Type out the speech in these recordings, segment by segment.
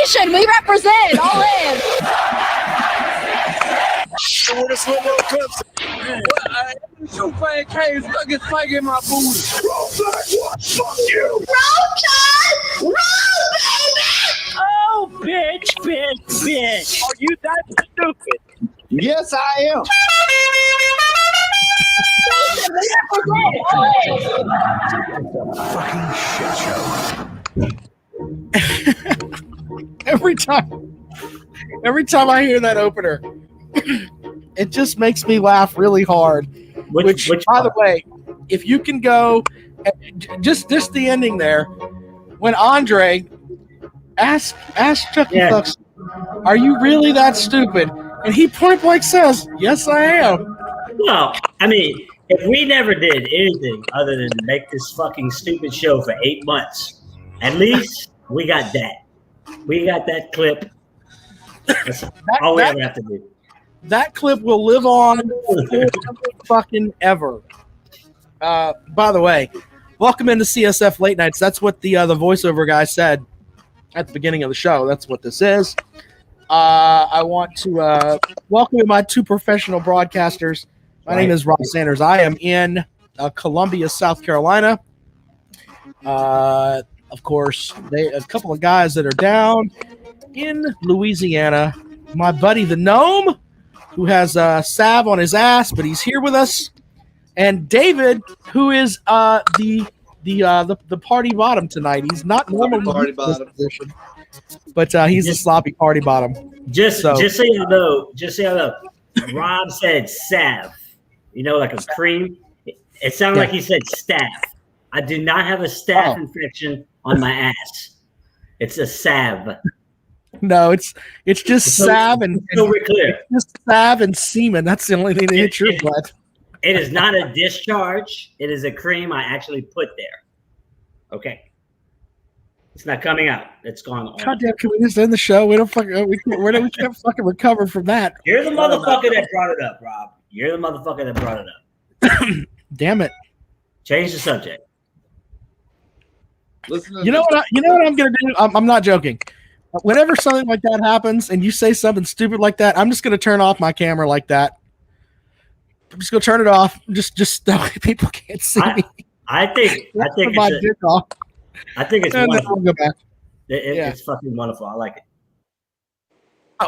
Nation. We represent. All in. Two fan caves stuck his flag in my booty. Roll Tide, what? Fuck you! Roll, Tide! Roll, baby! Oh, bitch. Are you that stupid? Yes, I am. Fucking shit show. Every time I hear that opener, it just makes me laugh really hard. Which by the way, if you can go, just the ending there, when Andre asked Chucky Fucks, "Are you really that stupid?" and he point blank says, "Yes, I am." Well, I mean, if we never did anything other than make this fucking stupid show for 8 months, at least we got that. We got that clip. That's all we ever have to do. That clip will live on fucking ever. By the way, welcome into CSF Late Nights. That's what the voiceover guy said at the beginning of the show. That's what this is. I want to welcome my two professional broadcasters. My name is Rob Sanders. I am in Columbia, South Carolina. Of course, a couple of guys that are down in Louisiana. My buddy the Gnome, who has salve on his ass, but he's here with us, and David, who is the party bottom tonight. He's not normally Party in this bottom position, but he's a sloppy party bottom. Just so you know, Rob said salve. You know, like a cream. It sounded like he said staph. I do not have a staph infection on my ass. It's a salve. No, it's just salve and we're clear. It's just salve and semen. That's the only thing that hits your blood. It is not a discharge. It is a cream I actually put there. Okay. It's not coming out. It's gone on. God damn, can we just end the show? We can't fucking recover from that. You're the motherfucker that brought it up, Rob. You're the motherfucker that brought it up. Damn it. Change the subject. You know what I'm gonna do? I'm not joking. Whenever something like that happens and you say something stupid like that, I'm just gonna turn off my camera like that. I'm just gonna turn it off. Just that way people can't see me. I think it's wonderful. I'll go back. It's fucking wonderful. I like it.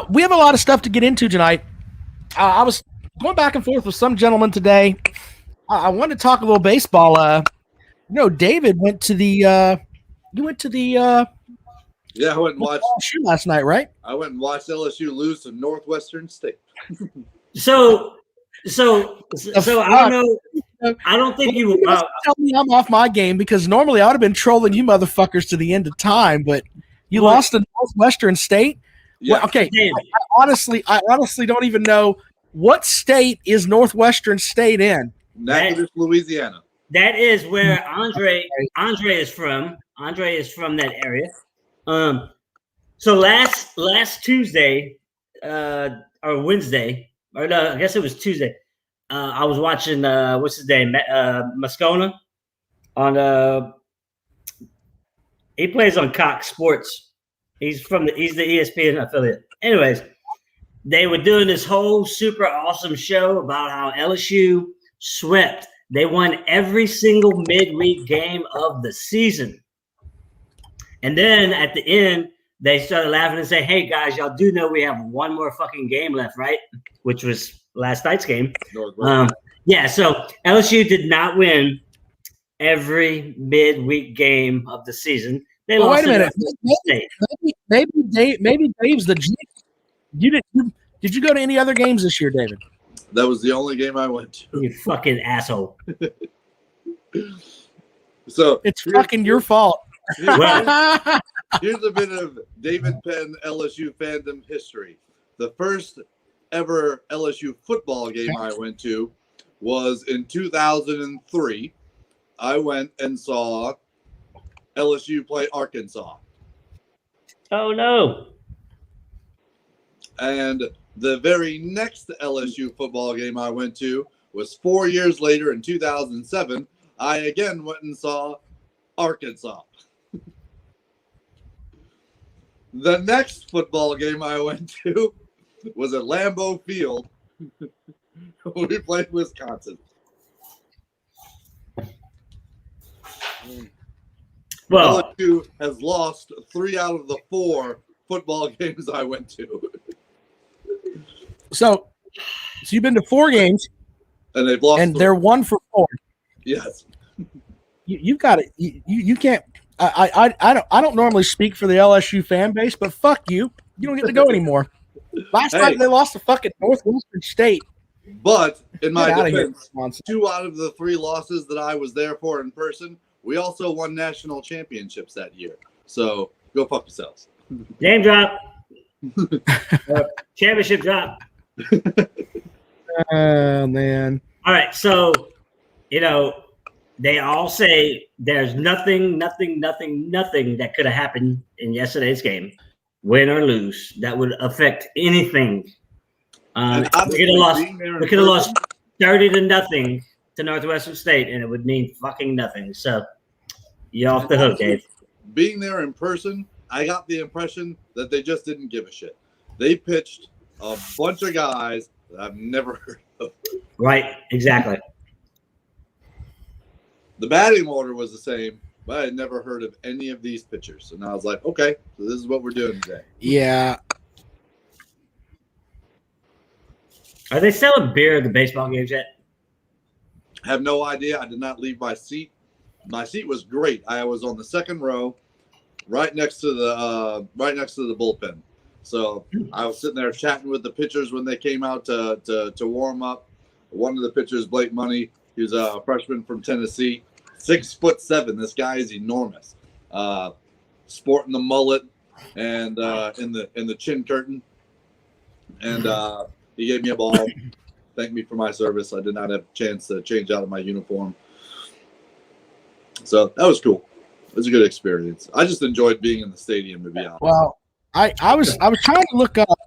We have a lot of stuff to get into tonight. I was going back and forth with some gentleman today. I wanted to talk a little baseball. David went to the. You went to the. I went and watched LSU last night, right? I went and watched LSU lose to Northwestern State. So I don't know. I don't think you tell me I'm off my game, because normally I would have been trolling you motherfuckers to the end of time, but you lost to Northwestern State. Yeah. Well, okay, I honestly don't even know what state is Northwestern State in. Natchitoches, Louisiana. That is where Andre is from. Andre is from that area. So last Tuesday, or Wednesday, or no, I guess it was Tuesday. I was watching what's his name, Moscona, on he plays on Cox Sports. He's the ESPN affiliate. Anyways, they were doing this whole super awesome show about how LSU swept. They won every single midweek game of the season. And then at the end, they started laughing and saying, "Hey guys, y'all do know we have one more fucking game left, right?" Which was last night's game. So LSU did not win every midweek game of the season. They lost. Wait a minute. Maybe Dave's the G. Did you go to any other games this year, David? That was the only game I went to. You fucking asshole. So it's fucking your fault. Here's a bit of David Penn LSU fandom history. The first ever LSU football game I went to was in 2003. I went and saw LSU play Arkansas. Oh, no. And the very next LSU football game I went to was 4 years later in 2007. I again went and saw Arkansas. The next football game I went to was at Lambeau Field. We played Wisconsin. Well, LSU has lost 3 out of the 4 football games I went to. So you've been to 4 games, And they've lost and 3. they're 1 for 4. Yes. You've got it. You can't. I don't normally speak for the LSU fan base, but fuck you. You don't get to go anymore. Last Hey. time they lost to fucking Northwestern State. But in my Get outta here, defense, Wisconsin. 2 out of the 3 losses that I was there for in person, we also won national championships that year. So go fuck yourselves. name drop. Championship drop. Oh man. All right, so they all say there's nothing that could have happened in yesterday's game, win or lose, that would affect anything. And We obviously, could have lost 30-0 to Northwestern State, and it would mean fucking nothing. So you're off the hook, Dave. being there in person, I got the impression that they just didn't give a shit. They pitched a bunch of guys that I've never heard of. Right, exactly. The batting order was the same, but I had never heard of any of these pitchers. And I was like, okay, so this is what we're doing today. Yeah. Are they selling beer at the baseball games yet? I have no idea. I did not leave my seat. My seat was great. I was on the second row, right next to the bullpen. So I was sitting there chatting with the pitchers when they came out to warm up. One of the pitchers, Blake Money, he's a freshman from Tennessee, 6'7". This guy is enormous. Sporting the mullet and in the chin curtain, and he gave me a ball. Thanked me for my service. I did not have a chance to change out of my uniform. So that was cool. It was a good experience. I just enjoyed being in the stadium, to be honest. Well, I was trying to look up.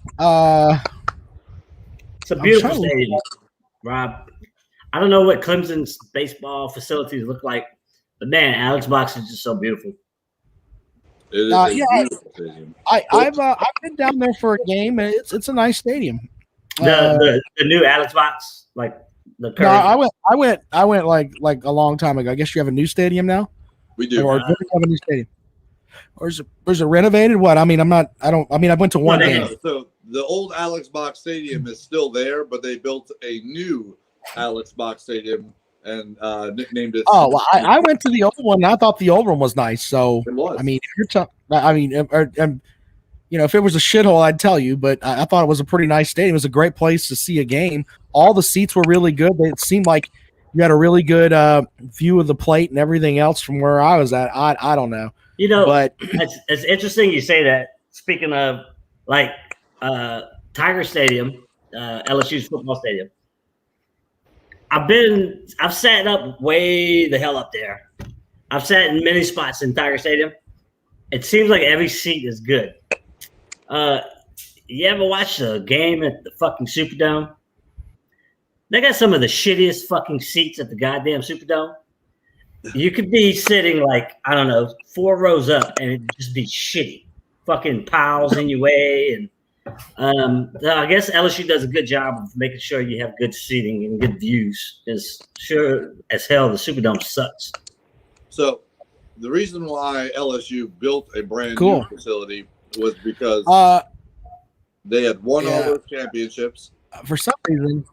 It's a beautiful stadium, Rob. I don't know what Clemson's baseball facilities look like, but man, Alex Box is just so beautiful. It is a yeah, beautiful stadium. I've been down there for a game, and it's a nice stadium. The new Alex Box, like the No, current. I went like a long time ago. I guess you have a new stadium now, We do. or do you have a new stadium, or is it renovated? What I mean, I went to one No, game. So the old Alex Box Stadium is still there, but they built a new Alex Box Stadium and nicknamed it. Oh, well, I went to the old one. And I thought the old one was nice. So It was. I mean, if you're if it was a shithole, I'd tell you. But I thought it was a pretty nice stadium. It was a great place to see a game. All the seats were really good. It seemed like you had a really good view of the plate and everything else from where I was at. I don't know. But it's interesting you say that. Speaking of like Tiger Stadium, LSU's football stadium. I've sat up way the hell up there. I've sat in many spots in Tiger Stadium. It seems like every seat is good. You ever watch a game at the fucking Superdome? They got some of the shittiest fucking seats at the goddamn Superdome. You could be sitting like, I don't know, 4 rows up and it'd just be shitty. Fucking piles in your way. And I guess LSU does a good job of making sure you have good seating and good views. Because sure as hell, the Superdome sucks. So the reason why LSU built a brand Cool. new facility was because they had won all those championships. For some reason,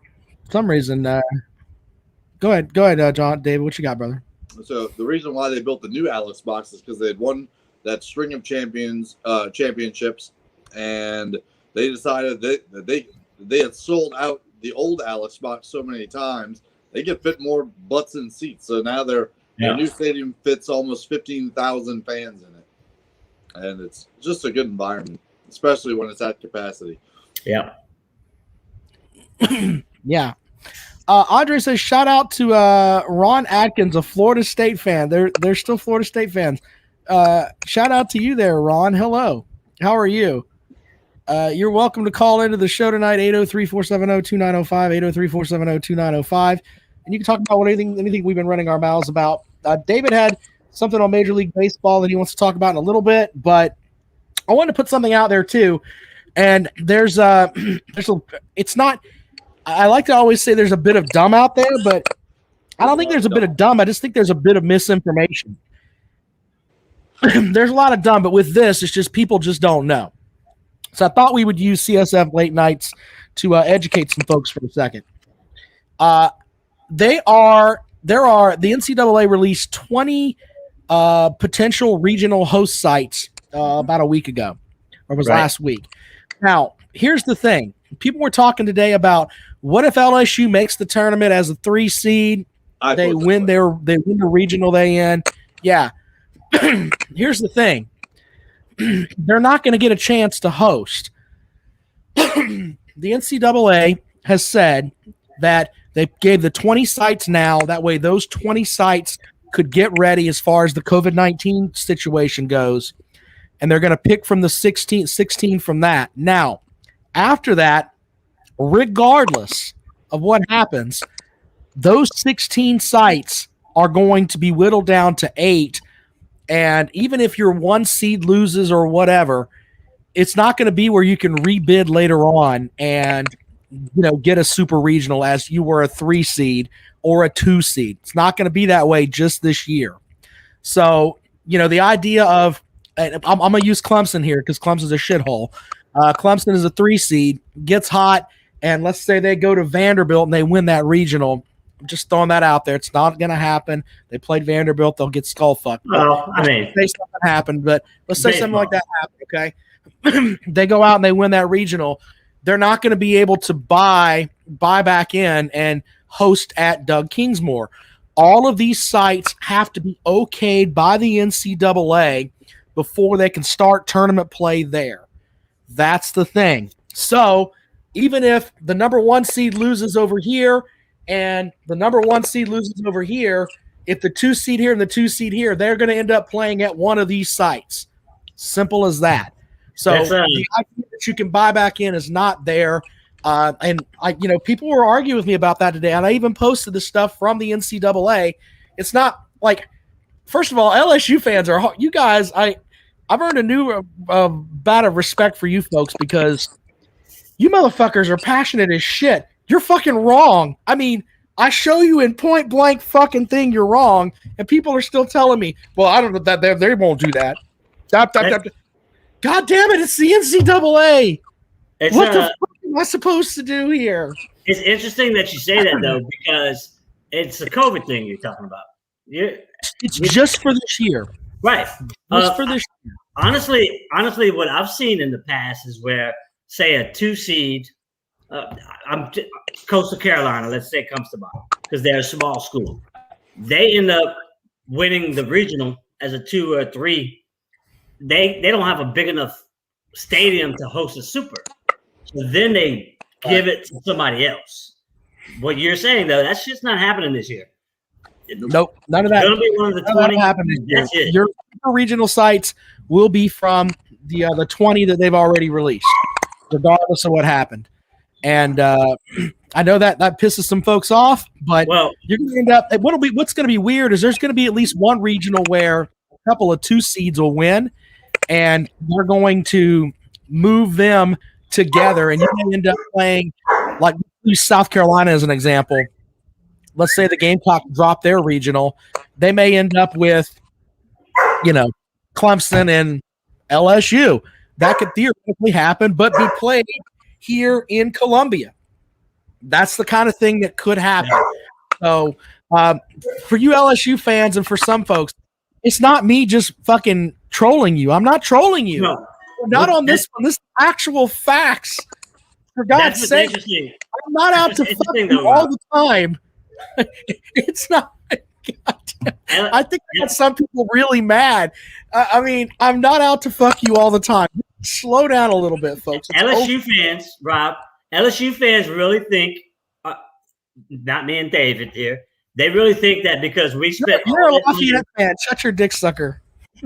go ahead, John, David, what you got, brother? So the reason why they built the new Alex Box is because they had won that string of championships, and they decided that they had sold out the old Alex Box so many times they could fit more butts in seats. So now their new stadium fits almost 15,000 fans in it, and it's just a good environment, especially when it's at capacity. Yeah. Yeah. Andre says, shout out to Ron Atkins, a Florida State fan. They're still Florida State fans. Shout out to you there, Ron. Hello. How are you? You're welcome to call into the show tonight, 803-470-2905, 803-470-2905. And you can talk about anything we've been running our mouths about. David had something on Major League Baseball that he wants to talk about in a little bit, but I wanted to put something out there too, and it's not. I like to always say there's a bit of dumb out there, but I don't think there's a bit of dumb. I just think there's a bit of misinformation. There's a lot of dumb, but with this, it's just people just don't know. So I thought we would use CSF late nights to educate some folks for a second. The NCAA released 20 potential regional host sites about a week ago, or it was last week. Now, here's the thing. People were talking today about what if LSU makes the tournament as a 3 seed? They win the regional they in. Yeah. Here's the thing. They're not going to get a chance to host. The NCAA has said that they gave the 20 sites now. That way those 20 sites could get ready as far as the COVID-19 situation goes. And they're going to pick from the 16 from that. Now, after that, regardless of what happens, those 16 sites are going to be whittled down to 8. And even if your 1 seed loses or whatever, it's not going to be where you can rebid later on and get a super regional as you were a 3 seed or a 2 seed. It's not going to be that way just this year. So, the idea of I'm going to use Clemson here because Clemson's a shithole. Clemson is a 3 seed, gets hot, and let's say they go to Vanderbilt and they win that regional. I'm just throwing that out there. It's not going to happen. They played Vanderbilt. They'll get skull fucked. Well, say something happened, but let's say something like that happened, okay? They go out and they win that regional. They're not going to be able to buy back in and host at Doug Kingsmore. All of these sites have to be okayed by the NCAA before they can start tournament play there. That's the thing. So even if the number 1 seed loses over here and the number 1 seed loses over here, if the 2 seed here and the 2 seed here, they're going to end up playing at one of these sites. Simple as that. So the idea that you can buy back in is not there. And people were arguing with me about that today, and I even posted the stuff from the NCAA. It's not like, first of all, LSU fans are you guys. I've earned a new bout of respect for you folks because you motherfuckers are passionate as shit. You're fucking wrong. I mean, I show you in point blank fucking thing you're wrong, and people are still telling me, well, I don't know that they won't do that. God damn it, it's the NCAA. What the fuck am I supposed to do here? It's interesting that you say that, though, because it's the COVID thing you're talking about. It's just for this year. Right. Just for this year. Honestly, what I've seen in the past is where, say, a 2 seed, Coastal Carolina, let's say, comes to mind, because they're a small school. They end up winning the regional as a 2 or 3. They don't have a big enough stadium to host a super. So then they give it to somebody else. What you're saying, though, that's just not happening this year. Nope, none of that. It's going to be one of the 20. That's it. Your regional sites will be from the 20 that they've already released, regardless of what happened. And I know that pisses some folks off, but you're going to end up. What's going to be weird is there's going to be at least one regional where a couple of 2 seeds will win, and they're going to move them together, and you may end up playing like South Carolina as an example. Let's say the Gamecock drop their regional, they may end up with, Clemson and LSU. That could theoretically happen, but be played here in Columbia. That's the kind of thing that could happen. So for you LSU fans and for some folks, it's not me just fucking trolling you. I'm not trolling you. No. Not on this one. This is actual facts. For God's sake, I'm not out to fuck you all the time. It's not. I think I got some people really mad. I mean, I'm not out to fuck you all the time. Slow down a little bit, folks. LSU fans, Rob, LSU fans really think, not me and David here, they really think that because we spent you're a Lafayette fan. Shut your dick sucker.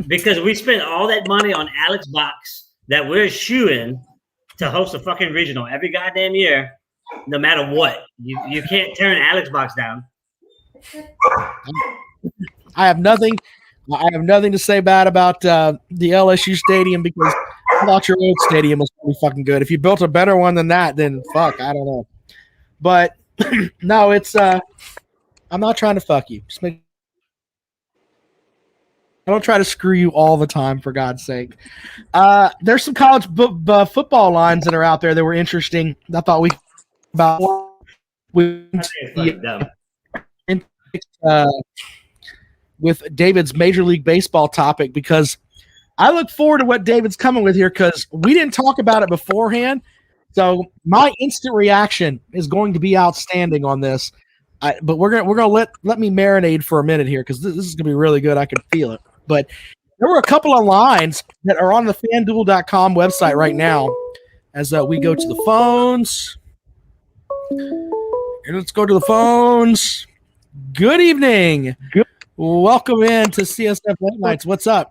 Because we spent all that money on Alex Box that we're shooing to host a fucking regional every goddamn year, no matter what. You can't turn Alex Box down. I have nothing to say bad about the LSU stadium because I thought your old stadium was pretty fucking good. If you built a better one than that, then fuck, I don't know. But no, it's I'm not trying to fuck you. I don't try to screw you all the time, for God's sake. There's some college football lines that are out there that were interesting. I thought we about with David's Major League Baseball topic, because I look forward to what David's coming with here, because we didn't talk about it beforehand. So my instant reaction is going to be outstanding on this. But we're gonna let me marinate for a minute here, because this is gonna be really good. I can feel it. But there were a couple of lines that are on the FanDuel.com website right now. As we go to the phones, and let's go to the phones. Good evening. Welcome in to CSF Late Nights. What's up?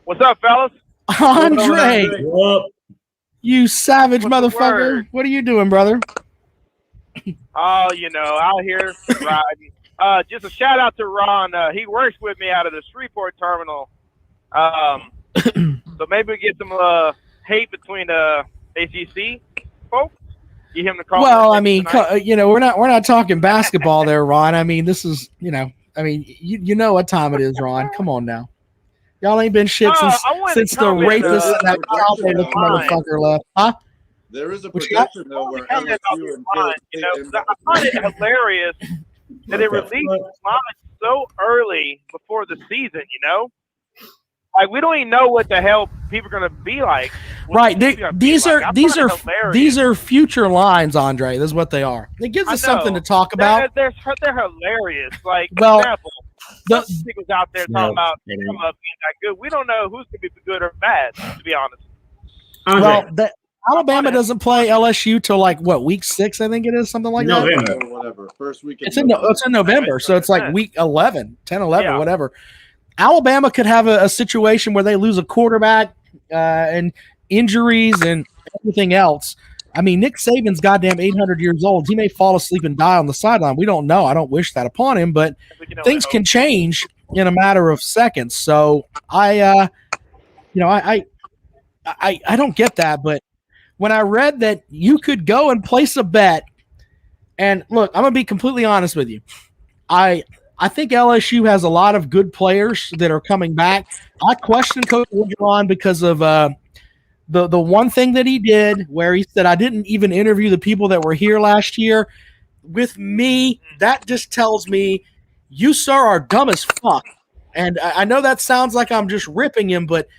What's up, fellas? Andre, Whoa. you savage What's the motherfucker. word? What are you doing, brother? Oh, out here riding. Just a shout out to Ron. He works with me out of the Shreveport terminal. So maybe we get some hate between the ACC folks. Get him to call. Well, I mean, we're not talking basketball there, Ron. I mean, this is, you know what time it is, Ron. Come on now. Y'all ain't been shit since the rapist and that cowboy looking motherfucker left. Huh? There is a projection, though, where LSU and Florida State end up I find it hilarious that they released lines so early before the season, Like, we don't even know what the hell people are going to be like. Right. These are future lines, Andre. This is what they are. It gives us something to talk about. They're hilarious. Like, well, for example, some people out there talking about being that good. We don't know who's going to be good or bad, to be honest. Well, Alabama doesn't play LSU till week 6, I think it is, something like November. or whatever. First week. It's in November, so it's like week 11, 10, 11, whatever. Alabama could have a situation where they lose a quarterback and injuries and everything else. I mean, Nick Saban's goddamn 800 years old. He may fall asleep and die on the sideline. We don't know. I don't wish that upon him, but things can change in a matter of seconds. So I don't get that. But when I read that you could go and place a bet, and look, I'm gonna be completely honest with you. I think LSU has a lot of good players that are coming back. I question Coach Orgeron because of the one thing that he did where he said, I didn't even interview the people that were here last year. With me, that just tells me you, sir, are dumb as fuck. And I know that sounds like I'm just ripping him, but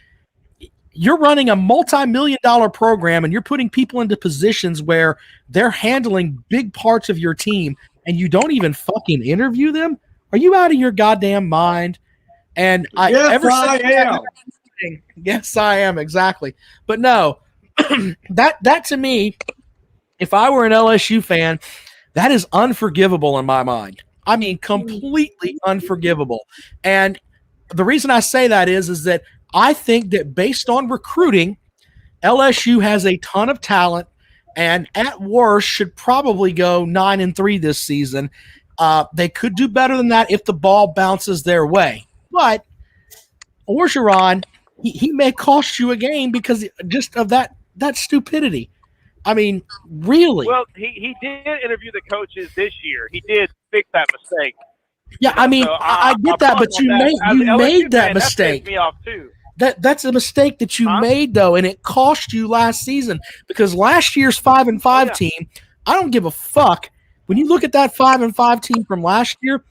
you're running a multi-million-dollar program and you're putting people into positions where they're handling big parts of your team and you don't even fucking interview them? Are you out of your goddamn mind? And yes, I am, exactly. But no, that to me, if I were an LSU fan, that is unforgivable in my mind. I mean, completely unforgivable. And the reason I say that is that I think that based on recruiting, LSU has a ton of talent and at worst should probably go 9-3 this season. They could do better than that if the ball bounces their way. But Orgeron, he may cost you a game because just of that stupidity. I mean, really. Well, he did interview the coaches this year. He did fix that mistake. Yeah, I mean, so I get that, but you made that mistake. That pissed me off too. That's a mistake that you made, though, and it cost you last season because last year's 5-5 team, I don't give a fuck. When you look at that 5-5 team from last year,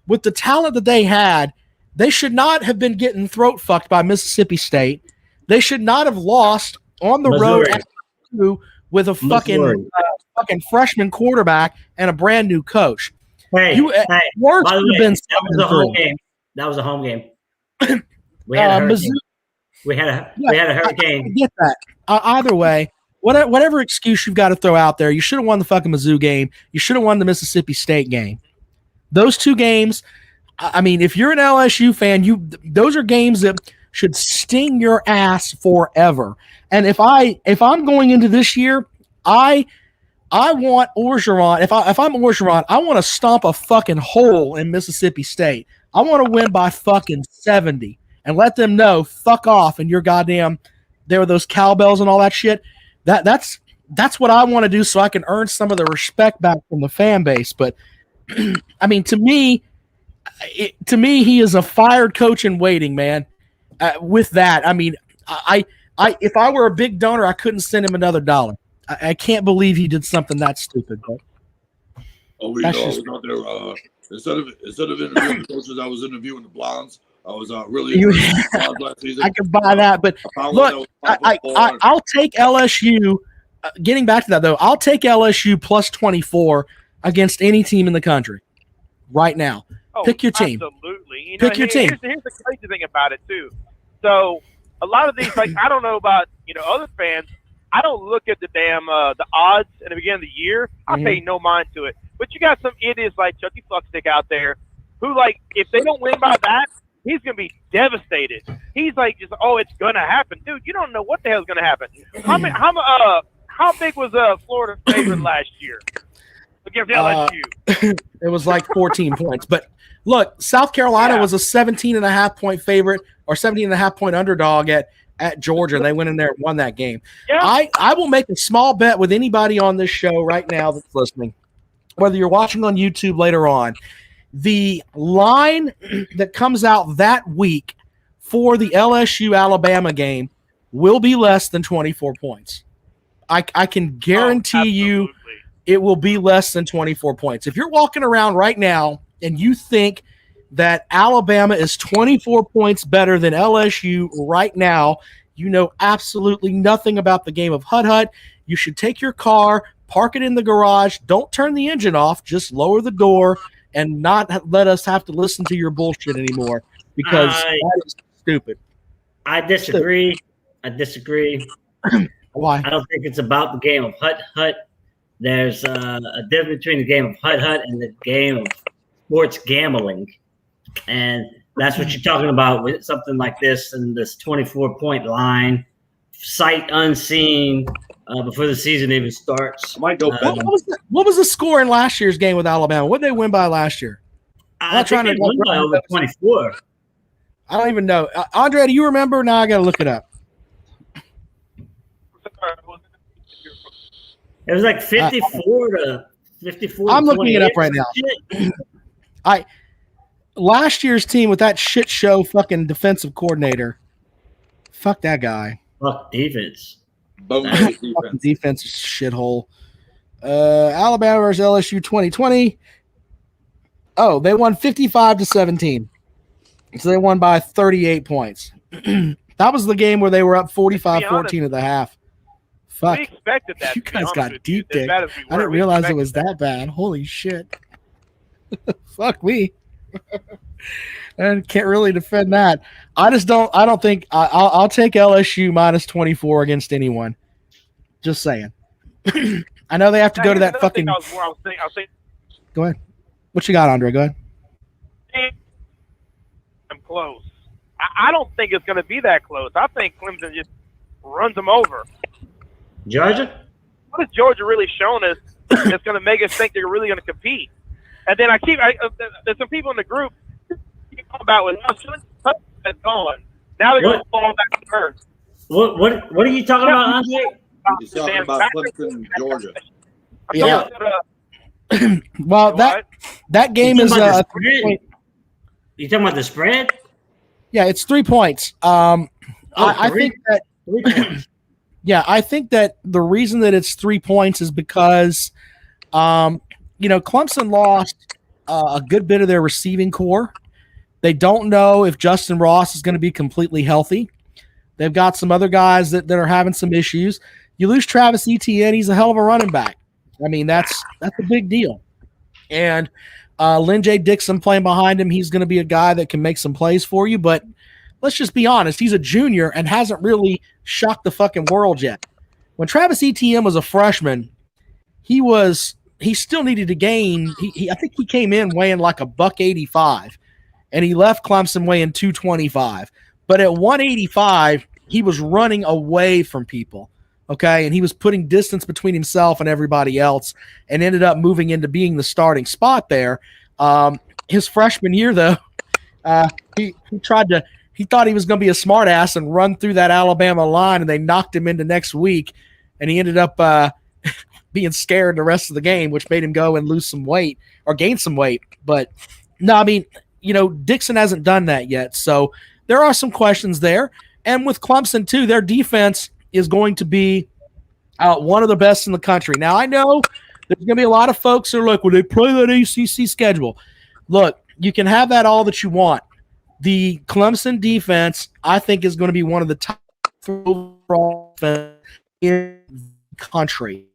with the talent that they had, they should not have been getting throat fucked by Mississippi State. They should not have lost on the road with a fucking freshman quarterback and a brand new coach. By the way, that was a home game. That was a home game. We had a hurricane. We had a hurricane. I get that. Either way, whatever excuse you've got to throw out there, you should have won the fucking Mizzou game. You should have won the Mississippi State game. Those two games, I mean, if you're an LSU fan, those are games that should sting your ass forever. And if I'm going into this year, I want Orgeron. If I'm Orgeron, I want to stomp a fucking hole in Mississippi State. I want to win by fucking 70 and let them know fuck off in your goddamn there were those cowbells and all that shit. That's what I want to do so I can earn some of the respect back from the fan base. But I mean, to me, he is a fired coach in waiting, man. With that, I mean, I if I were a big donor, I couldn't send him another $1. I can't believe he did something that stupid. But I was out there. Instead of interviewing the coaches, I was interviewing the blondes. I was really last season. I could buy that, but look, I'll take LSU. Getting back to that though, I'll take LSU plus 24 against any team in the country right now. Pick your team. Absolutely. Pick your team. Here's the crazy thing about it too. So a lot of these, like, I don't know about other fans. I don't look at the damn the odds at the beginning of the year. I pay no mind to it. But you got some idiots like Chucky Fuckstick out there who, like, if they don't win by that, he's gonna be devastated. He's like, just it's gonna happen, dude. You don't know what the hell's gonna happen. How big was Florida favorite last year against LSU? It was like 14 points. But look, South Carolina was a 17.5-point favorite or 17.5-point underdog at Georgia. They went in there and won that game. Yeah. I will make a small bet with anybody on this show right now that's listening, whether you're watching on YouTube later on. The line that comes out that week for the LSU-Alabama game will be less than 24 points. I can guarantee you it will be less than 24 points. If you're walking around right now and you think that Alabama is 24 points better than LSU right now, you know absolutely nothing about the game of Hut Hut. You should take your car, park it in the garage, don't turn the engine off, just lower the door and not let us have to listen to your bullshit anymore because that is stupid. I disagree. Why? I don't think it's about the game of Hut Hut. There's a difference between the game of Hut Hut and the game of sports gambling. And that's what you're talking about with something like this and this 24-point line, sight unseen before the season even starts. I might go. What was the score in last year's game with Alabama? What did they win by last year? I think they won by over 24. I don't even know. Andre, do you remember? Now I got to look it up. It was like 54 to 54. I'm looking it up right now. Last year's team with that shit show fucking defensive coordinator. Fuck that guy. Fuck defense. Fucking defense is shithole. Alabama versus LSU 2020. Oh, they won 55-17. So they won by 38 points. That was the game where they were up 45-14 at the half. Fuck. We expected that. You guys got deep dick. I didn't realize it was that bad. Holy shit. Fuck me. I can't really defend that. I don't think I'll take LSU minus 24 against anyone. Just saying. I know they have to go to that fucking. Go ahead. What you got, Andre? Go ahead. I'm close. I don't think it's going to be that close. I think Clemson just runs them over. Georgia? What has Georgia really shown us that's going to make us think they're really going to compete? And then there's some people in the group talking about with us. That's gone. Now they're going to fall back to earth. What are you talking about, Andre? He's talking about Clemson, Georgia. Yeah. Well, that game is you talking about the spread? Yeah, it's 3 points. I think that. 3 points. Yeah, I think that the reason that it's 3 points is because, Clemson lost a good bit of their receiving core. They don't know if Justin Ross is going to be completely healthy. They've got some other guys that are having some issues. You lose Travis Etienne, he's a hell of a running back. I mean, that's a big deal. And Lynn J. Dixon playing behind him, he's going to be a guy that can make some plays for you. But let's just be honest, he's a junior and hasn't really shocked the fucking world yet. When Travis Etienne was a freshman, he still needed to gain. I think he came in weighing like $185, and he left Clemson weighing 225. But at 185, he was running away from people. Okay, and he was putting distance between himself and everybody else, and ended up moving into being the starting spot there. His freshman year, though, he tried to He thought he was going to be a smartass and run through that Alabama line, and they knocked him into next week, and he ended up being scared the rest of the game, which made him go and lose some weight or gain some weight. But no, I mean, Dixon hasn't done that yet, so there are some questions there. And with Clemson too, their defense is going to be one of the best in the country. Now, I know there's going to be a lot of folks who are like, well, they play that ACC schedule. Look, you can have that all that you want. The Clemson defense, I think, is going to be one of the top overall in the country.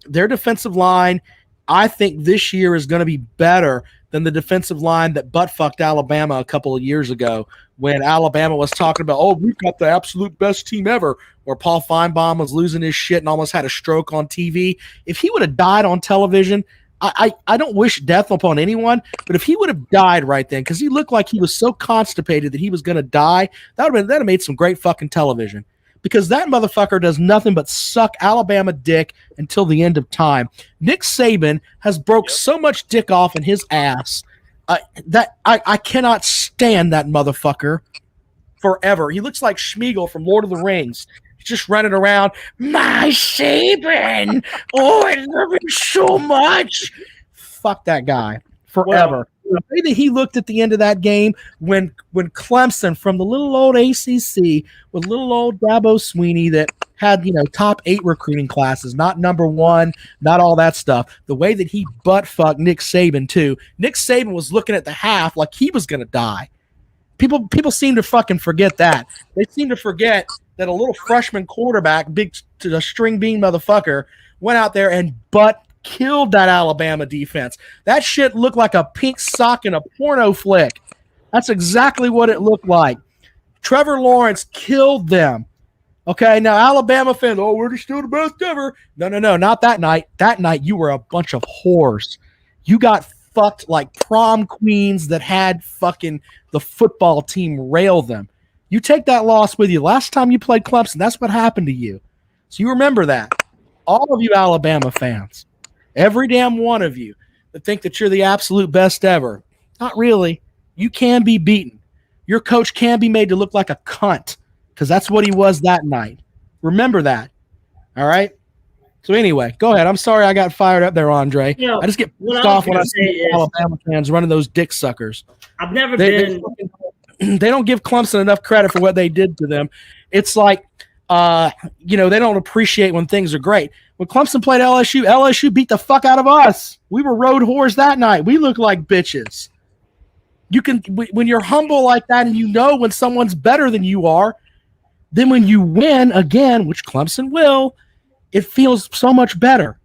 Their defensive line, I think this year is going to be better than the defensive line that butt-fucked Alabama a couple of years ago when Alabama was talking about, oh, we've got the absolute best team ever, where Paul Feinbaum was losing his shit and almost had a stroke on TV. If he would have died on television, I don't wish death upon anyone, but if he would have died right then, because he looked like he was so constipated that he was going to die, that would have made some great fucking television. Because that motherfucker does nothing but suck Alabama dick until the end of time. Nick Saban has broke so much dick off in his ass that I cannot stand that motherfucker forever. He looks like Schmeagol from Lord of the Rings. He's just running around, my Saban. Oh, I love him so much. Fuck that guy forever. The way that he looked at the end of that game when Clemson from the little old ACC with little old Dabo Sweeney that had, top 8 recruiting classes, not number 1, not all that stuff. The way that he butt-fucked Nick Saban, too. Nick Saban was looking at the half like he was going to die. People seem to fucking forget that. They seem to forget that a little freshman quarterback, big string bean motherfucker, went out there and killed that Alabama defense. That shit looked like a pink sock in a porno flick. That's exactly what it looked like. Trevor Lawrence killed them. Okay, now Alabama fans, oh, we're still the best ever. No, not that night. That night you were a bunch of whores. You got fucked like prom queens that had fucking the football team rail them. You take that loss with you. Last time you played Clemson, that's what happened to you. So you remember that. All of you Alabama fans. Every damn one of you that think that you're the absolute best ever. Not really. You can be beaten. Your coach can be made to look like a cunt because that's what he was that night. Remember that. All right? So anyway, go ahead. I'm sorry I got fired up there, Andre. I just get pissed off when I see Alabama fans running those dick suckers. I've never been – they don't give Clemson enough credit for what they did to them. It's like, they don't appreciate when things are great. When Clemson played LSU beat the fuck out of us. We were road whores that night. We look like bitches. You can when you're humble like that and you know when someone's better than you are, then when you win again, which Clemson will, it feels so much better.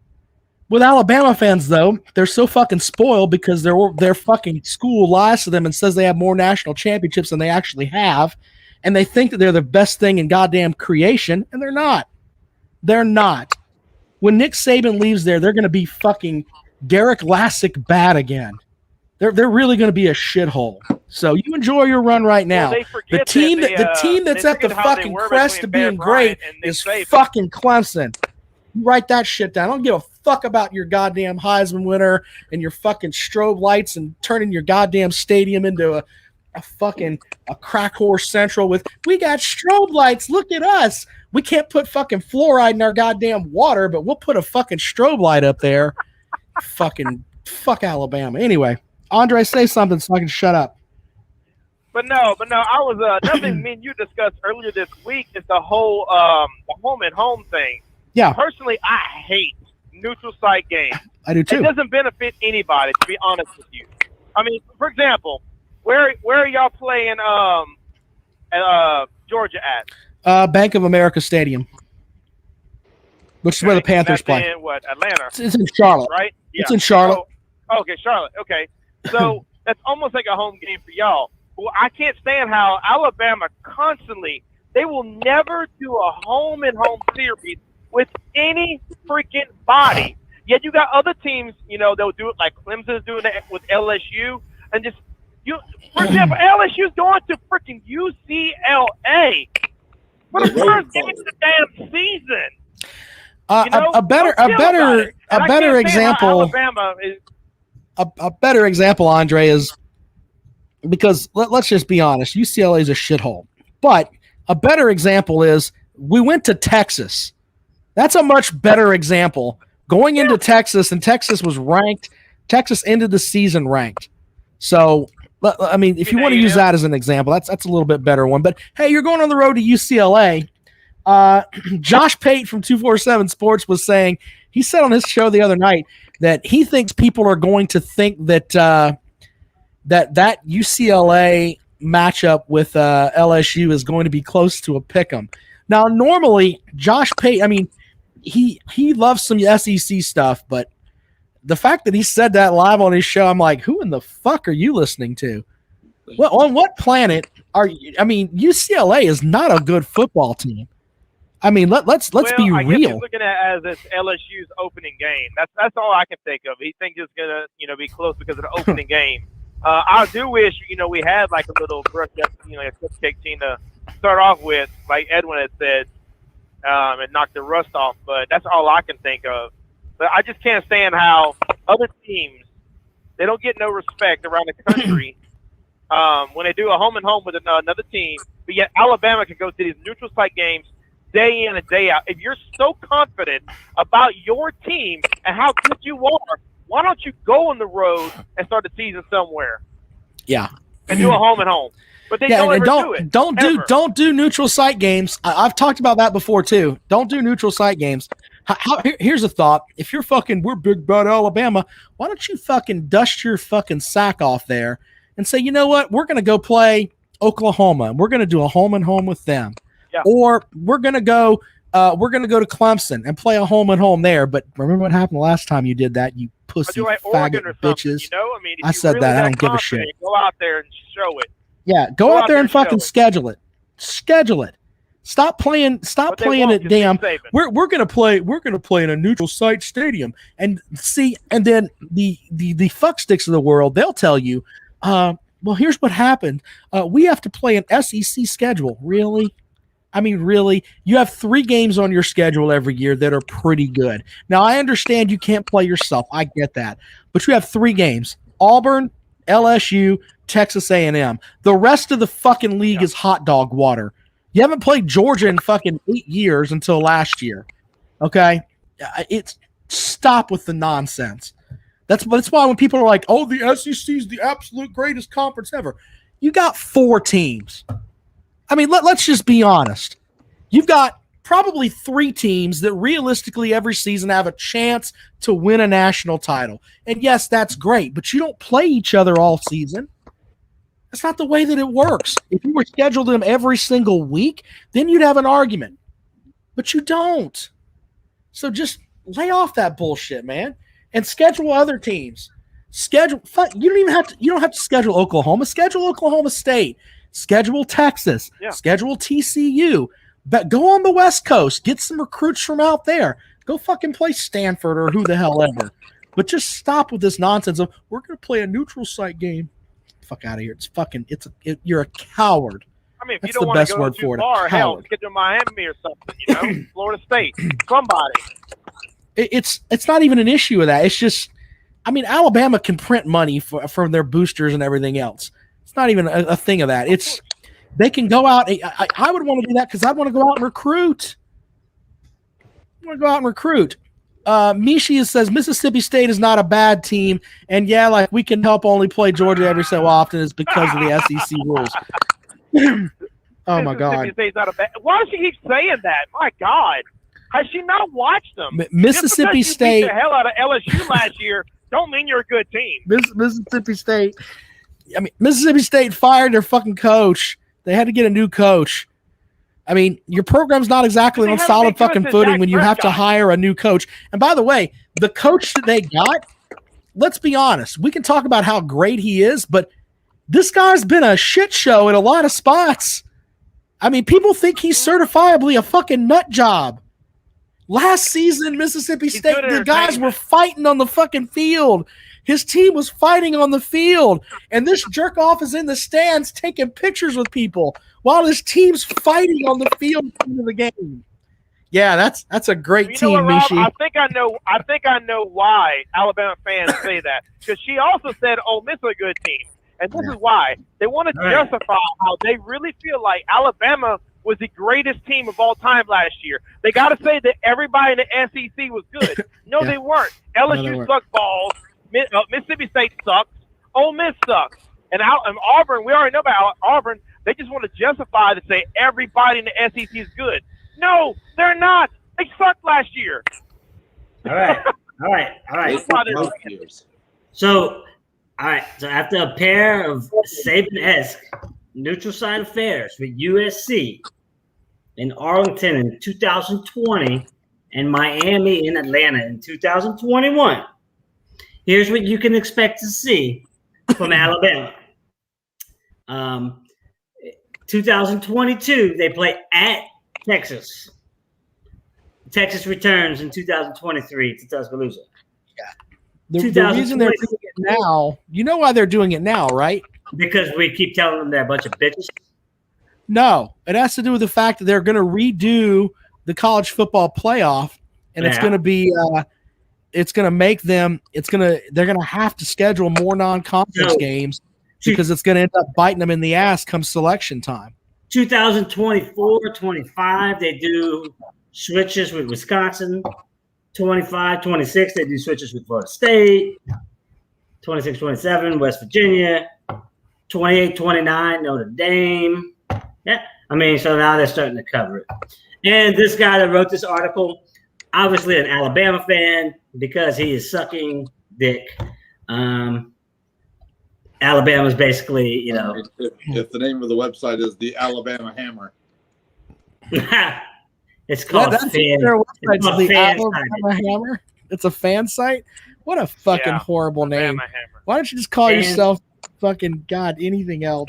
With Alabama fans, though, they're so fucking spoiled because their fucking school lies to them and says they have more national championships than they actually have, and they think that they're the best thing in goddamn creation, and they're not. They're not. When Nick Saban leaves there, they're going to be fucking Derek Lassick bad again. They're really going to be a shithole. So you enjoy your run right now. The team that's at the fucking crest of being great is fucking Clemson. You write that shit down. I don't give a fuck about your goddamn Heisman winner and your fucking strobe lights and turning your goddamn stadium into a crack horse central with, we got strobe lights. Look at us. We can't put fucking fluoride in our goddamn water, but we'll put a fucking strobe light up there. Fuck Alabama. Anyway, Andre, say something so I can shut up. But no, I was nothing me and you discussed earlier this week is the whole the home and home thing. Yeah. Personally, I hate neutral site games. I do too. It doesn't benefit anybody, to be honest with you. I mean, for example, where are y'all playing Georgia at? Bank of America Stadium, which is where the Panthers play. In what, Atlanta? It's in Charlotte, right? Yeah. It's in Charlotte. Okay, Charlotte. Okay, so that's almost like a home game for y'all. Well, I can't stand how Alabama constantly, they will never do a home and home series with any freaking body. Yet you got other teams, they'll do it like Clemson's doing it with LSU, and just for example, LSU's going to freaking UCLA. For the first game of the damn season. A better example. Alabama is a better example, Andre, is because let's just be honest, UCLA is a shithole. But a better example is we went to Texas. That's a much better example. Going into Texas, and Texas was ranked. Texas ended the season ranked. So, I mean, if you want to use that as an example, that's a little bit better one. But hey, you're going on the road to UCLA. Josh Pate from 247 Sports was saying, he said on his show the other night that he thinks people are going to think that that UCLA matchup with LSU is going to be close to a pick'em. Now, normally Josh Pate, I mean, he loves some SEC stuff, but the fact that he said that live on his show, I'm like, who in the fuck are you listening to? Well, on what planet are you? I mean, UCLA is not a good football team. I mean, let's be I guess real. he's looking at it as this LSU's opening game. That's all I can think of. He thinks it's gonna be close because of the opening game. I do wish we had like a little brush up, a cupcake team to start off with, like Edwin had said, and knock the rust off. But that's all I can think of. But I just can't stand how other teams, they don't get no respect around the country when they do a home and home with another team. But yet Alabama can go to these neutral site games day in and day out. If you're so confident about your team and how good you are, why don't you go on the road and start the season somewhere? Yeah. And do a home and home. But they don't ever do it. Don't do neutral site games. I've talked about that before too. Don't do neutral site games. Here's a thought. If we're big bad Alabama, why don't you fucking dust your fucking sack off there and say, you know what? We're going to go play Oklahoma and we're going to do a home and home with them. Yeah. Or we're going to go to Clemson and play a home and home there. But remember what happened last time you did that, you pussy faggot bitches. I mean, I said that. I don't give a shit. Go out there and show it. Yeah, go out there and fucking schedule it. Schedule it. Stop playing it damn. We're gonna play in a neutral site stadium. And then the fucksticks of the world, they'll tell you, well, here's what happened. We have to play an SEC schedule. Really? I mean, really? You have 3 games on your schedule every year that are pretty good. Now, I understand you can't play yourself. I get that. But you have 3 games. Auburn, LSU, Texas A&M. The rest of the fucking league is hot dog water. You haven't played Georgia in fucking 8 years until last year. Okay? Stop with the nonsense. That's why when people are like, oh, the SEC is the absolute greatest conference ever. You got 4 teams. I mean, let's just be honest. You've got probably 3 teams that realistically every season have a chance to win a national title. And yes, that's great, but you don't play each other all season. That's not the way that it works. If you were scheduled them every single week, then you'd have an argument. But you don't. So just lay off that bullshit, man, and schedule other teams. You don't have to schedule Oklahoma. Schedule Oklahoma State. Schedule Texas. Yeah. Schedule TCU. But go on the West Coast. Get some recruits from out there. Go fucking play Stanford or who the hell ever. But just stop with this nonsense of we're going to play a neutral site game. Fuck out of here. You're a coward. I mean, if you don't want to go too far, hell, get to Miami or something, Florida State, somebody. It's not even an issue of that. It's just, I mean, Alabama can print money for their boosters and everything else. It's not even a thing of that. They can go out. I would want to do that because I'd want to go out and recruit. Mishi says Mississippi State is not a bad team, and yeah, like we can help only play Georgia every so often is because of the SEC rules. Oh my God! State's not a bad. Why does she keep saying that? My God, has she not watched them? Mississippi State beat the hell out of LSU last year. Don't mean you're a good team. Mississippi State. I mean, Mississippi State fired their fucking coach. They had to get a new coach. I mean, your program's not exactly on solid fucking footing when you have to hire a new coach. And by the way, the coach that they got, let's be honest, we can talk about how great he is, but this guy's been a shit show in a lot of spots. I mean, people think he's certifiably a fucking nut job. Last season, Mississippi State, the guys were fighting on the fucking field. His team was fighting on the field, and this jerk off is in the stands taking pictures with people while his team's fighting on the field into the game. Yeah, that's a great team, Mishi. I think I know why Alabama fans say that, because she also said Ole Miss is a good team. And this is why. They want to justify how they really feel like Alabama was the greatest team of all time last year. They got to say that everybody in the SEC was good. No, they weren't. LSU sucked balls. Mississippi State sucks. Ole Miss sucks. And Auburn, we already know about Auburn. They just want to justify to say everybody in the SEC is good. No, they're not. They sucked last year. All right. So after a pair of Saban-esque neutral site affairs with USC in Arlington in 2020 and Miami in Atlanta in 2021, here's what you can expect to see from Alabama. 2022, they play at Texas. Texas returns in 2023 to Tuscaloosa. The reason they're doing it now, you know why they're doing it now, right? Because we keep telling them they're a bunch of bitches. No, it has to do with the fact that they're going to redo the college football playoff, and it's going to be, it's going to make them, they're going to have to schedule more non-conference games because it's going to end up biting them in the ass come selection time. 2024-25, they do switches with Wisconsin. 25-26, they do switches with Florida State. 26-27, West Virginia. 28-29, Notre Dame. Yeah, I mean, so now they're starting to cover it. And this guy that wrote this article, obviously an Alabama fan because he is sucking dick. Alabama's basically, you know. If the name of the website is the Alabama Hammer. It's called Alabama Hammer. It's a fan site. What a fucking horrible name. Why don't you just call yourself fucking anything else?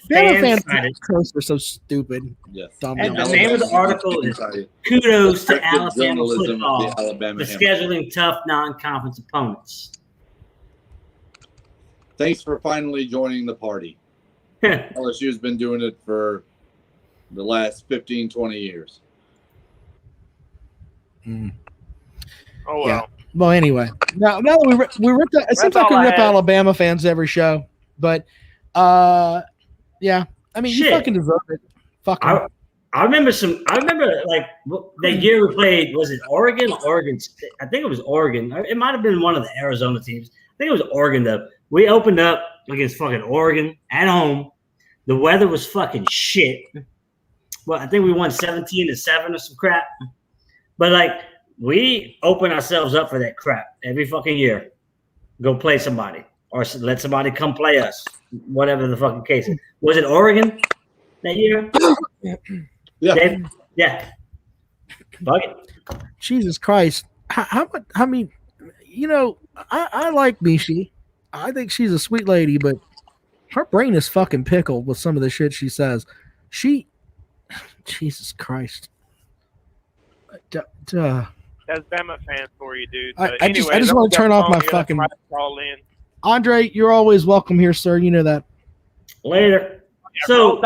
Fan sites are so stupid. Yes. And the name of the article is "Kudos to Alabama football for scheduling tough non-conference opponents." Thanks for finally joining the party. LSU's been doing it for the last 15, 20 years. Mm. Oh, well. Yeah. Well, anyway, now that we ripped it seems like we rip Alabama fans every show, but yeah, I mean, you fucking deserve it. Fuck 'em. I remember like that year we played. Was it Oregon? Oregon State? I think it was Oregon. It might have been one of the Arizona teams. I think it was Oregon though. We opened up against fucking Oregon at home. The weather was fucking shit. Well, I think we won 17-7 or some crap. But like we open ourselves up for that crap every fucking year. Go play somebody or let somebody come play us. Whatever the fucking case is. Was it Oregon that year? Yeah. Dave? Yeah. Fuck it. Jesus Christ. I mean, you know, I like Mishi. I think she's a sweet lady, but her brain is fucking pickled with some of the shit she says. Jesus Christ. That's Bama fan for you, dude. I just want to turn off my fucking. Andre, you're always welcome here, sir. You know that. Later. Yeah, so,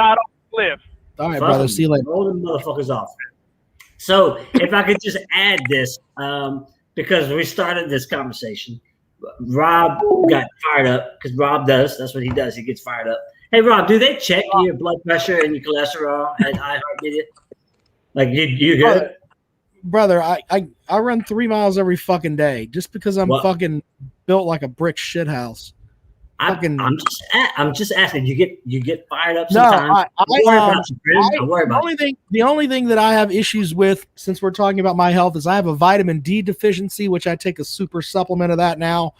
cliff. All right, brother. See you later. Roll them motherfuckers off. So, if I could just add this, because we started this conversation, Rob got fired up because Rob does. That's what he does. He gets fired up. Hey, Rob, do they check your blood pressure and your cholesterol at iHeartMedia? Like, you good? Brother, I run 3 miles every fucking day just because I'm fucking built like a brick shithouse. I'm just asking. You get fired up sometimes. No, the only thing that I have issues with, since we're talking about my health, is I have a vitamin D deficiency, which I take a super supplement of that now,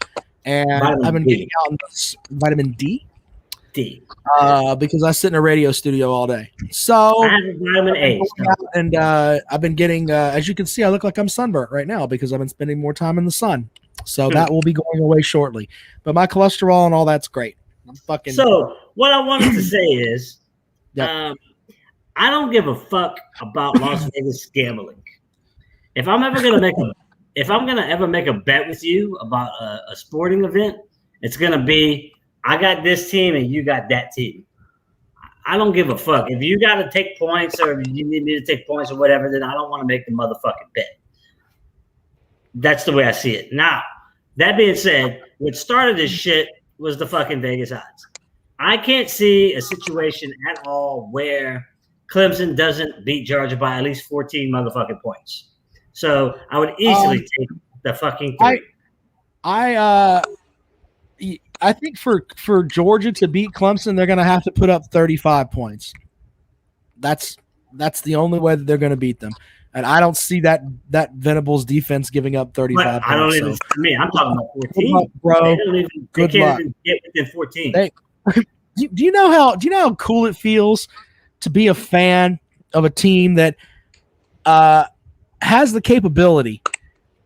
and I've been getting out in vitamin D. Because I sit in a radio studio all day. So I have vitamin A. And I've been getting, as you can see, I look like I'm sunburnt right now because I've been spending more time in the sun. So that will be going away shortly. But my cholesterol and all that's great. So what I wanted to say is, I don't give a fuck about Las Vegas gambling. If I'm ever gonna make a bet with you about a sporting event, it's gonna be I got this team and you got that team. I don't give a fuck. If you got to take points or you need me to take points or whatever, then I don't want to make the motherfucking bet. That's the way I see it. Now, that being said, what started this shit was the fucking Vegas odds. I can't see a situation at all where Clemson doesn't beat Georgia by at least 14 motherfucking points. So I would easily take the fucking 3. I think for Georgia to beat Clemson, they're going to have to put up 35 points. That's the only way that they're going to beat them. And I don't see that Venables defense giving up 35 but points. I don't even. I mean, I'm talking about 14, good luck, bro. They can't even get within 14. Do you know how cool it feels to be a fan of a team that has the capability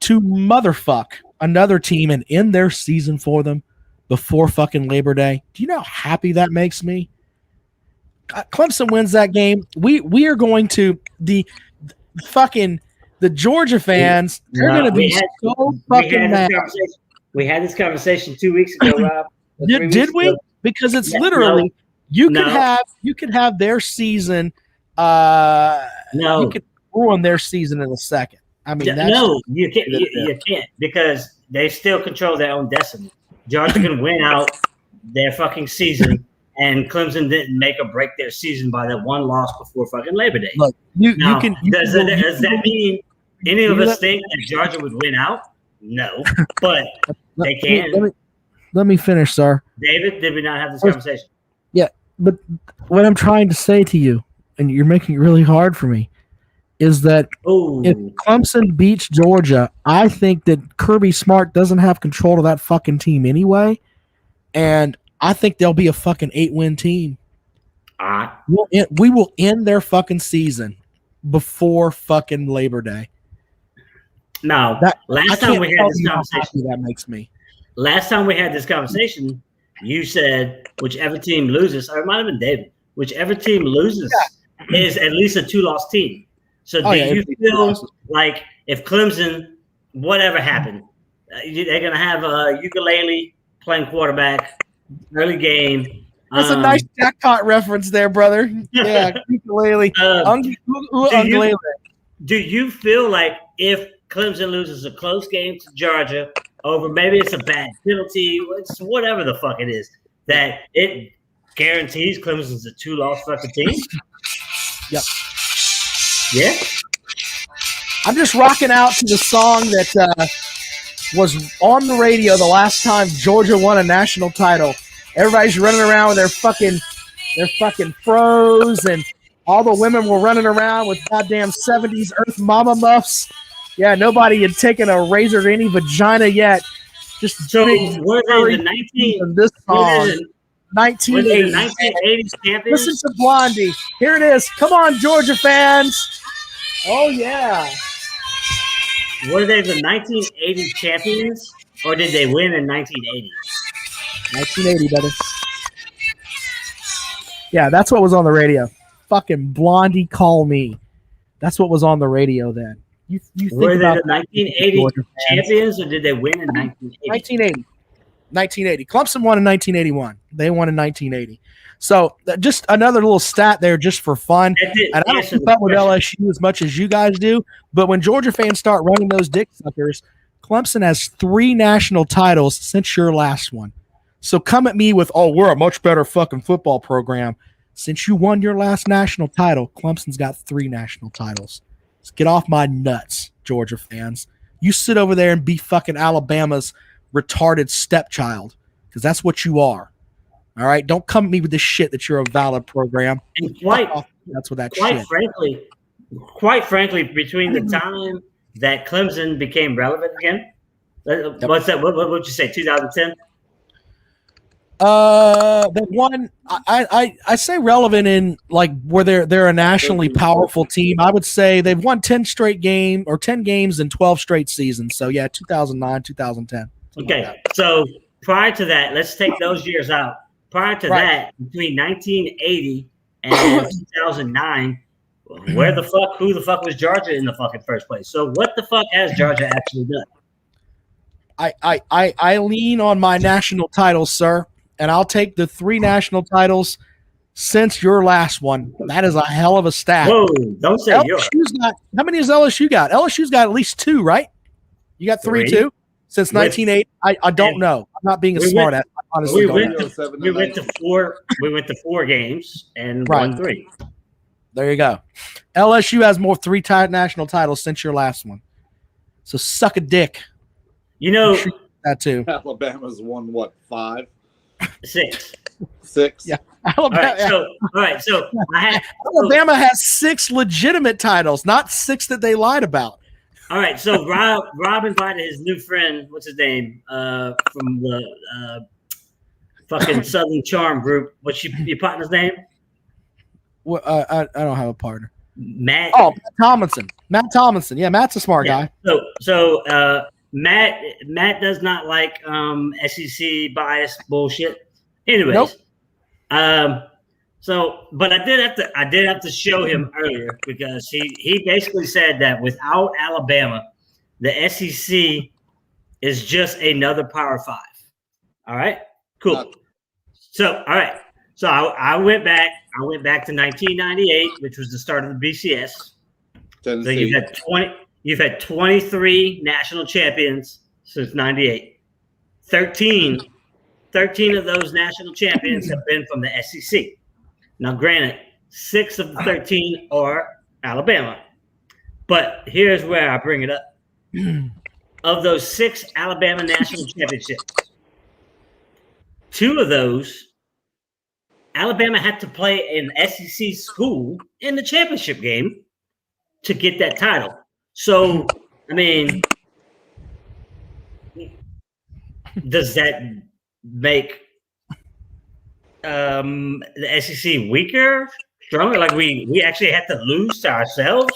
to motherfuck another team and end their season for them before fucking Labor Day? Do you know how happy that makes me? Clemson wins that game. We are going to the Georgia fans. They're going to be so fucking mad. We had this conversation 2 weeks ago, Rob. Did we? Because it's literally you could have their season. You could ruin their season in a second. I mean, you can't. You can't because they still control their own destiny. Georgia can win out their fucking season, and Clemson didn't make or break their season by that one loss before fucking Labor Day. Look, does that mean any of us think that Georgia would win out? No, but they can. Let me finish, sir. David, did we not have this conversation? Yeah, but what I'm trying to say to you, and you're making it really hard for me, is that if Clemson beats Georgia, I think that Kirby Smart doesn't have control of that fucking team anyway, and I think they'll be a fucking 8-win team. We will end their fucking season before fucking Labor Day. Now, last time we had this conversation, that makes me. Last time we had this conversation, you said whichever team loses, or it might have been David, whichever team loses is at least a 2-loss team. So do you feel like if Clemson, whatever happened, they're going to have a ukulele playing quarterback, early game? That's a nice jackpot reference there, brother. Yeah, ukulele. Do you feel like if Clemson loses a close game to Georgia over maybe it's a bad penalty, it's whatever the fuck it is, that it guarantees Clemson's a 2-loss fucking team? Yep. Yeah? I'm just rocking out to the song that was on the radio the last time Georgia won a national title. Everybody's running around with their fucking fros, and all the women were running around with goddamn 70s Earth Mama muffs. Yeah, nobody had taken a razor to any vagina yet. Just so were they the this song. 1980s champions? Listen to Blondie. Here it is. Come on, Georgia fans. Oh yeah. Were they the 1980 champions, or did they win in 1980? 1980, brother. Yeah, that's what was on the radio. Fucking Blondie, call me. That's what was on the radio then. You think were they about the 1980 champions, or did they win in 1980? 1980. Clemson won in 1981. They won in 1980. So just another little stat there just for fun. And I don't keep up with LSU as much as you guys do, but when Georgia fans start running those dick suckers, Clemson has 3 national titles since your last one. So come at me with, we're a much better fucking football program. Since you won your last national title, Clemson's got 3 national titles. So get off my nuts, Georgia fans. You sit over there and be fucking Alabama's retarded stepchild, because that's what you are. All right? Don't come at me with this shit that you're a valid program. And that's what that quite shit. Quite frankly, between the time that Clemson became relevant again, what's that? What would you say? 2010. The one I say relevant in like where they're a nationally powerful team. I would say they've won 10 games in 12 straight seasons. So yeah, 2009, 2010. Okay, like so prior to that, let's take those years out. Prior to that, between 1980 and 2009, who the fuck was Georgia in the fucking first place? So what the fuck has Georgia actually done? I lean on my national titles, sir, and I'll take the 3 national titles since your last one. That is a hell of a stat. Whoa, don't say yours. How many has LSU got? LSU's got at least 2, right? You got 3 too? Since 1980? I don't know. I'm not being a smart ass. honestly, We went, don't. to, we went to four. We went to 4 games and Right. won 3. There you go. LSU has more 3 national titles since your last one. So suck a dick. You know that too. Alabama's won what, 5? 6. 6? Yeah. All right. So Alabama has 6 legitimate titles, not 6 that they lied about. All right. So Rob invited his new friend. What's his name? From the fucking Southern Charm group. What's your partner's name? Well, I don't have a partner. Matt. Oh, Matt Tomlinson. Matt Tomlinson. Yeah, Matt's a smart guy. So Matt does not like SEC bias bullshit. Anyways, nope. But I did have to show him earlier because he basically said that without Alabama, the SEC is just another Power 5. All right, cool. So all right, so I went back to 1998, which was the start of the BCS. Tennessee. So you've had 23 national champions since 98. 13 of those national champions have been from the SEC. Now, granted, 6 of the 13 are Alabama. But here's where I bring it up. Of those 6 Alabama national championships, 2 of those, Alabama had to play an SEC school in the championship game to get that title. So, I mean, does that make the SEC weaker, stronger? Like we actually had to lose to ourselves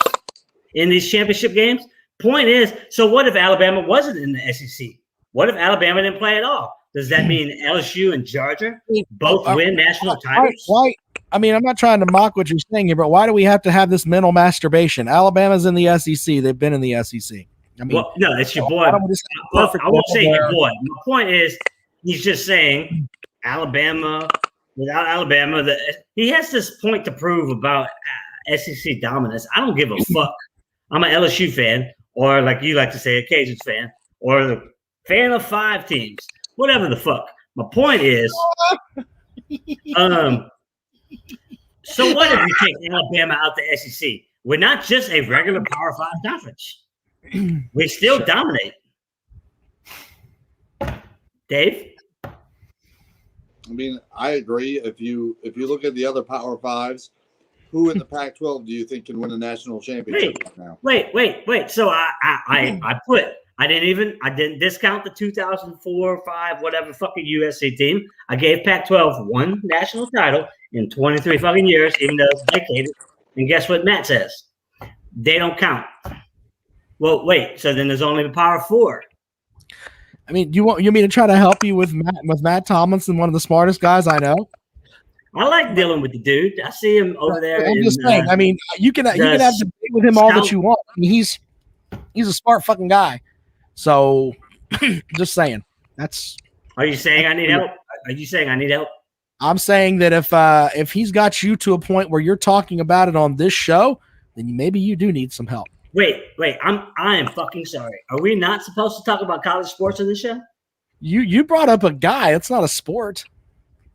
in these championship games? Point is, so what if Alabama wasn't in the SEC? What if Alabama didn't play at all? Does that mean LSU and Georgia both win national titles? Why? I mean, I'm not trying to mock what you're saying here, but why do we have to have this mental masturbation? Alabama's in the SEC. They've been in the SEC. I mean, well, no, it's your boy. I won't say your boy. My point is, he's just saying Alabama, without Alabama, he has this point to prove about SEC dominance. I don't give a fuck. I'm an LSU fan, or like you like to say, a Cajuns fan, or the fan of 5 teams, whatever the fuck. My point is, so what if you take Alabama out the SEC? We're not just a regular Power 5 conference. We still dominate. Dave? I mean, I agree. If you look at the other Power 5s, who in the Pac-12 do you think can win a national championship right now? Wait. So I didn't discount the 2004, 5, whatever fucking USC team. I gave Pac-12 1 national title in 23 fucking years, even though it's vacated. And guess what Matt says? They don't count. Well, wait. So then there's only the Power 4. I mean, you want me to try to help you with Matt Tomlinson, one of the smartest guys I know? I like dealing with the dude. I see him over there. I'm just saying. I mean, you can have debate with him all that you want. I mean, he's a smart fucking guy. So, just saying. Are you saying I need help? Are you saying I need help? I'm saying that if he's got you to a point where you're talking about it on this show, then maybe you do need some help. Wait. I am fucking sorry. Are we not supposed to talk about college sports on this show? You brought up a guy. It's not a sport.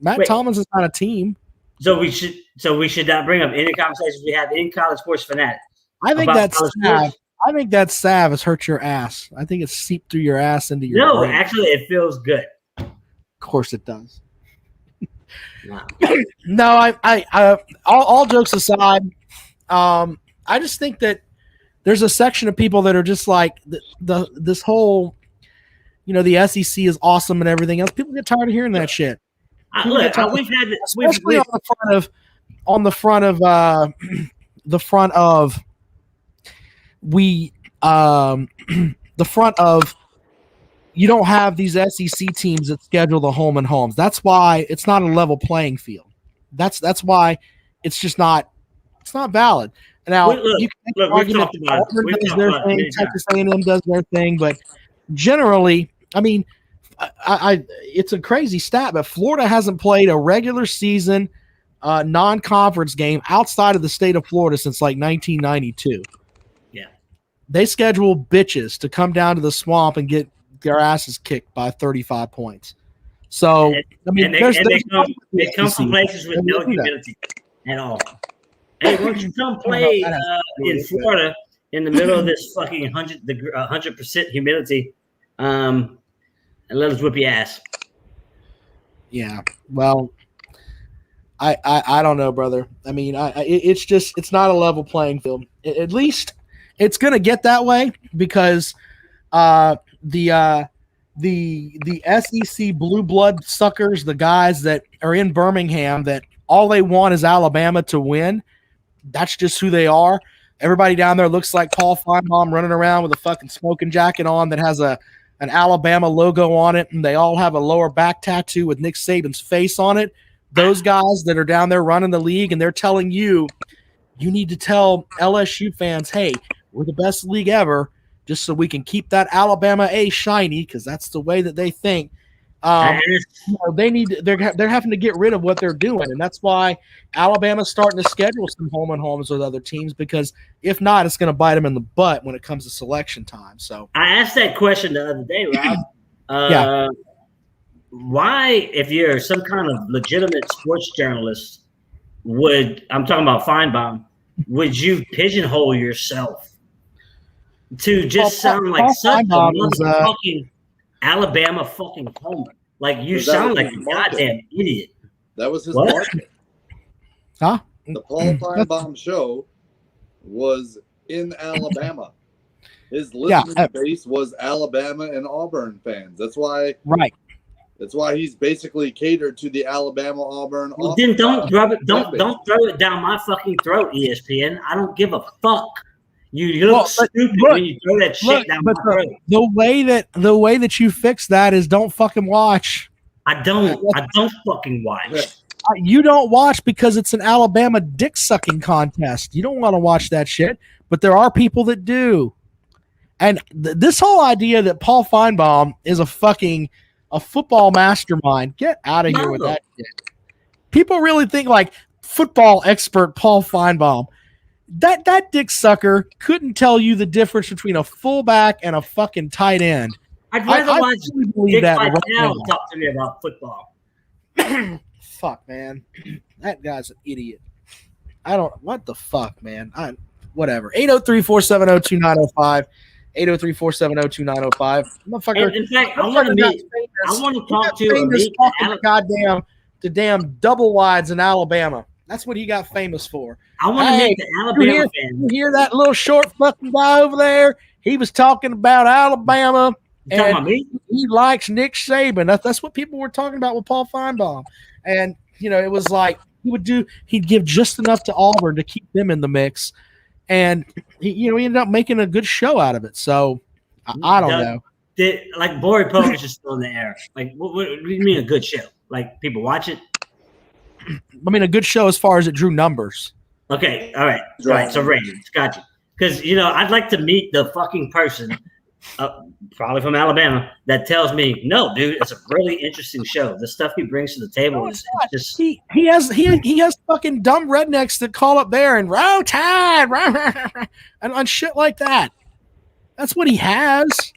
Matt Tomlinson's not a team. So we should not bring up any conversations we have in college sports fanatics. I think that salve has hurt your ass. I think it's seeped through your ass into your brain. Actually, it feels good. Of course it does. Wow. No, I all jokes aside, I just think that there's a section of people that are just like this whole, the SEC is awesome and everything else. People get tired of hearing that shit. Especially on the front of you don't have these SEC teams that schedule the home and homes. That's why it's not a level playing field. That's why it's just not. It's not valid. Now you can make an argument that Auburn does their thing, Texas A&M does their thing, but generally, I mean, it's a crazy stat, but Florida hasn't played a regular season non-conference game outside of the state of Florida since like 1992. Yeah, they schedule bitches to come down to the swamp and get their asses kicked by 35 points. So I mean, they come from places with no humidity at all. Hey, why don't you come play in Florida in the middle of this fucking 100% humidity, and let us whip your ass? Yeah. Well, I don't know, brother. I mean, it's not a level playing field. At least it's gonna get that way because the SEC blue blood suckers, the guys that are in Birmingham, that all they want is Alabama to win. That's just who they are. Everybody down there looks like Paul Feinbaum running around with a fucking smoking jacket on that has an Alabama logo on it, and they all have a lower back tattoo with Nick Saban's face on it. Those guys that are down there running the league, and they're telling you need to tell LSU fans, hey, we're the best league ever, just so we can keep that Alabama A shiny, because that's the way that they think. They're having to get rid of what they're doing, and that's why Alabama's starting to schedule some home and homes with other teams, because if not, it's going to bite them in the butt when it comes to selection time. So I asked that question the other day, Rob. Yeah. Why, if you're some kind of legitimate sports journalist, I'm talking about Feinbaum, would you pigeonhole yourself to just sound like such a motherfucking Alabama fucking homer? Like, you sound like a goddamn idiot. That was his market. Huh? The Paul Feinbaum show was in Alabama. His listening base was Alabama and Auburn fans. That's why. Right. That's why he's basically catered to the Alabama Auburn. Well, then don't throw it down my fucking throat, ESPN. I don't give a fuck. You look stupid when you throw that shit down my throat. The way that you fix that is don't fucking watch. I don't fucking watch. You don't watch because it's an Alabama dick sucking contest. You don't want to watch that shit, but there are people that do. And this whole idea that Paul Feinbaum is a football mastermind, get out of here with that shit. People really think like football expert Paul Feinbaum. That dick sucker couldn't tell you the difference between a fullback and a fucking tight end. I'd rather watch Dick Vitale talk to me about football. Fuck, man. That guy's an idiot. What the fuck, man? Whatever. 803-470-2905. 803-470-2905. Motherfucker. In fact, I want to talk to the damn double wides in Alabama. That's what he got famous for. I want to meet the Alabama fan. You hear that little short fucking guy over there? He was talking about Alabama, and he likes Nick Saban. That's what people were talking about with Paul Feinbaum. And, it was like he'd give just enough to Auburn to keep them in the mix. And, he ended up making a good show out of it. So, I don't know. Like, Bori Povich is still in the air. Like, what do you mean a good show? Like, people watch it? I mean, a good show as far as it drew numbers. Okay, all right. Right, so ratings. Gotcha. Because, I'd like to meet the fucking person, probably from Alabama, that tells me, no, dude, it's a really interesting show. The stuff he brings to the table is just... He has fucking dumb rednecks that call up there and row tide and on shit like that. That's what he has.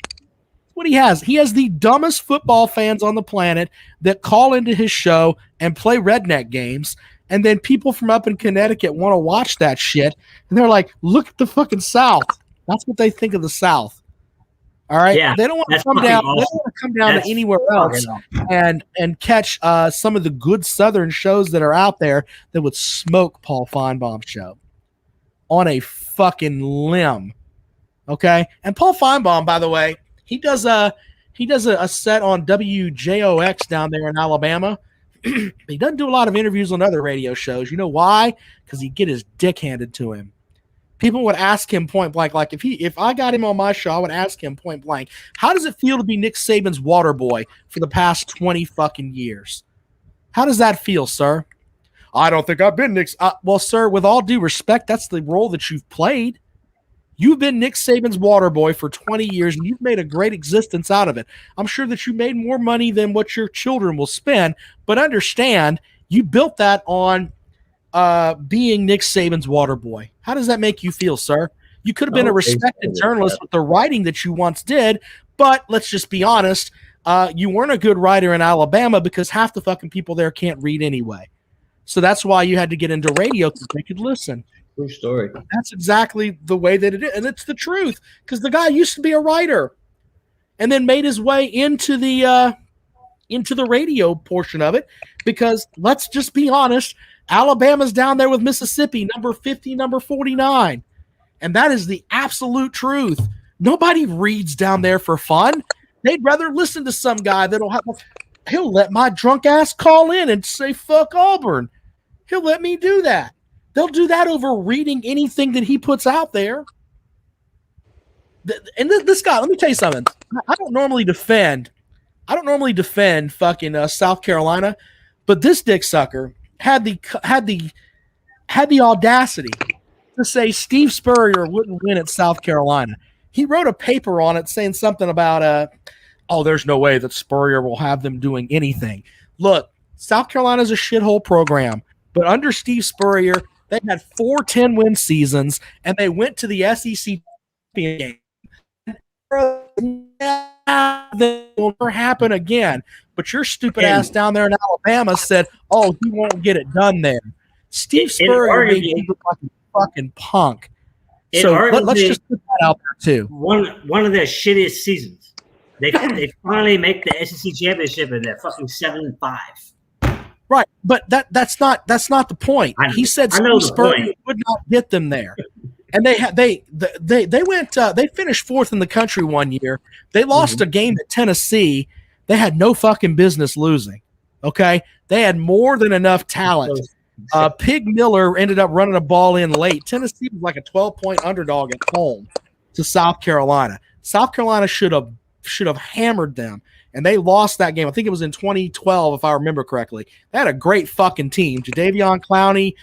He has the dumbest football fans on the planet that call into his show and play redneck games, and then people from up in Connecticut want to watch that shit, and they're like, look at the fucking South. That's what they think of the South. All right? Yeah, they don't want to come down. Awesome. They don't want to come down to anywhere else and catch some of the good Southern shows that are out there that would smoke Paul Feinbaum's show on a fucking limb. Okay? And Paul Feinbaum, by the way, he does a set on WJOX down there in Alabama. He doesn't do a lot of interviews on other radio shows. You know why? Because he'd get his dick handed to him. People would ask him point blank, like if I got him on my show, I would ask him point blank, how does it feel to be Nick Saban's water boy for the past 20 fucking years? How does that feel, sir? I don't think I've been Nick's. Well, sir, with all due respect, that's the role that you've played. You've been Nick Saban's water boy for 20 years, and you've made a great existence out of it. I'm sure that you made more money than what your children will spend, but understand, you built that on being Nick Saban's water boy. How does that make you feel, sir? You could have been a respected journalist with the writing that you once did, but let's just be honest, you weren't a good writer in Alabama because half the fucking people there can't read anyway. So that's why you had to get into radio so they could listen. True story. That's exactly the way that it is. And it's the truth because the guy used to be a writer and then made his way into the radio portion of it because let's just be honest, Alabama's down there with Mississippi, number 50, number 49. And that is the absolute truth. Nobody reads down there for fun. They'd rather listen to some guy he'll let my drunk ass call in and say, fuck Auburn. He'll let me do that. They'll do that over reading anything that he puts out there. And this guy, let me tell you something. I don't normally defend fucking South Carolina, but this dick sucker had the audacity to say Steve Spurrier wouldn't win at South Carolina. He wrote a paper on it saying something about there's no way that Spurrier will have them doing anything. Look, South Carolina's a shithole program, but under Steve Spurrier, they had 4 10-win seasons, and they went to the SEC game. That will never happen again. But your stupid ass down there in Alabama said, "Oh, he won't get it done there." Steve Spurrier made you look like a fucking punk. So let's just put that out there too. One of their shittiest seasons. They finally make the SEC championship and they're fucking 7-5. Right, but that's not the point. He said Steve Spurrier would not get them there. And they finished 4th in the country one year. They lost a game at Tennessee. They had no fucking business losing. Okay, they had more than enough talent. Pig Miller ended up running a ball in late. Tennessee was like a 12-point underdog at home to South Carolina. South Carolina should have hammered them, and they lost that game. I think it was in 2012, if I remember correctly. They had a great fucking team. Jadeveon Clowney.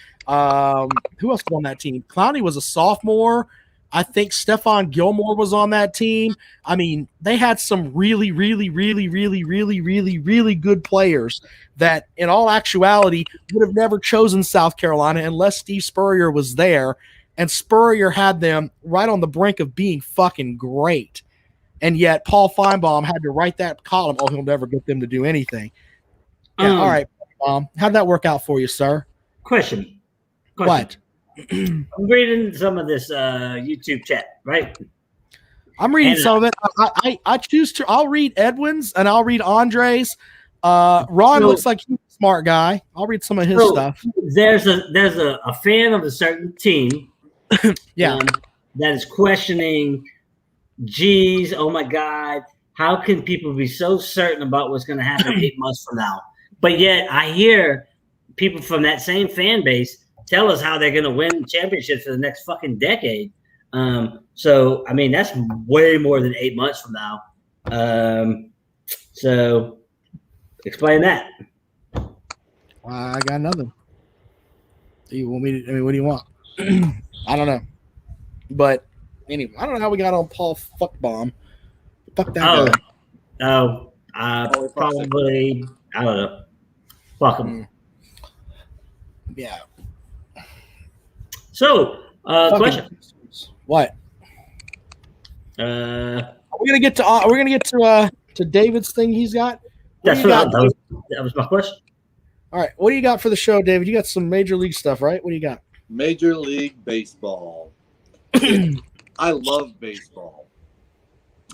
Who else was on that team? Clowney was a sophomore. I think Stephon Gilmore was on that team. I mean, they had some really, really, really, really, really, really, really good players that, in all actuality, would have never chosen South Carolina unless Steve Spurrier was there. And Spurrier had them right on the brink of being fucking great. And yet Paul Feinbaum had to write that column, he'll never get them to do anything. Yeah, all right, how'd that work out for you, sir? Question. What? I'm reading some of this YouTube chat, right? I'm reading some of it. I choose to. I'll read Edwin's and I'll read Andre's. Ron looks like he's a smart guy. I'll read some of his stuff. There's a fan of a certain team, that is questioning. Geez, oh my God, how can people be so certain about what's going to happen 8 months from now? But yet I hear people from that same fan base tell us how they're going to win championships for the next fucking decade. So, I mean, that's way more than 8 months from now. So, explain that. I got nothing. Do you want me to? I mean, what do you want? I don't know. But anyway, I don't know how we got on Paul Fuckbaum. Fuck that guy. Probably, I don't know. Fuck him. Yeah. So, question. What? We're gonna get to David's thing he's got. That was my question. All right, what do you got for the show, David? You got some Major League stuff, right? What do you got? Major League Baseball. I love baseball.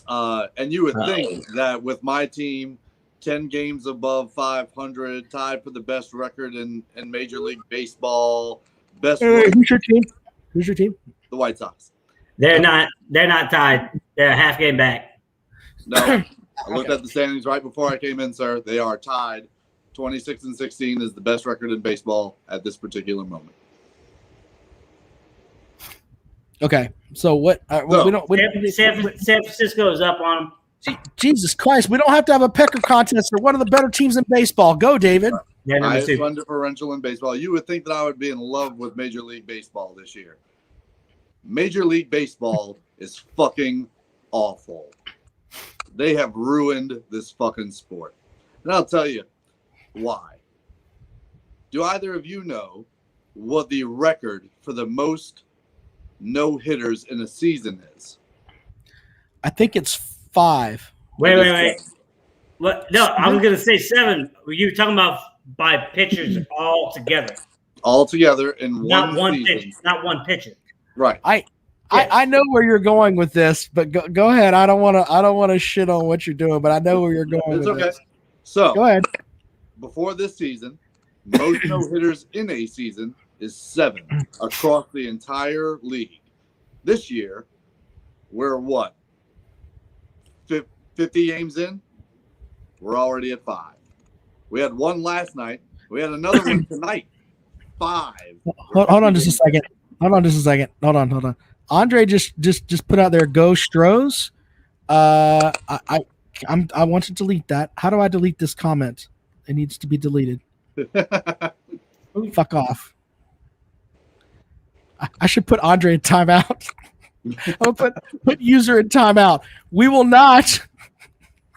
And you would think that with my team 10 games above 500, tied for the best record in Major League Baseball. Who's your team? Who's your team? The White Sox. They're not tied. They're a half game back. No. I looked at the standings right before I came in, sir. They are tied. 26-16 is the best record in baseball at this particular moment. Okay. So what? San Francisco is up on them. Jesus Christ! We don't have to have a pecker contest for one of the better teams in baseball. Go, David. Highest run differential in baseball. You would think that I would be in love with Major League Baseball this year. Major League Baseball is fucking awful. They have ruined this fucking sport. And I'll tell you why. Do either of you know what the record for the most no-hitters in a season is? I think it's 5. Wait. What? No, I was gonna say 7. You were talking about by pitchers all together, all together in not one one season. pitch, not one pitcher. Right. I know where you're going with this, but go ahead. I don't want to shit on what you're doing, but I know where you're going It's with okay. this. So Go ahead. before this season, most no hitters in a season is 7 across the entire league. This year, we're what? 50 games in? We're already at 5. We had one last night. We had another one tonight. 5. Hold on just a second. Hold on. Andre just put out there go Stros. I want to delete that. How do I delete this comment? It needs to be deleted. Fuck off. I should put Andre in timeout. I'll put user in timeout. We will not.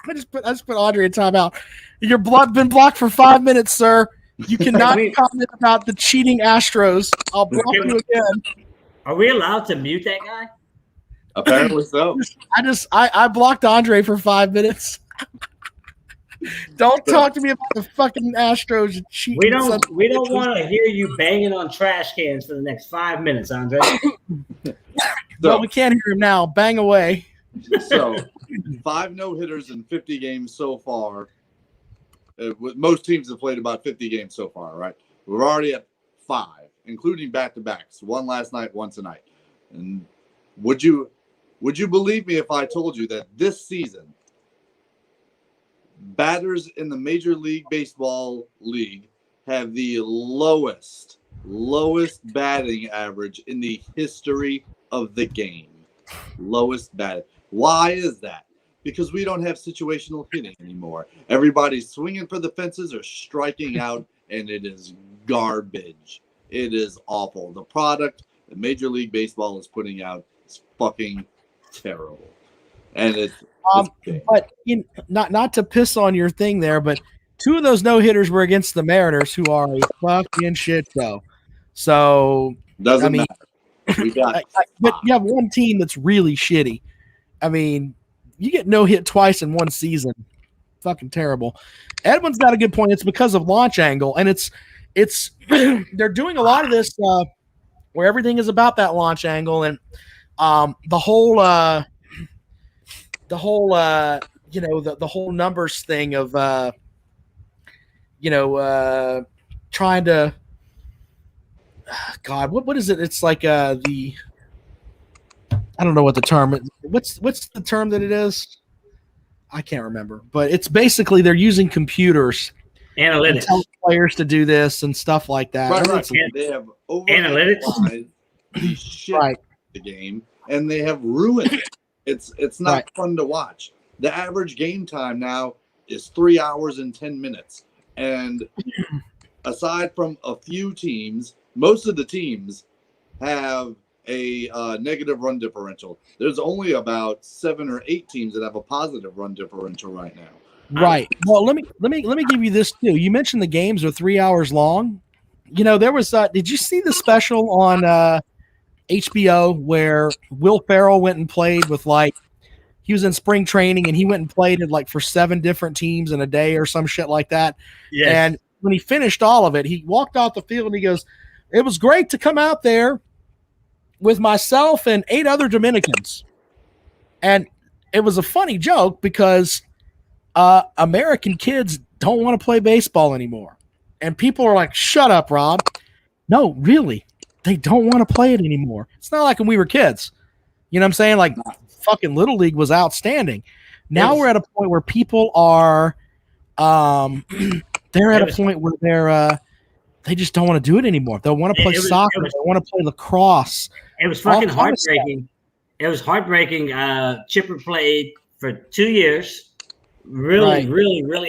I just put Andre in timeout. You're been blocked for 5 minutes, sir. You cannot comment about the cheating Astros. I'll block you again. Are we allowed to mute that guy? Apparently so. I blocked Andre for 5 minutes. Don't talk to me about the fucking Astros and cheating. We don't want to hear you banging on trash cans for the next 5 minutes, Andre. No, we can't hear him now. Bang away. So 5 no-hitters in 50 games so far. Most teams have played about 50 games so far, right? We're already at 5, including back-to-backs. One last night, one tonight. And would you believe me if I told you that this season, batters in the Major League Baseball league have the lowest batting average in the history of the game? Lowest batting. Why is that? Because we don't have situational hitting anymore. Everybody's swinging for the fences or striking out, and it is garbage. It is awful. The product that Major League Baseball is putting out is fucking terrible. And it's but not to piss on your thing there, but 2 of those no-hitters were against the Mariners, who are a fucking shit show. So doesn't matter. We got but you have one team that's really shitty. I mean, you get no hit twice in one season. Fucking terrible. Edwin's got a good point. It's because of launch angle, and it's they're doing a lot of this where everything is about that launch angle, and the whole numbers thing of trying to God, what is it? It's like I don't know what the term is. What's the term that it is? I can't remember, but it's basically they're using computers, analytics, tell players to do this and stuff like that. Right. They have analytics, the shit the game, and they have ruined it. It's not fun to watch. The average game time now is 3 hours and 10 minutes, and aside from a few teams, most of the teams have a negative run differential. There's only about 7 or 8 teams that have a positive run differential right now. Right. Well, let me give you this too. You mentioned the games are 3 hours long. There was did you see the special on HBO where Will Ferrell went and played with he was in spring training and he went and played it for 7 different teams in a day or some shit like that. Yes. And when he finished all of it, he walked off the field and he goes, "It was great to come out there with myself and 8 other Dominicans." And it was a funny joke because American kids don't want to play baseball anymore. And people are like, "Shut up, Rob." No, really. They don't want to play it anymore. It's not like when we were kids. You know what I'm saying? Fucking Little League was outstanding. Now we're at a point where people are they're at a point where they just don't want to do it anymore. They want to play soccer. They want to play lacrosse. It was fucking heartbreaking. It was heartbreaking. Chipper played for 2 years. Really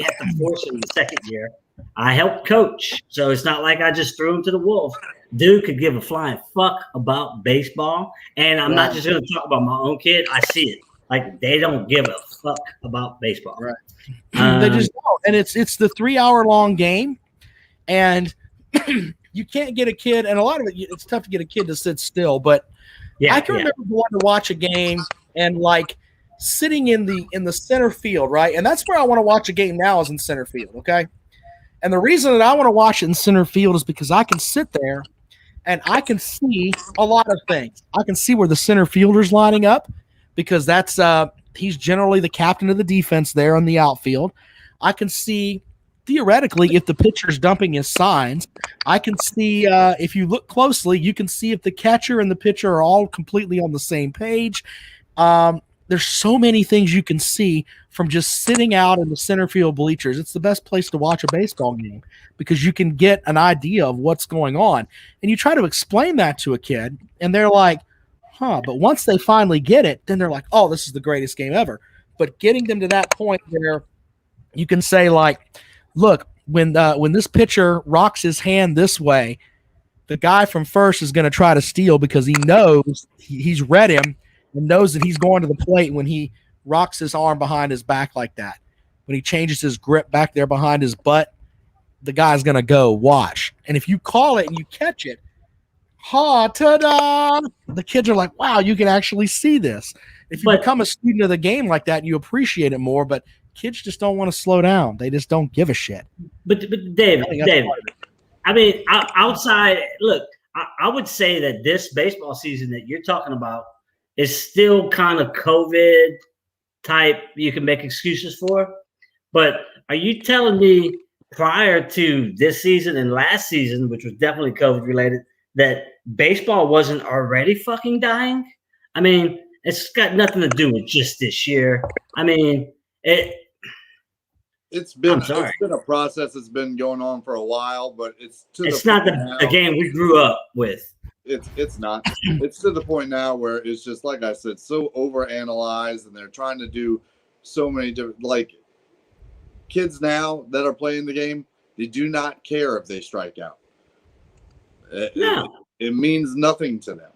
had to force him the second year. I helped coach, so it's not like I just threw him to the wolves. Dude could give a flying fuck about baseball, and I'm not just going to talk about my own kid. I see it. They don't give a fuck about baseball. Right. They just don't. And it's the 3 hour long game, and you can't get a kid, and a lot of it's tough to get a kid to sit still, but I can remember going to watch a game and sitting in the center field, right? And that's where I want to watch a game now is in center field, okay? And the reason that I want to watch it in center field is because I can sit there and I can see a lot of things. I can see where the center fielder's lining up because that's he's generally the captain of the defense there on the outfield. I can see theoretically if the pitcher's dumping his signs. I can see if you look closely, you can see if the catcher and the pitcher are all completely on the same page. There's so many things you can see from just sitting out in the center field bleachers. It's the best place to watch a baseball game because you can get an idea of what's going on. And you try to explain that to a kid, and they're like, huh. But once they finally get it, then they're like, oh, this is the greatest game ever. But getting them to that point where you can say, like, look, when this pitcher rocks his hand this way, the guy from first is going to try to steal because he knows he's read him and knows that he's going to the plate when he rocks his arm behind his back like that. When he changes his grip back there behind his butt, the guy's going to go watch. And if you call it and you catch it, ta-da! The kids are like, wow, you can actually see this. If you become a student of the game like that, you appreciate it more, but kids just don't want to slow down. They just don't give a shit. But David, I mean, outside, look, I would say that this baseball season that you're talking about is still kind of COVID type you can make excuses for. But are you telling me prior to this season and last season, which was definitely COVID related, that baseball wasn't already fucking dying? I mean, it's got nothing to do with just this year. I mean, it's been a process that's been going on for a while, but it's not the game we grew up with. It's not. It's to the point now where it's just, like I said, so overanalyzed, and they're trying to do so many different, like, kids now that are playing the game, they do not care if they strike out. It means nothing to them.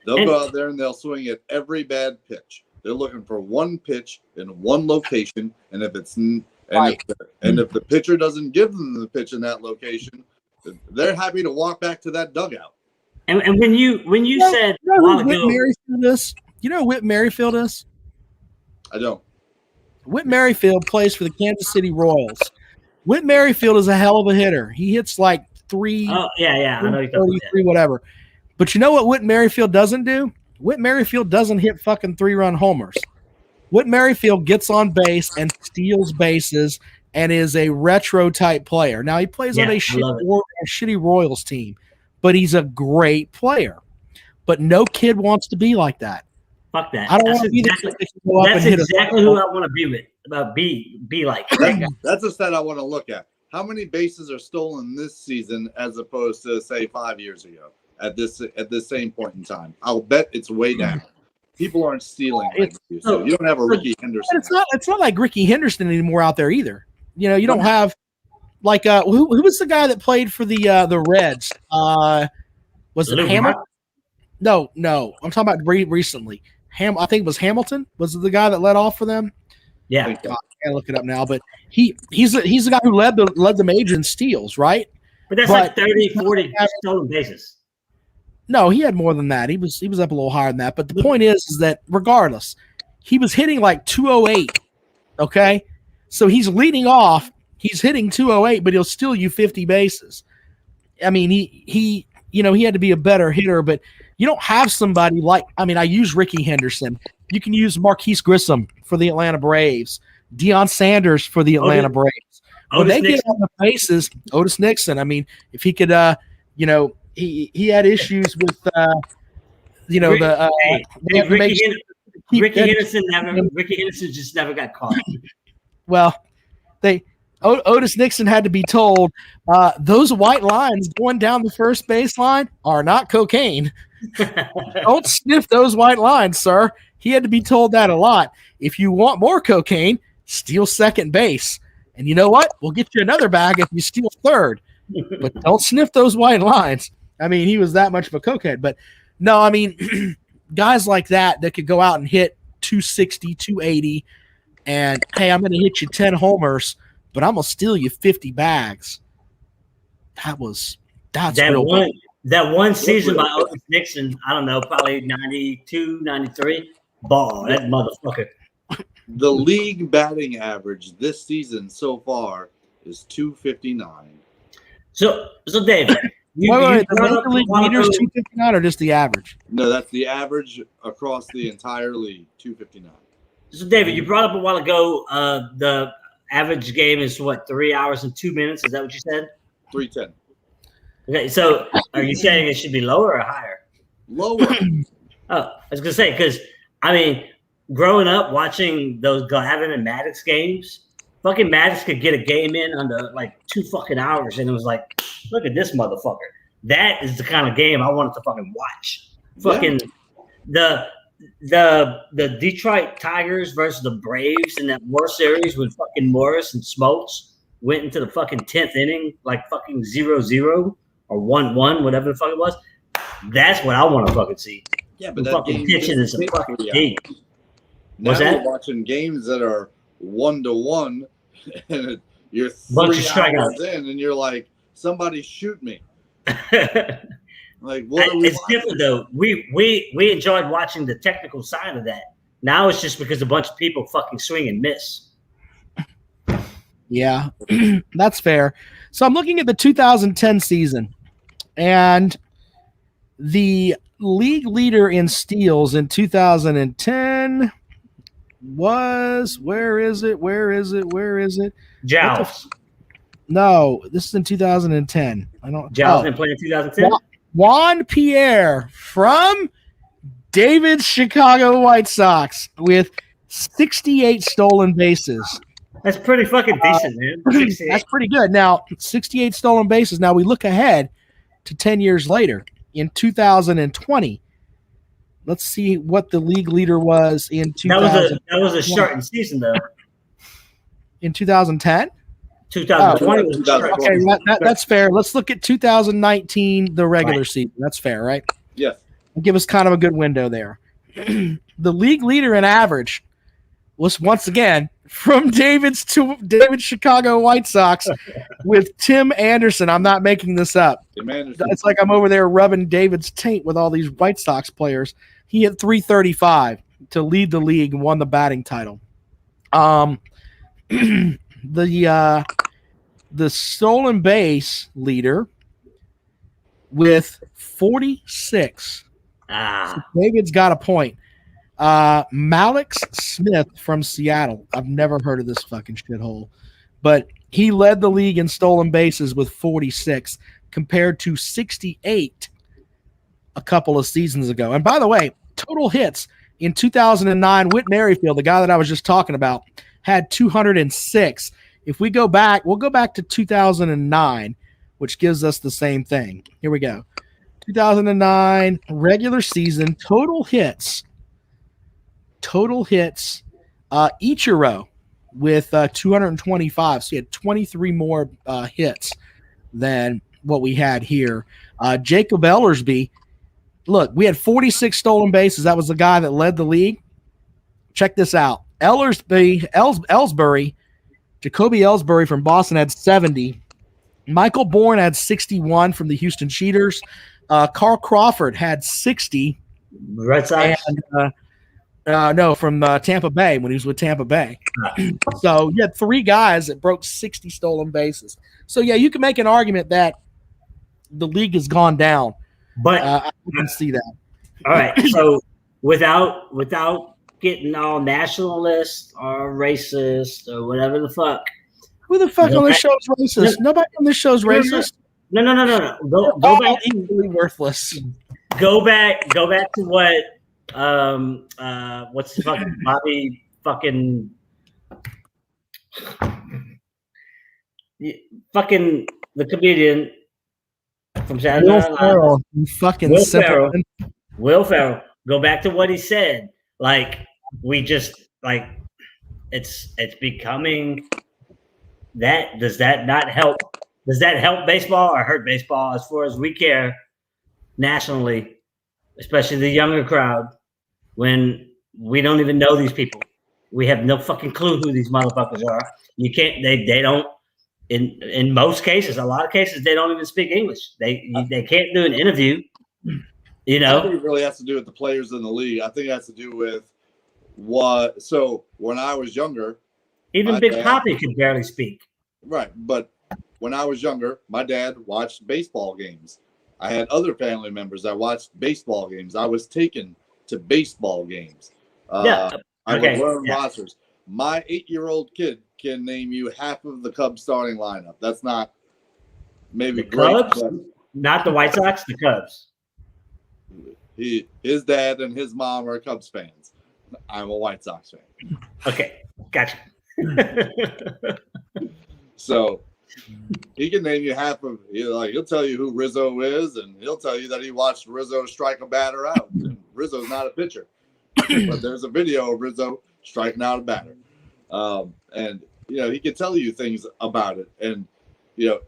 They'll go out there and they'll swing at every bad pitch. They're looking for one pitch in one location, and if the pitcher doesn't give them the pitch in that location, they're happy to walk back to that dugout. And when you said you know who Whit Merrifield is? You know who Whit Merrifield is? I don't. Whit Merrifield plays for the Kansas City Royals. Whit Merrifield is a hell of a hitter. He hits like 3. Oh yeah, I know you're talking about that. Whatever. But you know what Whit Merrifield doesn't do? Whit Merrifield doesn't hit fucking 3-run homers. Whit Merrifield gets on base and steals bases and is a retro type player. Now he plays on a shitty Royals team, but he's a great player. But no kid wants to be like that. Fuck that. I don't want to be the kid that can go up and hit exactly who I want to be with. Be like. That's a stat I want to look at. How many bases are stolen this season as opposed to, say, 5 years ago at this same point in time? I'll bet it's way down. People aren't stealing like you. So you don't have a Ricky Henderson. It's not like Ricky Henderson anymore out there either. You know, you don't have like who was the guy that played for the Reds? Was it Hamilton? No. I'm talking about recently. I think it was Hamilton. Was it the guy that led off for them? Yeah. I can't look it up now, but he's the guy who led the major in steals, right? But that's like 30, 40 stolen bases. No, he had more than that. He was up a little higher than that. But the point is that regardless, he was hitting like 208. Okay, so he's leading off. He's hitting 208, but he'll steal you 50 bases. I mean, he had to be a better hitter, but you don't have somebody like. I mean, I use Ricky Henderson. You can use Marquise Grissom for the Atlanta Braves, Deion Sanders for the Atlanta Braves. When they get on the bases, Otis Nixon. I mean, if he could, He had issues with, Ricky Henderson just never got caught. Well, Otis Nixon had to be told those white lines going down the first baseline are not cocaine. Don't sniff those white lines, sir. He had to be told that a lot. If you want more cocaine, steal second base. And you know what? We'll get you another bag if you steal third. But don't sniff those white lines. I mean, he was that much of a cokehead. But no, I mean, guys like that could go out and hit 260, 280, and, hey, I'm going to hit you 10 homers, but I'm going to steal you 50 bags. That's real one. That one season by Otis Nixon, I don't know, probably 92, 93, ball, that motherfucker. The league batting average this season so far is 259. So David, Wait, the brought major up a league while leaders ago- 259 or just the average? No, that's the average across the entire league, 259. So David, you brought up a while ago the average game is what, 3 hours and 2 minutes? Is that what you said? 310. Okay, so are you saying it should be lower or higher? Lower. Oh, I was gonna say, because I mean, growing up watching those Glavine and Maddox games, fucking Maddox could get a game in under like 2 fucking hours, and it was like, look at this motherfucker. That is the kind of game I wanted to fucking watch. Fucking the Detroit Tigers versus the Braves in that World Series when fucking Morris and Smoltz went into the fucking 10th inning, like fucking 0-0 or 1-1, whatever the fuck it was. That's what I want to fucking see. Yeah, but The that fucking game pitching is a takes fucking 3 game. hours. What's Now that? we're watching games that are 1-1, and you're Bunch 3 of strikeouts. hours in, and you're like, somebody shoot me. Like, what are we It's watching? different though. We enjoyed watching the technical side of that. Now it's just because a bunch of people fucking swing and miss. Yeah, that's fair. So I'm looking at the 2010 season, and the league leader in steals in 2010 was, where is it? Giles. No, this is in 2010. I don't. Giles didn't play in 2010. Juan Pierre from David's Chicago White Sox with 68 stolen bases. That's pretty fucking decent, man. 68. That's pretty good. Now, 68 stolen bases. Now we look ahead to 10 years later in 2020. Let's see what the league leader was in 2000. That was a shortened season though. In 2010? 2020 was a shortened Okay, season. that's fair. Let's look at 2019, the regular season. That's fair, right? Yes. Give us kind of a good window there. The league leader in average was once again from David's Chicago White Sox with Tim Anderson. I'm not making this up. Tim Anderson. It's like I'm over there rubbing David's taint with all these White Sox players. He hit 335 to lead the league and won the batting title. The stolen base leader with 46. So David's got a point. Malix Smith from Seattle. I've never heard of this fucking shithole, but he led the league in stolen bases with 46 compared to 68 a couple of seasons ago. And by the way, total hits in 2009, Whit Merrifield, the guy that I was just talking about, had 206. If we go back, we'll go back to 2009, which gives us the same thing. Here we go. 2009 regular season total hits. Ichiro with 225. So he had 23 more hits than what we had here. Jacob Ellersby. Look, we had 46 stolen bases. That was the guy that led the league. Check this out. Ellsbury, Jacoby Ellsbury from Boston had 70. Michael Bourne had 61 from the Houston Cheaters. Carl Crawford had 60. Red Sox? And, no, from Tampa Bay when he was with Tampa Bay. So you had 3 guys that broke 60 stolen bases. So, yeah, you can make an argument that the league has gone down. But I can see that. all right, so without getting all nationalist or racist or whatever the fuck. Who the fuck on this show is racist? Nobody on this show is racist. No. Go back. Equally worthless. Go back to what what's the fucking Bobby fucking the comedian from Saturday Will Night Live. Ferrell, you fucking Will simple. Will Ferrell. Go back to what he said. Like we just like it's becoming that. Does that not help? Does that help baseball or hurt baseball as far as we care nationally, especially the younger crowd, when we don't even know these people? We have no fucking clue who these motherfuckers are. You can't. They don't. In most cases, a lot of cases, they don't even speak English. They can't do an interview. You I don't think know, it really has to do with the players in the league. I think it has to do with So when I was younger, Even my Big dad- Poppy could barely speak. right, but when I was younger, my dad watched baseball games. I had other family members that watched baseball games. I was taken to baseball games. Yeah. I Okay, would learn yeah. rosters. My 8-year-old kid can name you half of the Cubs starting lineup. That's not maybe The great, Cubs? but Not the White Sox, the Cubs. his dad and his mom are Cubs fans. I'm a White Sox fan. Okay, gotcha. So he can name you half of. He'll tell you who Rizzo is, and he'll tell you that he watched Rizzo strike a batter out. And Rizzo's not a pitcher, but there's a video of Rizzo striking out a batter, and he can tell you things about it, and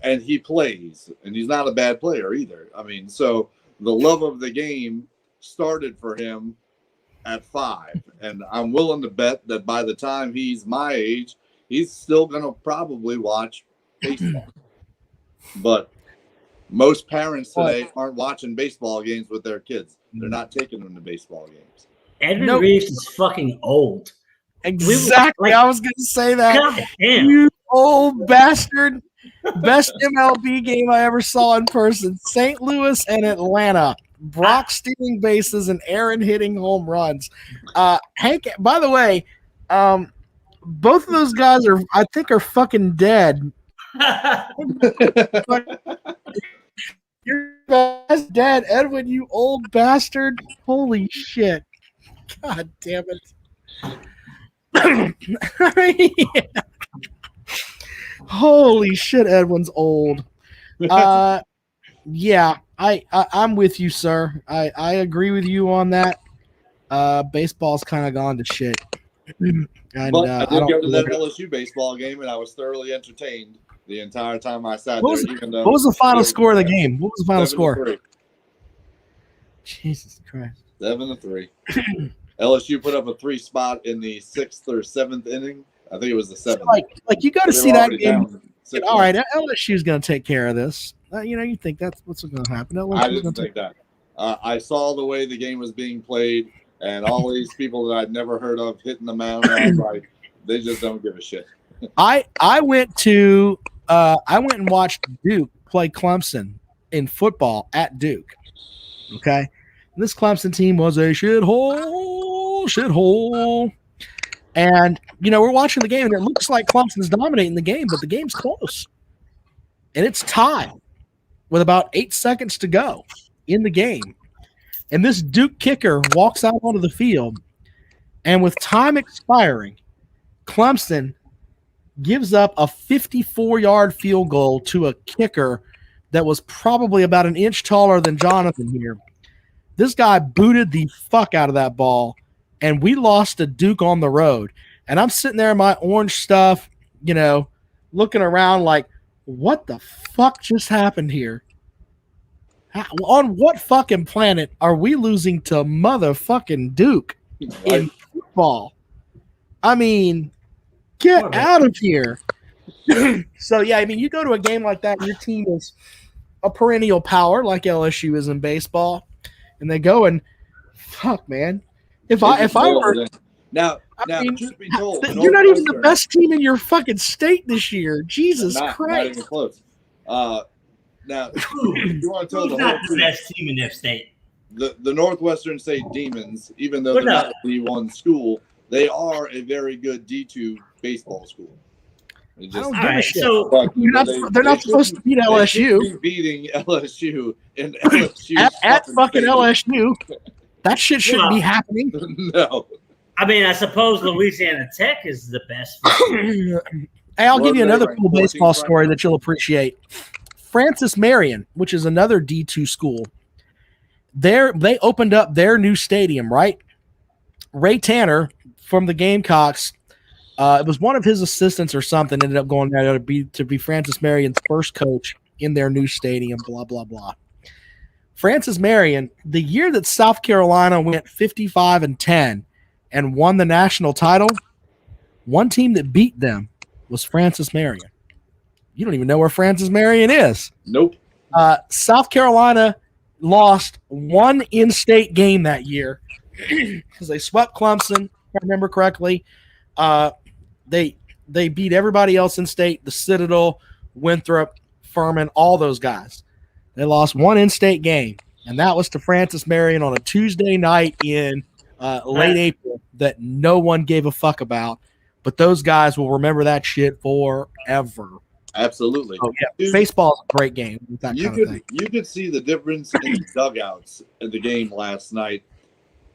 and he plays, and he's not a bad player either. I mean, so the love of the game started for him at 5, and I'm willing to bet that by the time he's my age, he's still going to probably watch baseball. But most parents today aren't watching baseball games with their kids. They're not taking them to baseball games. Edwin Nope. Reeves is fucking old. Exactly. I was going to say that. God damn. You old bastard. Best MLB game I ever saw in person. St. Louis and Atlanta. Brock stealing bases and Aaron hitting home runs. Hank, by the way, both of those guys I think are fucking dead. Your guy's dead, Edwin, you old bastard. Holy shit. God damn it. Holy shit, Edwin's old. Yeah, I'm with you, sir. I agree with you on that. Baseball's kind of gone to shit. And, but I did go to that LSU baseball game, and I was thoroughly entertained the entire time I sat there. What was the final score of the game? What was the final score? 7-3. Jesus Christ. 7-3. LSU put up a 3 spot in the 6th or 7th inning. I think it was the 7th. Like you got to see that game. All right, 6-1. LSU's going to take care of this. You think that's what's going to happen? I didn't think that. I saw the way the game was being played, and all these people that I'd never heard of hitting the mound. I was like, they just don't give a shit. I went and watched Duke play Clemson in football at Duke. Okay, and this Clemson team was a shithole. And we're watching the game, and it looks like Clemson's dominating the game, but the game's close, and it's tied with about 8 seconds to go in the game. And this Duke kicker walks out onto the field, and with time expiring, Clemson gives up a 54-yard field goal to a kicker that was probably about an inch taller than Jonathan here. This guy booted the fuck out of that ball, and we lost to Duke on the road. And I'm sitting there in my orange stuff, looking around like, what the fuck just happened here? On what fucking planet are we losing to motherfucking Duke in football? I mean, get out of here. So, yeah, I mean, you go to a game like that, and your team is a perennial power like LSU is in baseball, and they go and, fuck, man. If I were now, truth be told, you're not even the best team in your fucking state this year. Jesus Christ. Not even close. Now, if you want to tell the not whole the best team in their state. The Northwestern State Demons, even though they're not a D1 school, they are a very good D2 baseball school. I don't give a shit. So they're not supposed to beat LSU. They should be beating LSU in LSU at fucking LSU. That shit shouldn't be happening. No. I mean, I suppose Louisiana Tech is the best. Hey, I'll give you another cool baseball story that you'll appreciate. Francis Marion, which is another D2 school, they opened up their new stadium, right? Ray Tanner from the Gamecocks, it was one of his assistants or something, ended up going there to be Francis Marion's first coach in their new stadium, blah, blah, blah. Francis Marion, the year that South Carolina went 55-10 and won the national title, one team that beat them was Francis Marion. You don't even know where Francis Marion is. Nope. South Carolina lost one in-state game that year because they swept Clemson I remember correctly. They beat everybody else in state, the Citadel, Winthrop, Furman, all those guys. They lost one in-state game, and that was to Francis Marion on a Tuesday night in late April that no one gave a fuck about. But those guys will remember that shit forever. Absolutely. Oh, yeah. Baseball's a great game. That You kind of thing. could see the difference in the dugouts in the game last night.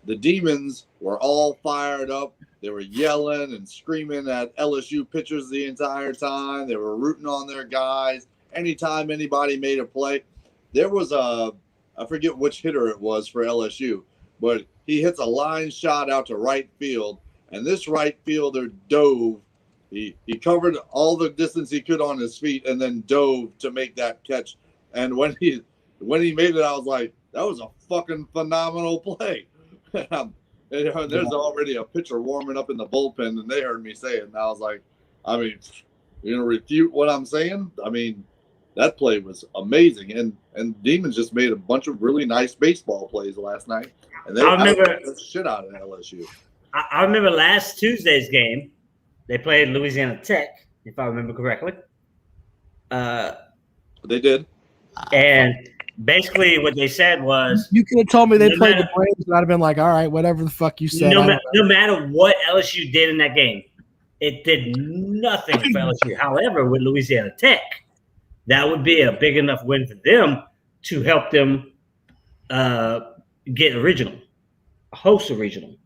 The Demons were all fired up. They were yelling and screaming at LSU pitchers the entire time. They were rooting on their guys. Anytime anybody made a play, there was I forget which hitter it was for LSU, but he hits a line shot out to right field, and this right fielder dove. He covered all the distance he could on his feet and then dove to make that catch. And when he made it, I was like, that was a fucking phenomenal play. There's already a pitcher warming up in the bullpen, and they heard me say it. And I was like, I mean, you're going to refute what I'm saying? I mean, that play was amazing. And Demons just made a bunch of really nice baseball plays last night. And they remember the shit out of LSU. I remember last Tuesday's game. They played Louisiana Tech, if I remember correctly. They did. And basically what they said was... You could have told me they played the Braves, and I'd have been like, all right, whatever the fuck you said. No matter what LSU did in that game, it did nothing for LSU. However, with Louisiana Tech, that would be a big enough win for them to help them get a regional, host a regional.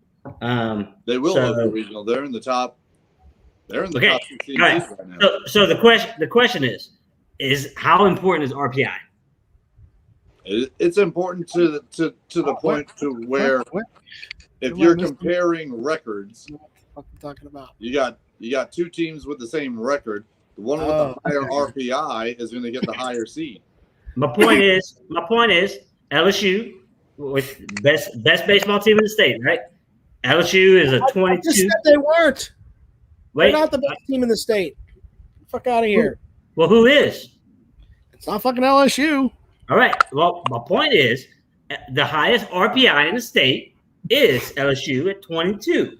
They will host a regional. They're in the top. They're in the top 16 right. right now. So the question is how important is RPI? It's important to the point to where if you're comparing records, what are you talking about? You got two teams with the same record. The one with the higher RPI is going to get the higher seed. My point is LSU with best baseball team in the state, right? LSU is a 22. I just said they weren't. Wait, they're not the best team in the state. Fuck out of here. Well, who is? It's not fucking LSU. All right. Well, my point is the highest RPI in the state is LSU at 22.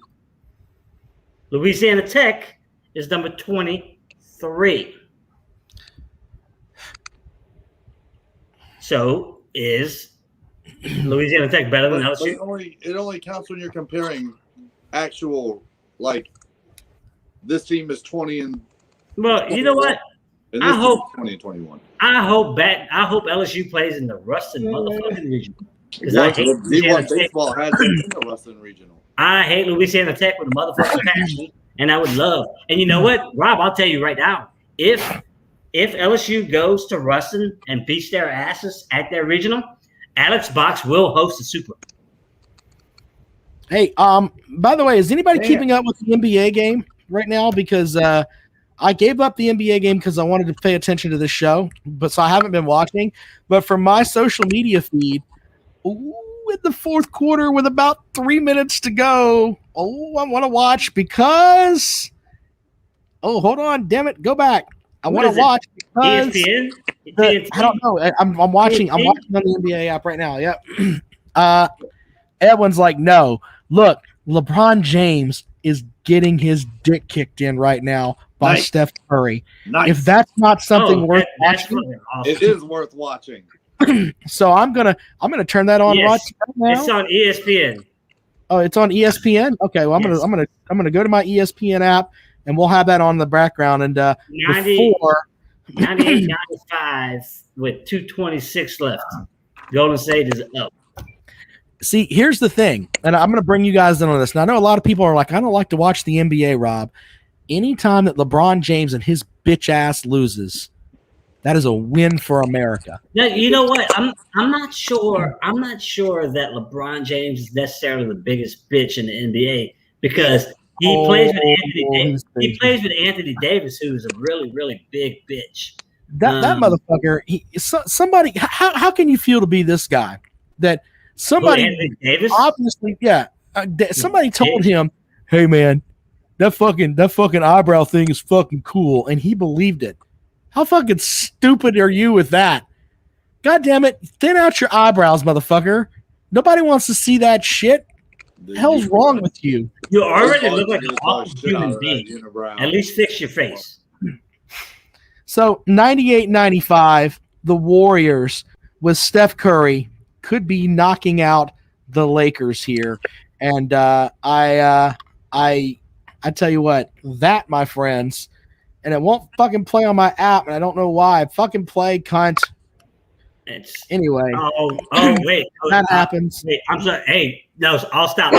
Louisiana Tech is number 23. So is Louisiana Tech better than LSU? It only counts when you're comparing actual, like, this team is 20 and. Well, you know what? I hope 20 and 21. I hope LSU plays in the Ruston motherfucking regional. Because I hate D1 baseball has been in the Ruston regional. I hate Louisiana Tech with a motherfucking passion, and I would love. And you know what, Rob? I'll tell you right now, if LSU goes to Ruston and beats their asses at their regional, Alex Box will host the Super. Hey, by the way, is anybody keeping up with the NBA game right now? Because I gave up the NBA game because I wanted to pay attention to this show, but so I haven't been watching. But from my social media feed, in the fourth quarter with about 3 minutes to go, I want to watch because hold on, damn it, go back. I want to watch because ESPN? I don't know. I'm watching. I'm watching on the NBA app right now. Yep. Edwin's like, no, look, LeBron James is getting his dick kicked in right now by Steph Curry. Nice. If that's not something worth watching, awesome. It is worth watching. So I'm gonna turn that on. Yes. Right now. It's on ESPN. Oh, it's on ESPN. Okay, well I'm gonna go to my ESPN app and we'll have that on the background. And 98-95 with 2:26 left. Golden State is up. See, here's the thing, and I'm going to bring you guys in on this. Now, I know a lot of people are like, I don't like to watch the NBA, Rob. Anytime that LeBron James and his bitch ass loses, that is a win for America. Now, you know what? I'm not sure. I'm not sure that LeBron James is necessarily the biggest bitch in the NBA because he plays with Anthony Davis. He plays with Anthony Davis, who is a really, really big bitch. That motherfucker. Somebody. How can you feel to be this guy? That somebody Davis? Obviously, yeah. Somebody told him, "Hey, man, that fucking eyebrow thing is fucking cool," and he believed it. How fucking stupid are you with that? God damn it! Thin out your eyebrows, motherfucker. Nobody wants to see that shit. The hell's wrong with you? You already look like an awful human being. At least fix your face. So 98-95, the Warriors with Steph Curry could be knocking out the Lakers here. And I tell you what, that, my friends, and it won't fucking play on my app, and I don't know why. Fucking play, cunt. Anyway. Oh, wait. That happens. Wait, I'm sorry. Hey, no, I'll stop.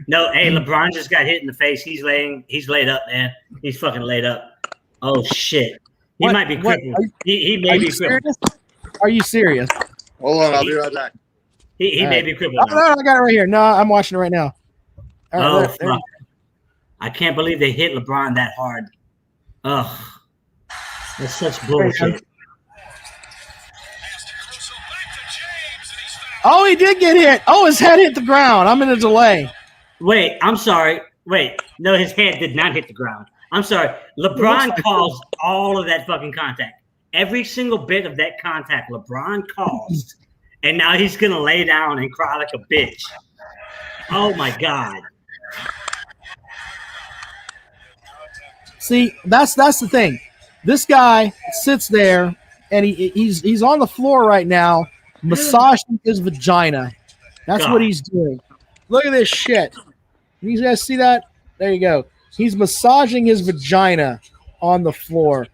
No, hey, LeBron just got hit in the face. He's laid up, man. He's fucking laid up. Oh shit. He might be crippled. He may be crippled. Are you serious? Hold on, I'll be right back. He may be crippled. No, I got it right here. No, I'm watching it right now. All right, fuck. I can't believe they hit LeBron that hard. Ugh. That's such bullshit. Oh, he did get hit. Oh, his head hit the ground. I'm in a delay. Wait, I'm sorry. Wait, no, his head did not hit the ground. I'm sorry. LeBron calls all of that fucking contact. Every single bit of that contact, LeBron caused. And now he's going to lay down and cry like a bitch. Oh, my God. See, that's the thing. This guy sits there, and he's on the floor right now, massaging his vagina. That's what he's doing. Look at this shit. You guys see that? There you go. He's massaging his vagina on the floor.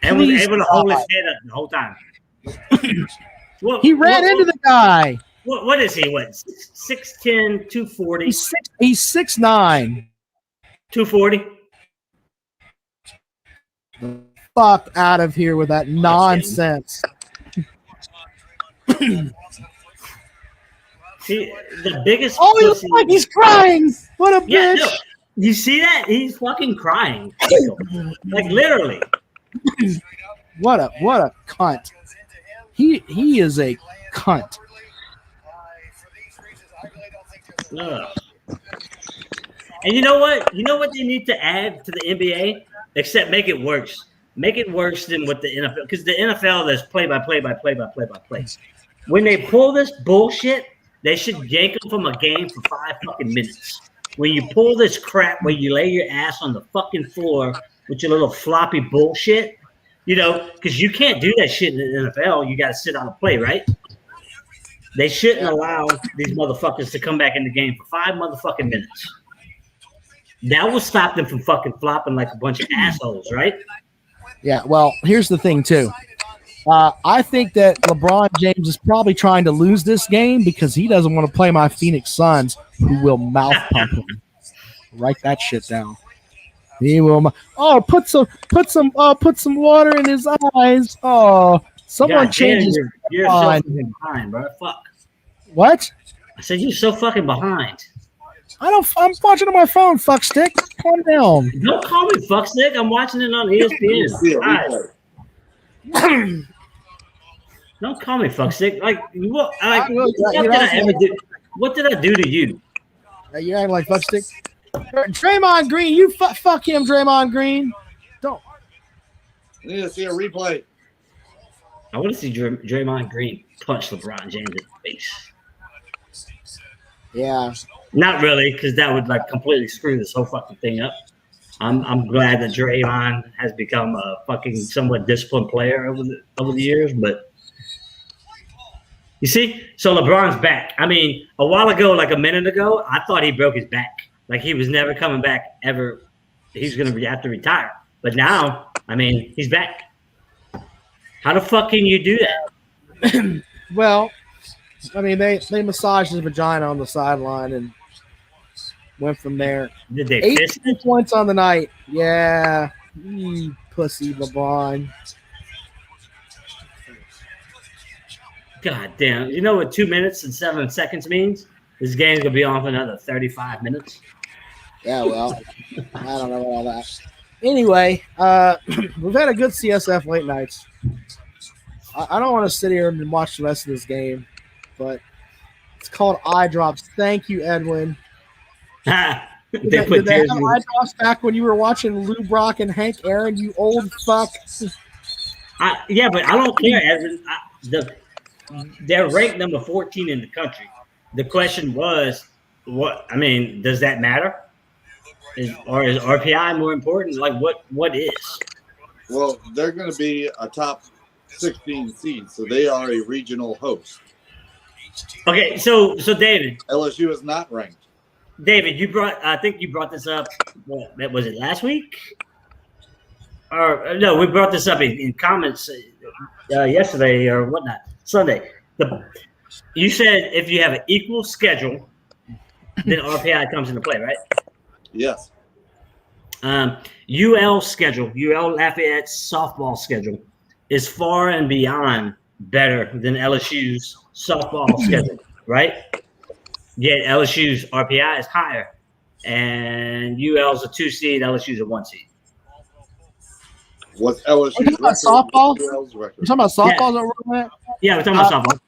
And was able to hold his head up the whole time. He ran into the guy. What is he? What? 6'10", 240? He's 6'9". 240? Fuck out of here with that nonsense. See, the biggest. Oh, he looks like he's crying. What a bitch. Yeah, no, you see that? He's fucking crying. Like literally. What a cunt. He is a cunt. Ugh. And you know what? You know what they need to add to the NBA? Except make it worse. Make it worse than what the NFL, because the NFL there's play-by-play. When they pull this bullshit, they should yank them from a game for 5 fucking minutes. When you pull this crap where you lay your ass on the fucking floor with your little floppy bullshit, you know, because you can't do that shit in the NFL. You got to sit on a play, right? They shouldn't allow these motherfuckers to come back in the game for 5 motherfucking minutes. That will stop them from fucking flopping like a bunch of assholes, right? Yeah, well, here's the thing, too. I think that LeBron James is probably trying to lose this game because he doesn't want to play my Phoenix Suns, who will mouth pump him. Write that shit down. He will. Put some water in his eyes. Oh, someone changes. You're so fucking behind, bro. Fuck. What? I said you're so fucking behind. I'm watching on my phone, fuckstick. Calm down. Don't call me fuckstick. I'm watching it on ESPN. Don't call me fuckstick. What did I do to you? You acting like fuckstick. Draymond Green, you fuck him, Draymond Green. Don't. I need to see a replay. I want to see Draymond Green punch LeBron James in the face. Yeah. Not really, because that would like completely screw this whole fucking thing up. I'm glad that Draymond has become a fucking somewhat disciplined player over the years, but you see, so LeBron's back. I mean, a while ago, like a minute ago, I thought he broke his back. Like he was never coming back ever. He's gonna have to retire. But now, I mean, he's back. How the fuck can you do that? Well, I mean, they massaged his vagina on the sideline and went from there. Did they 18 points on the night. Yeah. Pussy LeBron. God damn. You know what 2 minutes and 7 seconds means? This game's going to be on for another 35 minutes. Yeah, well, I don't know about all that. Anyway, we've had a good CSF late nights. I don't want to sit here and watch the rest of this game, but it's called eye drops. Thank you, Edwin. Did they have eye drops back when you were watching Lou Brock and Hank Aaron, you old fuck? Yeah, but I don't care, Edwin. They're ranked number 14 in the country. The question was, What I mean, does that matter? Or is RPI more important? Like what is? Well, they're going to be a top 16 seed, so they are a regional host. Okay, so David, LSU is not ranked. David, I think you brought this up. What was it last week? Or no, we brought this up in comments yesterday or whatnot, Sunday. You said if you have an equal schedule, then RPI comes into play, right? Yes. UL schedule, UL Lafayette's softball schedule is far and beyond better than LSU's softball schedule, right? Yet LSU's RPI is higher, and UL's a 2 seed, LSU's a 1 seed. What's LSU's record? Softball? UL's record? You're talking about softball? Yeah, yeah, we're talking about softball.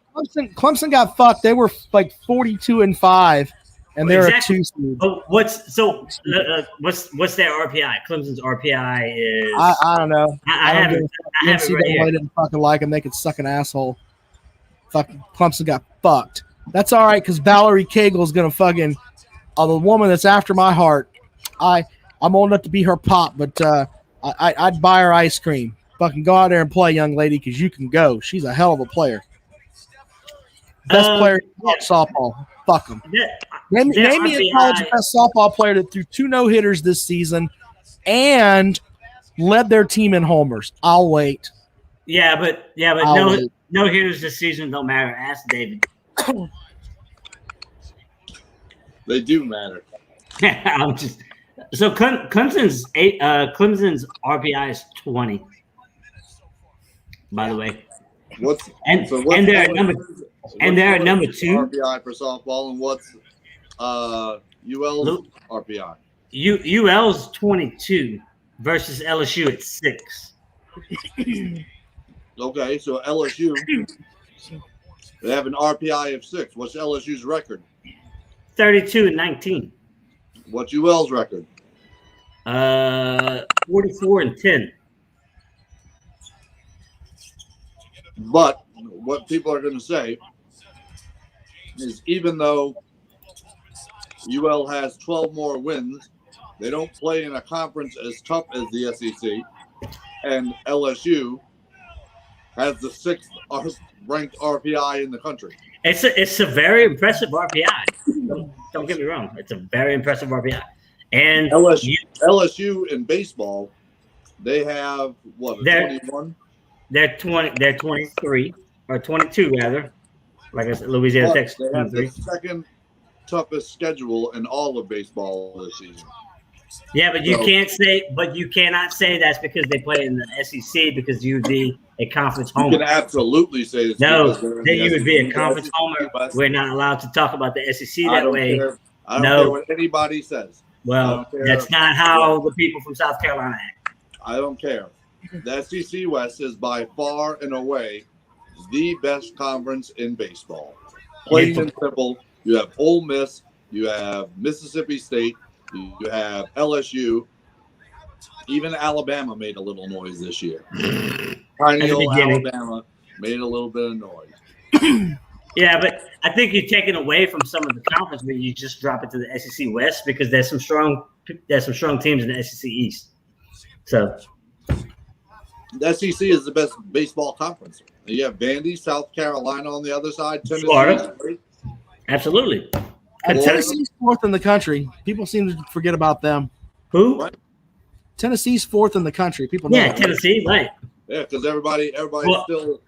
Clemson got fucked. They were like 42-5, and they're a 2 seed. Oh, what's their RPI? Clemson's RPI is. I don't know. I haven't right here. Didn't fucking like them. They could suck an asshole. Fucking Clemson got fucked. That's all right because Valerie Cagle's gonna fucking the woman that's after my heart. I'm old enough to be her pop, but I'd buy her ice cream. Fucking go out there and play, young lady, because you can go. She's a hell of a player. Best player in softball. Fuck them. Name me a college best softball player that threw 2 no-hitters this season and led their team in homers. I'll wait. Yeah, but no hitters this season don't matter. Ask David. They do matter. I'm just so Clemson's RPI is 20. By the way, they're at number 2 RPI for softball, and what's UL's RPI? UL's 22 versus LSU at 6. Okay, so LSU they have an RPI of 6. What's LSU's record? 32-19. What's UL's record? 44-10. But what people are going to say is even though UL has 12 more wins, they don't play in a conference as tough as the SEC, and LSU has the 6th ranked RPI in the country. It's a very impressive RPI. Don't get me wrong. It's a very impressive RPI. And LSU in baseball, they have what? 21. They're 20. They're 23 or 22 rather. Like I said, Louisiana Tech. They have the 2nd toughest schedule in all of baseball this season. Yeah, but you cannot say that's because they play in the SEC because you'd be a conference homer. You can absolutely say this. No, then you would be a conference homer. We're not allowed to talk about the SEC that way. I don't care what anybody says. Well, that's not how the people from South Carolina act. I don't care. The SEC West is by far and away the best conference in baseball. Plain and simple. You have Ole Miss, you have Mississippi State, you have LSU. Even Alabama made a little noise this year. Tiny old Alabama made a little bit of noise. Yeah, but I think you're taking away from some of the conference when you just drop it to the SEC West because there's some strong teams in the SEC East. So the SEC is the best baseball conference. You have Vandy, South Carolina on the other side, Tennessee. Florida. Absolutely. Tennessee's 4th in the country. People seem to forget about them. Who? What? Tennessee's 4th in the country. People know. Yeah, Tennessee, right? Yeah, because everybody's still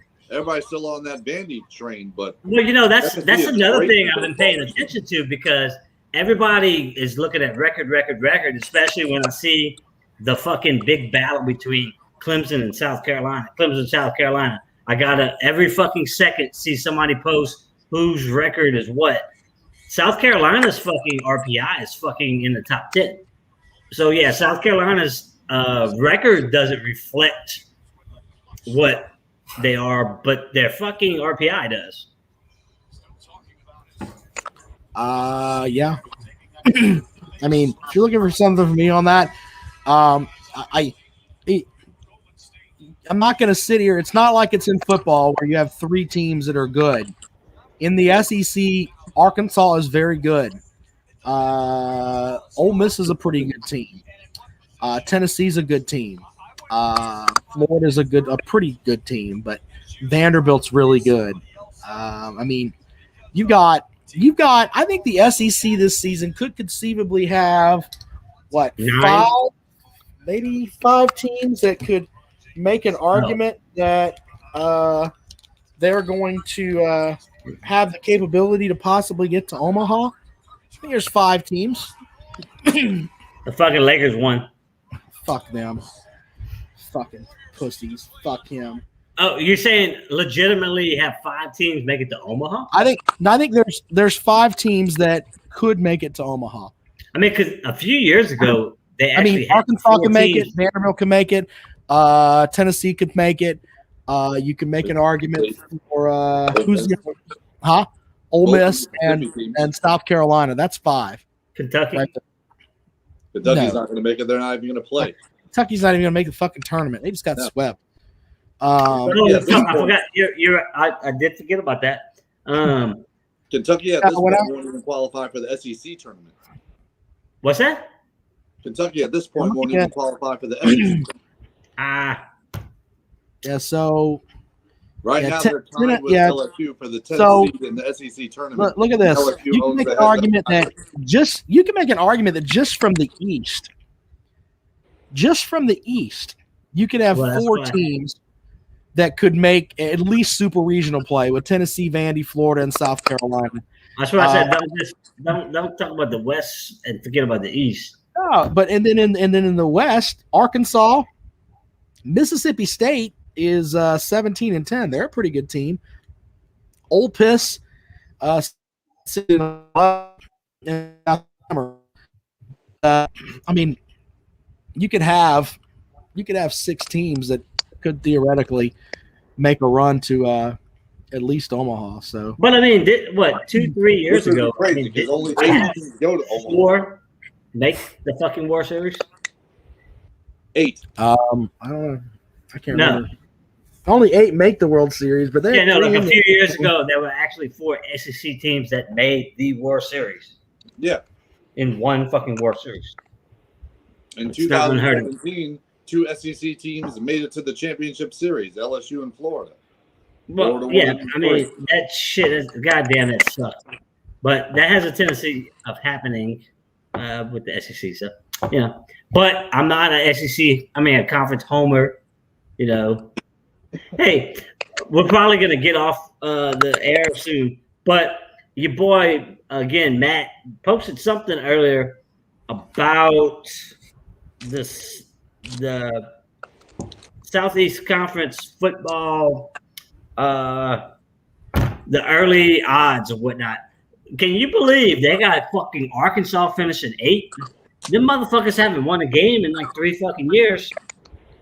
on that Vandy train. But that's another thing I've been paying attention to because everybody is looking at record, especially when I see the fucking big battle between Clemson and South Carolina. I gotta every fucking second see somebody post whose record is what. South Carolina's fucking RPI is fucking in the top 10. So yeah, South Carolina's record doesn't reflect what they are, but their fucking RPI does. Yeah. I mean, if you're looking for something from me on that, I'm not going to sit here. It's not like it's in football where you have 3 teams that are good. In the SEC, Arkansas is very good. Ole Miss is a pretty good team. Tennessee's a good team. Florida's a pretty good team, but Vanderbilt's really good. I mean, you've got. I think the SEC this season could conceivably have what 9? maybe 5 teams that could make an argument that they're going to have the capability to possibly get to Omaha. I think there's 5 teams. The fucking Lakers won. Fuck them. Fucking pussies. Fuck him. Oh, you're saying legitimately have 5 teams make it to Omaha? I think there's 5 teams that could make it to Omaha. I mean, because a few years ago they actually had Arkansas 4 can make teams. it, Vanderbilt can make it, Tennessee could make it. You can make an argument for Ole Miss and South Carolina. That's 5. Kentucky. Right there. Kentucky's No. not going to make it. They're not even going to play. Kentucky's not even going to make the fucking tournament. They just got swept. Oh, Yeah, fuck, I forgot. I did forget about that. Kentucky at this point won't even qualify for the SEC tournament. What's that? Kentucky at this point won't even qualify for the SEC. Yeah, so Right Yeah, now, ten- they're tied with yeah. LSU for the 10th So- seed in the SEC tournament. look at this. LSU You can owns make the an heads-up argument that title. you can make an argument that just from the East, you could have Well, that's 4 fine. teams that could make at least super regional play with Tennessee, Vandy, Florida, and South Carolina. That's what I said. Don't talk about the West and forget about the East. But then in the West, Arkansas, Mississippi State is 17-10. They're a pretty good team. Ole Miss, I mean, you could have 6 teams that could theoretically make a run to at least Omaha. So, But I mean, 2-3 years Which is ago, crazy, I mean, because only didn't 8 teams go to Omaha. 4 make the fucking World Series? 8. I don't know. I can't No. remember. Only 8 make the World Series, but they Yeah, no, like a few years ago, there were actually 4 SEC teams that made the World Series Yeah. in one fucking World Series. In It's not unheard of. 2017, 2 SEC teams made it to the championship series, LSU and Florida. Well, Florida yeah, won I mean, that shit is, goddamn, that sucks. But that has a tendency of happening with the SEC. So, but I'm not a conference homer, Hey, we're probably going to get off the air soon. But your boy, again, Matt, posted something earlier about the Southeast Conference football, the early odds and whatnot. Can you believe they got fucking Arkansas finishing 8th? Them motherfuckers haven't won a game in like 3 fucking years.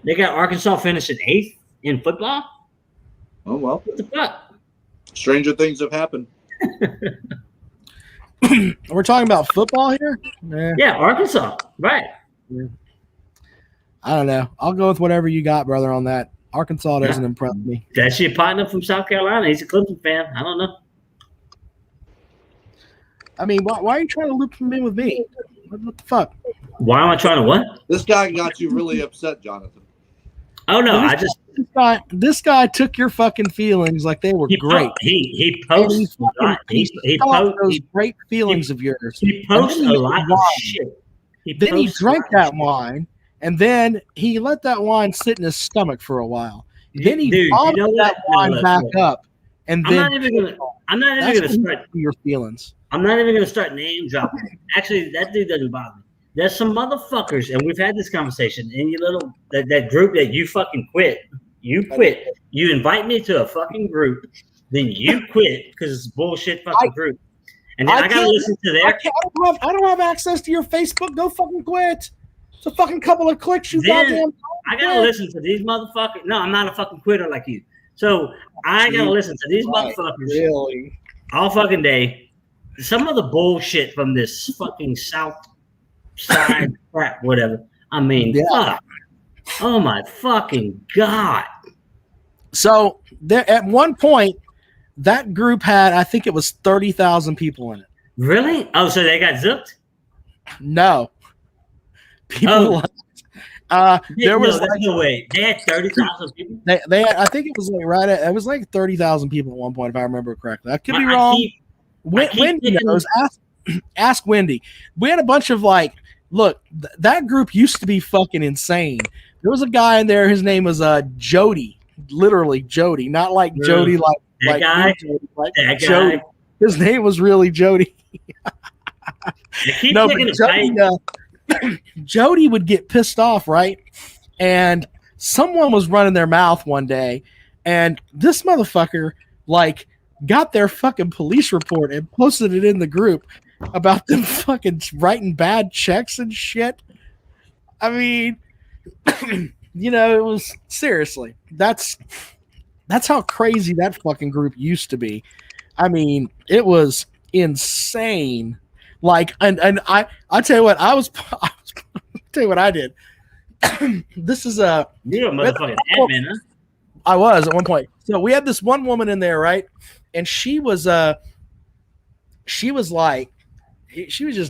They got Arkansas finishing 8th in football? Oh, well. What the fuck? Stranger things have happened. We're talking about football here? Yeah, Arkansas. Right. I don't know. I'll go with whatever you got, brother, on that. Arkansas doesn't impress me. That's your partner from South Carolina. He's a Clemson fan. I don't know. I mean, why are you trying to loop him in with me? What the fuck? Why am I trying to what? This guy got you really upset, Jonathan. Oh, no. I just... This guy took your fucking feelings like they were great. He And posts he thought those great feelings of yours. He posts a lot of shit. Then he drank that wine, and then he let that wine sit in his stomach for a while. Then he vomited that wine back up, and then I'm not even gonna start your feelings. I'm not even gonna start name dropping. Actually, that dude doesn't bother me. There's some motherfuckers, and we've had this conversation in your little that group that you fucking quit. You quit. You invite me to a fucking group, then you quit because it's a bullshit fucking group. And then I gotta listen to their. I don't have access to your Facebook. Go fucking quit. It's a fucking couple of clicks. You goddamn. I gotta listen to these motherfuckers. No, I'm not a fucking quitter like you. So I gotta listen to these motherfuckers all fucking day. Some of the bullshit from this fucking South Side crap, whatever. I mean, fuck. Oh my fucking God. So there, at one point, that group had, I think it was 30,000 people in it. Really? Oh, so they got zipped? No. People there was there's no way. They had 30,000 people. They had, I think it was like it was like 30,000 people at one point, if I remember correctly. I could be wrong. Wendy knows. Ask Wendy. We had a bunch of look, that group used to be fucking insane. There was a guy in there. His name was Jody, literally Jody, not like Jody, that guy. Jody, that Jody. Guy. His name was really Jody. No, but Jody would get pissed off, right? And someone was running their mouth one day, and this motherfucker got their fucking police report and posted it in the group about them fucking writing bad checks and shit. I mean, it was seriously. That's how crazy that fucking group used to be. I mean, it was insane. And I'll tell you what, I'll tell you what I did. This is you're a motherfucking admin, huh? I was at one point. So we had this one woman in there, right? And she was just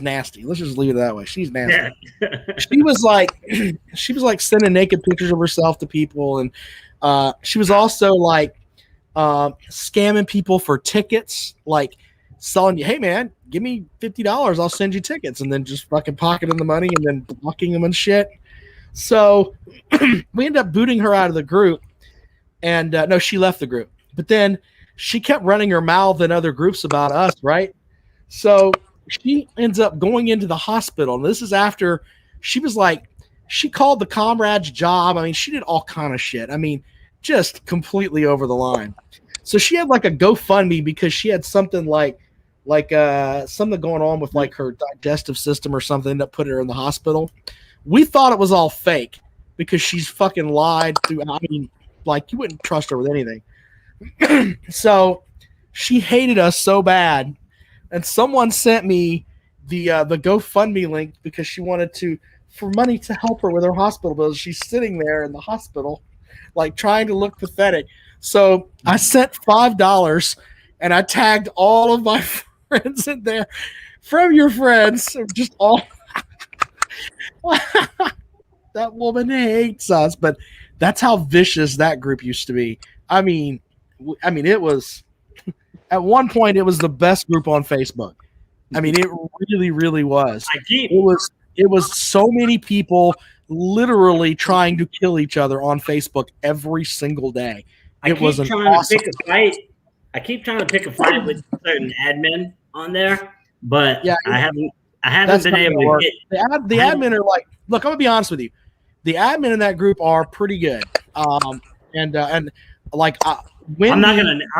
nasty. Let's just leave it that way. She's nasty. Yeah. she was like sending naked pictures of herself to people, and she was also scamming people for tickets, selling you, hey man, give me $50, I'll send you tickets, and then just fucking pocketing the money and then blocking them and shit. So we ended up booting her out of the group, and no, she left the group. But then she kept running her mouth in other groups about us, right? So she ends up going into the hospital, and this is after she called the comrade's job. I mean, she did all kind of shit. I mean, just completely over the line. So she had a GoFundMe because she had something something going on with her digestive system or something that put her in the hospital. We thought it was all fake because she's fucking lied through. I mean, you wouldn't trust her with anything. So she hated us so bad, and someone sent me the GoFundMe link because she wanted for money to help her with her hospital bills. She's sitting there in the hospital, trying to look pathetic. So I sent $5 and I tagged all of my friends in there from your friends, just all. That woman hates us, but that's how vicious that group used to be. I mean, it was at one point it was the best group on Facebook. I mean, it really, really was. It was so many people literally trying to kill each other on Facebook every single day. It was an awesome fight. I keep trying to pick a fight with certain admin on there, but yeah, I haven't been able to get the admin are look, I'm gonna be honest with you. The admin in that group are pretty good. Wendy, I'm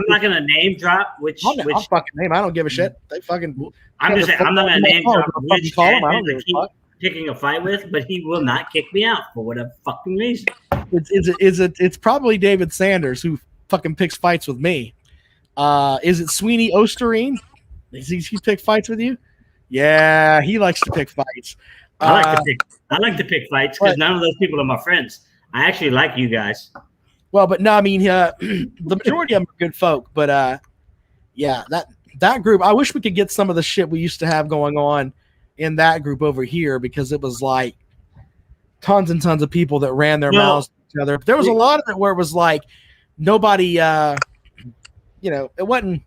not gonna name drop which I'll fucking name. I don't give a shit. They fucking. I'm just saying I'm not gonna name drop which admin I keep picking a fight with, but he will not kick me out for whatever fucking reason. It's probably David Sanders who fucking picks fights with me. Is it Sweeney Osterine? Does he pick fights with you? Yeah, he likes to pick fights. I like to pick fights because none of those people are my friends. I actually like you guys. Well, but no, I mean, the majority of them are good folk. But yeah, that group. I wish we could get some of the shit we used to have going on in that group over here, because it was tons and tons of people that ran their mouths to each other. But there was a lot of it where it was nobody. It wasn't.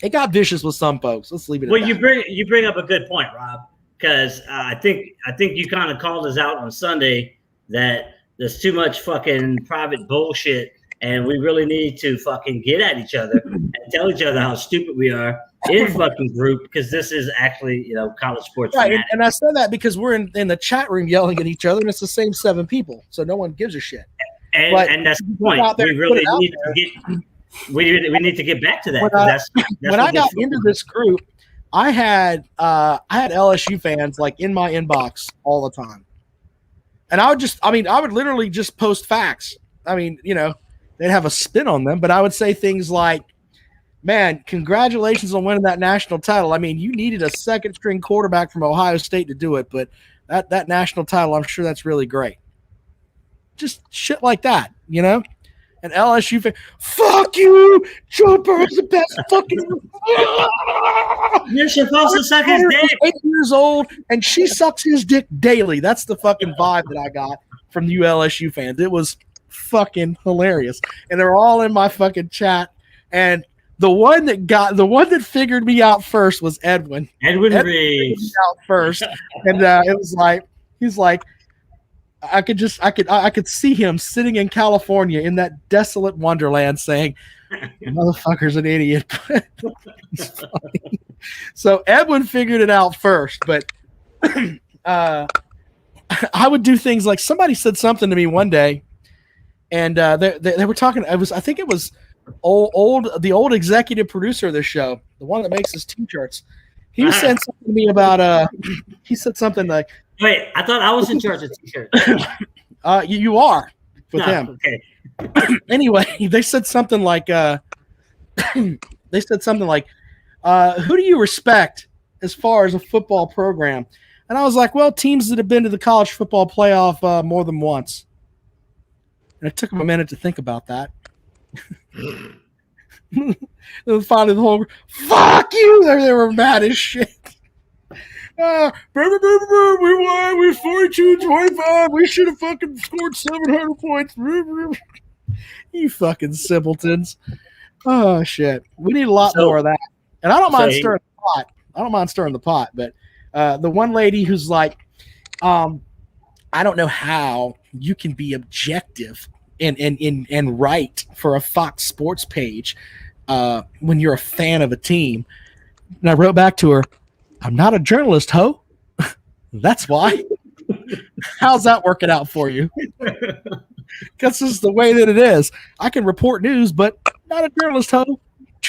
It got vicious with some folks. Let's leave it. Well, you bring up a good point, Rob, because I think you kind of called us out on Sunday that there's too much fucking private bullshit, and we really need to fucking get at each other and tell each other how stupid we are in fucking group, because this is actually college sports. Right, and I said that because we're in the chat room yelling at each other, and it's the same 7 people, so no one gives a shit. And that's the point. We really need to get. We need to get back to that. That's when I got into this group, I had LSU fans in my inbox all the time, and I would literally just post facts. I mean, they'd have a spin on them, but I would say things like, "Man, congratulations on winning that national title. I mean, you needed a second string quarterback from Ohio State to do it, but that national title, I'm sure that's really great." Just shit like that, An LSU fan, fuck you! Joe Burrow's the best fucking. You're supposed to suck his dick. 8 years old, and she sucks his dick daily. That's the fucking vibe that I got from you LSU fans. It was fucking hilarious, and they're all in my fucking chat. And the one that figured me out first was Edwin. Edwin figured me Reeves. out first, and it was like he's like. I could see him sitting in California in that desolate wonderland saying, "Motherfucker's an idiot." It's funny. So Edwin figured it out first, but I would do things like somebody said something to me one day, and they were talking. I think it was the old executive producer of this show, the one that makes his T-shirts. He was saying something to me about he said something like. Wait, I thought I was in charge of T-shirts. You are with him. Okay. Anyway, they said something like, who do you respect as far as a football program? And I was like, well, teams that have been to the college football playoff more than once. And it took them a minute to think about that. And finally, the whole fuck you! They were mad as shit. We won. We're 42-25. We should have fucking scored 700 points. You fucking simpletons. Oh, shit. We need a lot more of that. And I don't mind stirring the pot. I don't mind stirring the pot. But the one lady who's like, I don't know how you can be objective and right for a Fox Sports page when you're a fan of a team. And I wrote back to her, I'm not a journalist, ho. That's why. How's that working out for you? Because this is the way that it is. I can report news, but not a journalist, ho.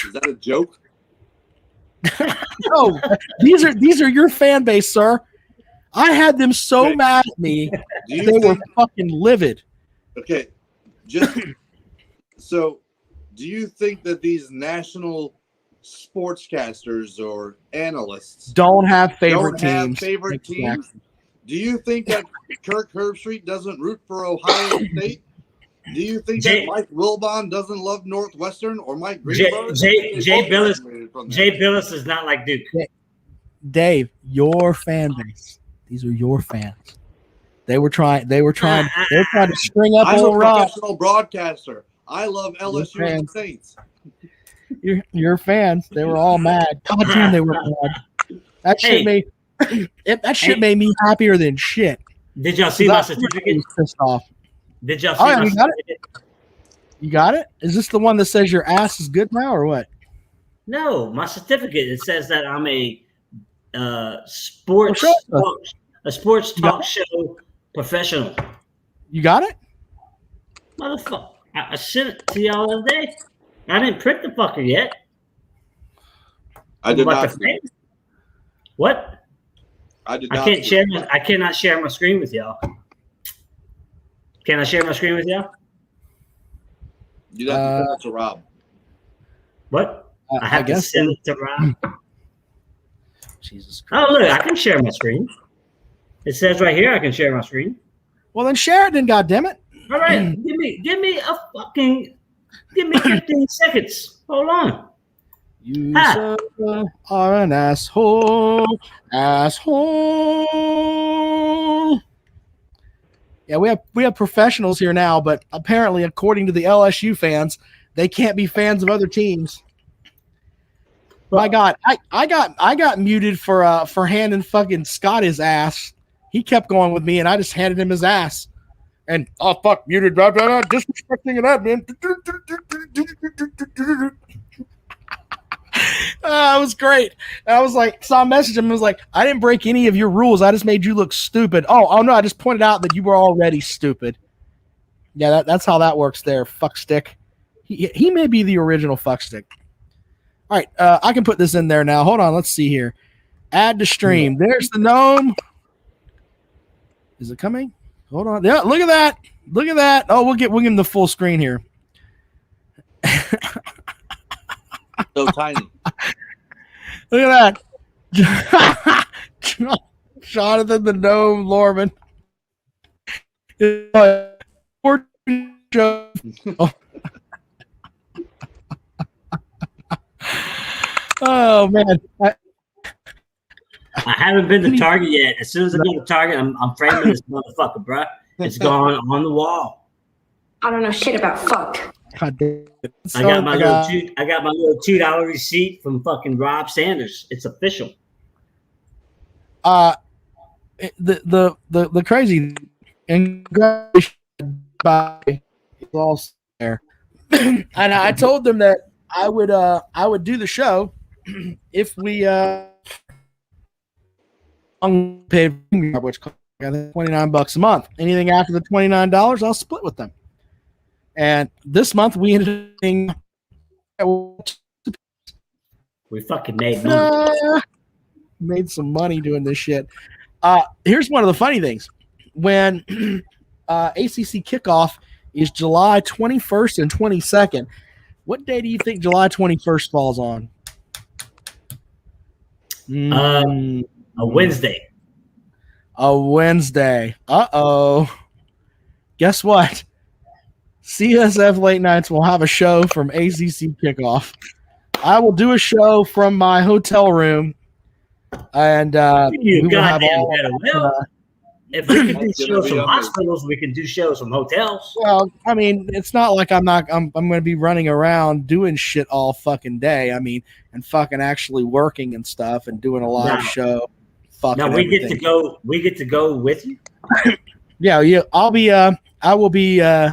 Is that a joke? No, these are your fan base, sir. I had them so mad at me, they were fucking livid. Okay, so do you think that these national sportscasters or analysts don't have favorite teams? Do you think that Kirk Herbstreit doesn't root for Ohio State? Do you think that Mike Wilbon doesn't love Northwestern or Mike Greenberg? Jay Billis is not like Duke. Dave, your fan base. These are your fans. They were trying to string up I'm old a Rob. professional broadcaster. I love LSU and the Saints. Your fans, they were all mad. God damn, they were mad. That shit made me happier than shit. Did y'all see my certificate? Pissed off. Did y'all see my certificate? You got it? Is this the one that says your ass is good now or what? No, my certificate. It says that I'm a sports talk show professional. You got it? Motherfucker. I sent it to y'all the other day. I didn't print the fucker yet. I did not. What? I did not. I cannot share my screen with y'all. Can I share my screen with y'all? You have to send it to Rob. What? I have to send it to Rob. Jesus Christ. Oh, look, I can share my screen. It says right here I can share my screen. Well, then share it then, goddammit. All right, give me 15 seconds. Hold on. You are an asshole. Yeah, we have professionals here now, but apparently, according to the LSU fans, they can't be fans of other teams. My God, I got muted for handing fucking Scott his ass. He kept going with me, and I just handed him his ass. And fuck, muted, disrespecting an admin. It was great. I was like, so I messaged him. I was like, I didn't break any of your rules. I just made you look stupid. Oh no, I just pointed out that you were already stupid. Yeah, that's how that works there, fuckstick. He may be the original fuckstick. All right, I can put this in there now. Hold on, let's see here. Add to stream. There's the gnome. Is it coming? Hold on. Yeah, look at that. Look at that. Oh, we'll give him the full screen here. So tiny. Look at that. Jonathan the Gnome Lorman. Oh man. I haven't been to Target yet. As soon as I go to Target, I'm framing this motherfucker, bro. It's going on the wall. I don't know shit about fuck. God damn it. I got my little $2 receipt from fucking Rob Sanders. It's official. The crazy and by also there, and I told them that I would do the show if we paid, which costs $29 a month. Anything after the $29, I'll split with them. And this month we ended up we fucking made money. Made some money doing this shit. Here's one of the funny things. When ACC kickoff is July 21st and 22nd, what day do you think July 21st falls on? A Wednesday. A Wednesday. Uh-oh. Guess what? CSF Late Nights will have a show from ACC kickoff. I will do a show from my hotel room, and we will have all. If we can do shows from hospitals, we can do shows from hotels. Well, I mean, it's not like I'm going to be running around doing shit all fucking day. I mean, and fucking actually working and stuff and doing a live show. Now we get to go. We get to go with you. Yeah. I'll be. I will be. I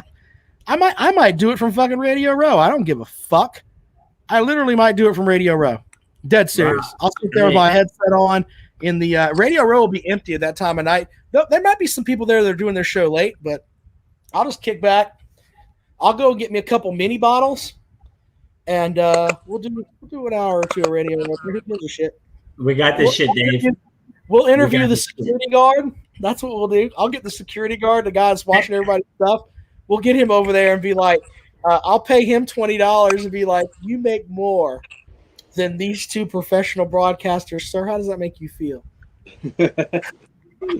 might do it from fucking Radio Row. I don't give a fuck. I literally might do it from Radio Row. Dead serious. Wow. I'll sit there with my headset on. In the Radio Row will be empty at that time of night. There might be some people there that are doing their show late, but I'll just kick back. I'll go get me a couple mini bottles, and we'll do an hour or two of Radio Row. Who gives a shit? We got this shit, Dave. We'll interview the security guard. That's what we'll do. I'll get the security guard, the guy that's watching everybody's stuff. We'll get him over there and be like, I'll pay him $20 and be like, you make more than these two professional broadcasters, sir. How does that make you feel?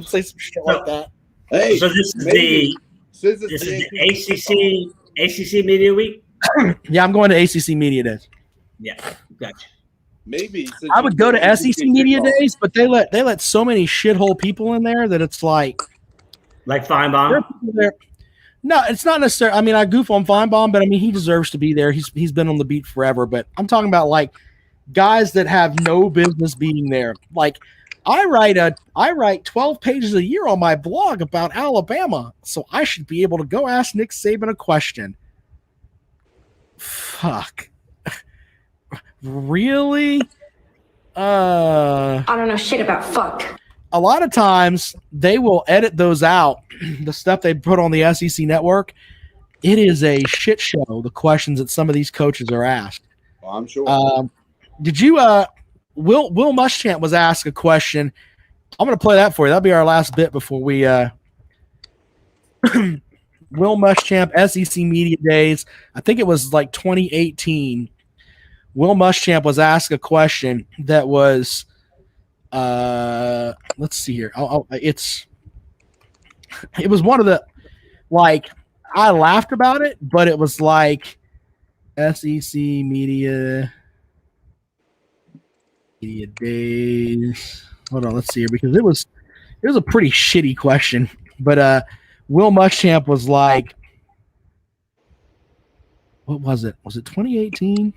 Say some shit like that. Hey, so this is the ACC Media Week. Yeah, I'm going to ACC Media Days. Yeah, gotcha. Maybe I would go to SEC Media Days, but they let so many shithole people in there that it's like Feinbaum. No, it's not necessarily. I mean, I goof on Feinbaum, but I mean, he deserves to be there. He's been on the beat forever. But I'm talking about like guys that have no business being there. Like I write 12 pages a year on my blog about Alabama, so I should be able to go ask Nick Saban a question. Fuck. Really? I don't know shit about fuck. A lot of times they will edit those out, the stuff they put on the SEC network. It is a shit show, the questions that some of these coaches are asked. Oh, I'm sure. Did you Will Muschamp was asked a question. I'm going to play that for you. That'll be our last bit before we Will Muschamp, SEC Media Days. I think it was like 2018. Will Muschamp was asked a question that was let's see here. It was one of the, like, I laughed about it, but it was like SEC Media Days. Hold on, let's see here, because it was a pretty shitty question. But Will Muschamp was like, what was it? Was it 2018?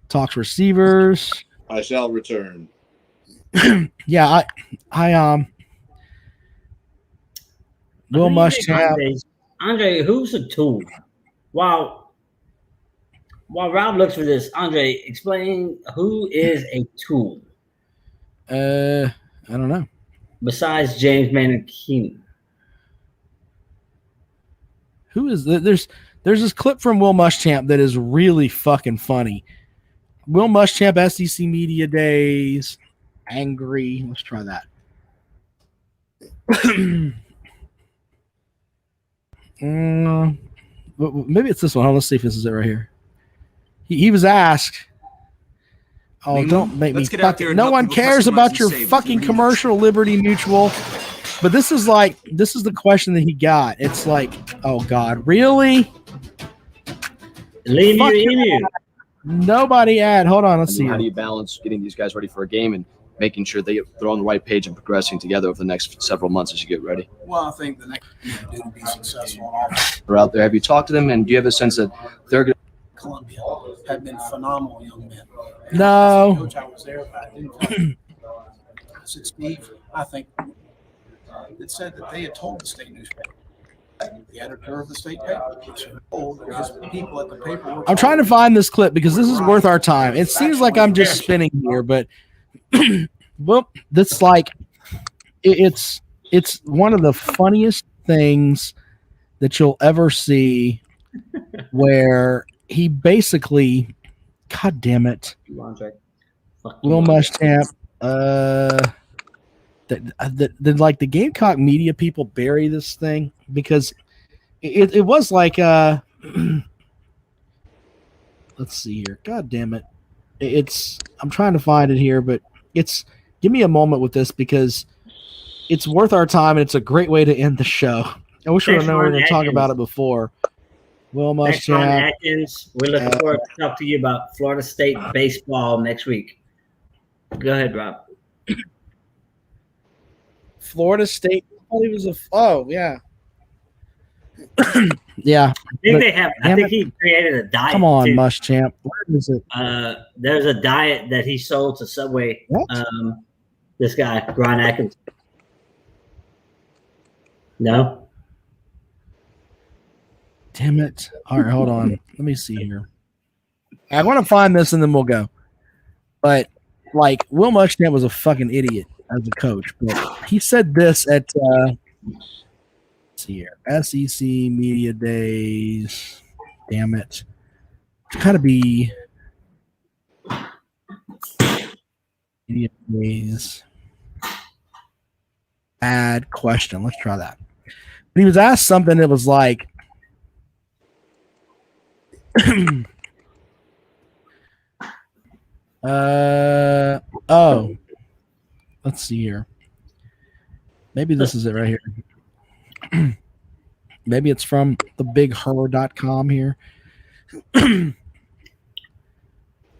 Talks receivers. I shall return. Yeah, I Will Muschamp. Andre, who's a tool? While Rob looks for this, Andre, explain who is a tool. I don't know. Besides James Maynard Keenan. Who is there's this clip from Will Muschamp that is really fucking funny. Will Muschamp, SEC Media Days, angry. Let's try that. Maybe it's this one. Let's see if this is it right here. He was asked. Oh, don't make me fucking. No one cares about your fucking commercial, Liberty Mutual. But this is the question that he got. It's like, oh God, really? Leave your email. Nobody ad. Hold on, let's see. How do you balance getting these guys ready for a game and making sure they're on the right page and progressing together over the next several months as you get ready? Well, I think the next thing to do to be successful in all They're out there. Have you talked to them, and do you have a sense that they're going Columbia have been phenomenal young men. No. Coach, I was there, but I didn't. I said, Steve, I think it said that they had told the state newspaper, the editor of the state paper, told his people at the paper. I'm trying to find this clip because this is worth our time. It seems like I'm just spinning here, but well, this like it's one of the funniest things that you'll ever see, where he basically, God damn it, Will Muschamp, like the Gamecock media people bury this thing because it was like let's see here. God damn it. I'm trying to find it here, but give me a moment with this because it's worth our time and it's a great way to end the show. I wish we were going to talk about it before. Will Muschamp. We're looking forward to talk to you about Florida State baseball next week. Go ahead, Rob. Florida State. Oh yeah. Yeah. I think he created a diet. Come on, too. Muschamp. Where is it? There's a diet that he sold to Subway. This guy, Brian Atkins. No. Damn it. All right, hold on. Let me see here. I want to find this and then we'll go. But like Will Muschamp was a fucking idiot as a coach, but he said this at let's see here. SEC Media Days. Damn it. It's gotta be Media Days. Bad question. Let's try that. But he was asked something that was like let's see here. Maybe this is it right here. Maybe it's from thebigher.com here.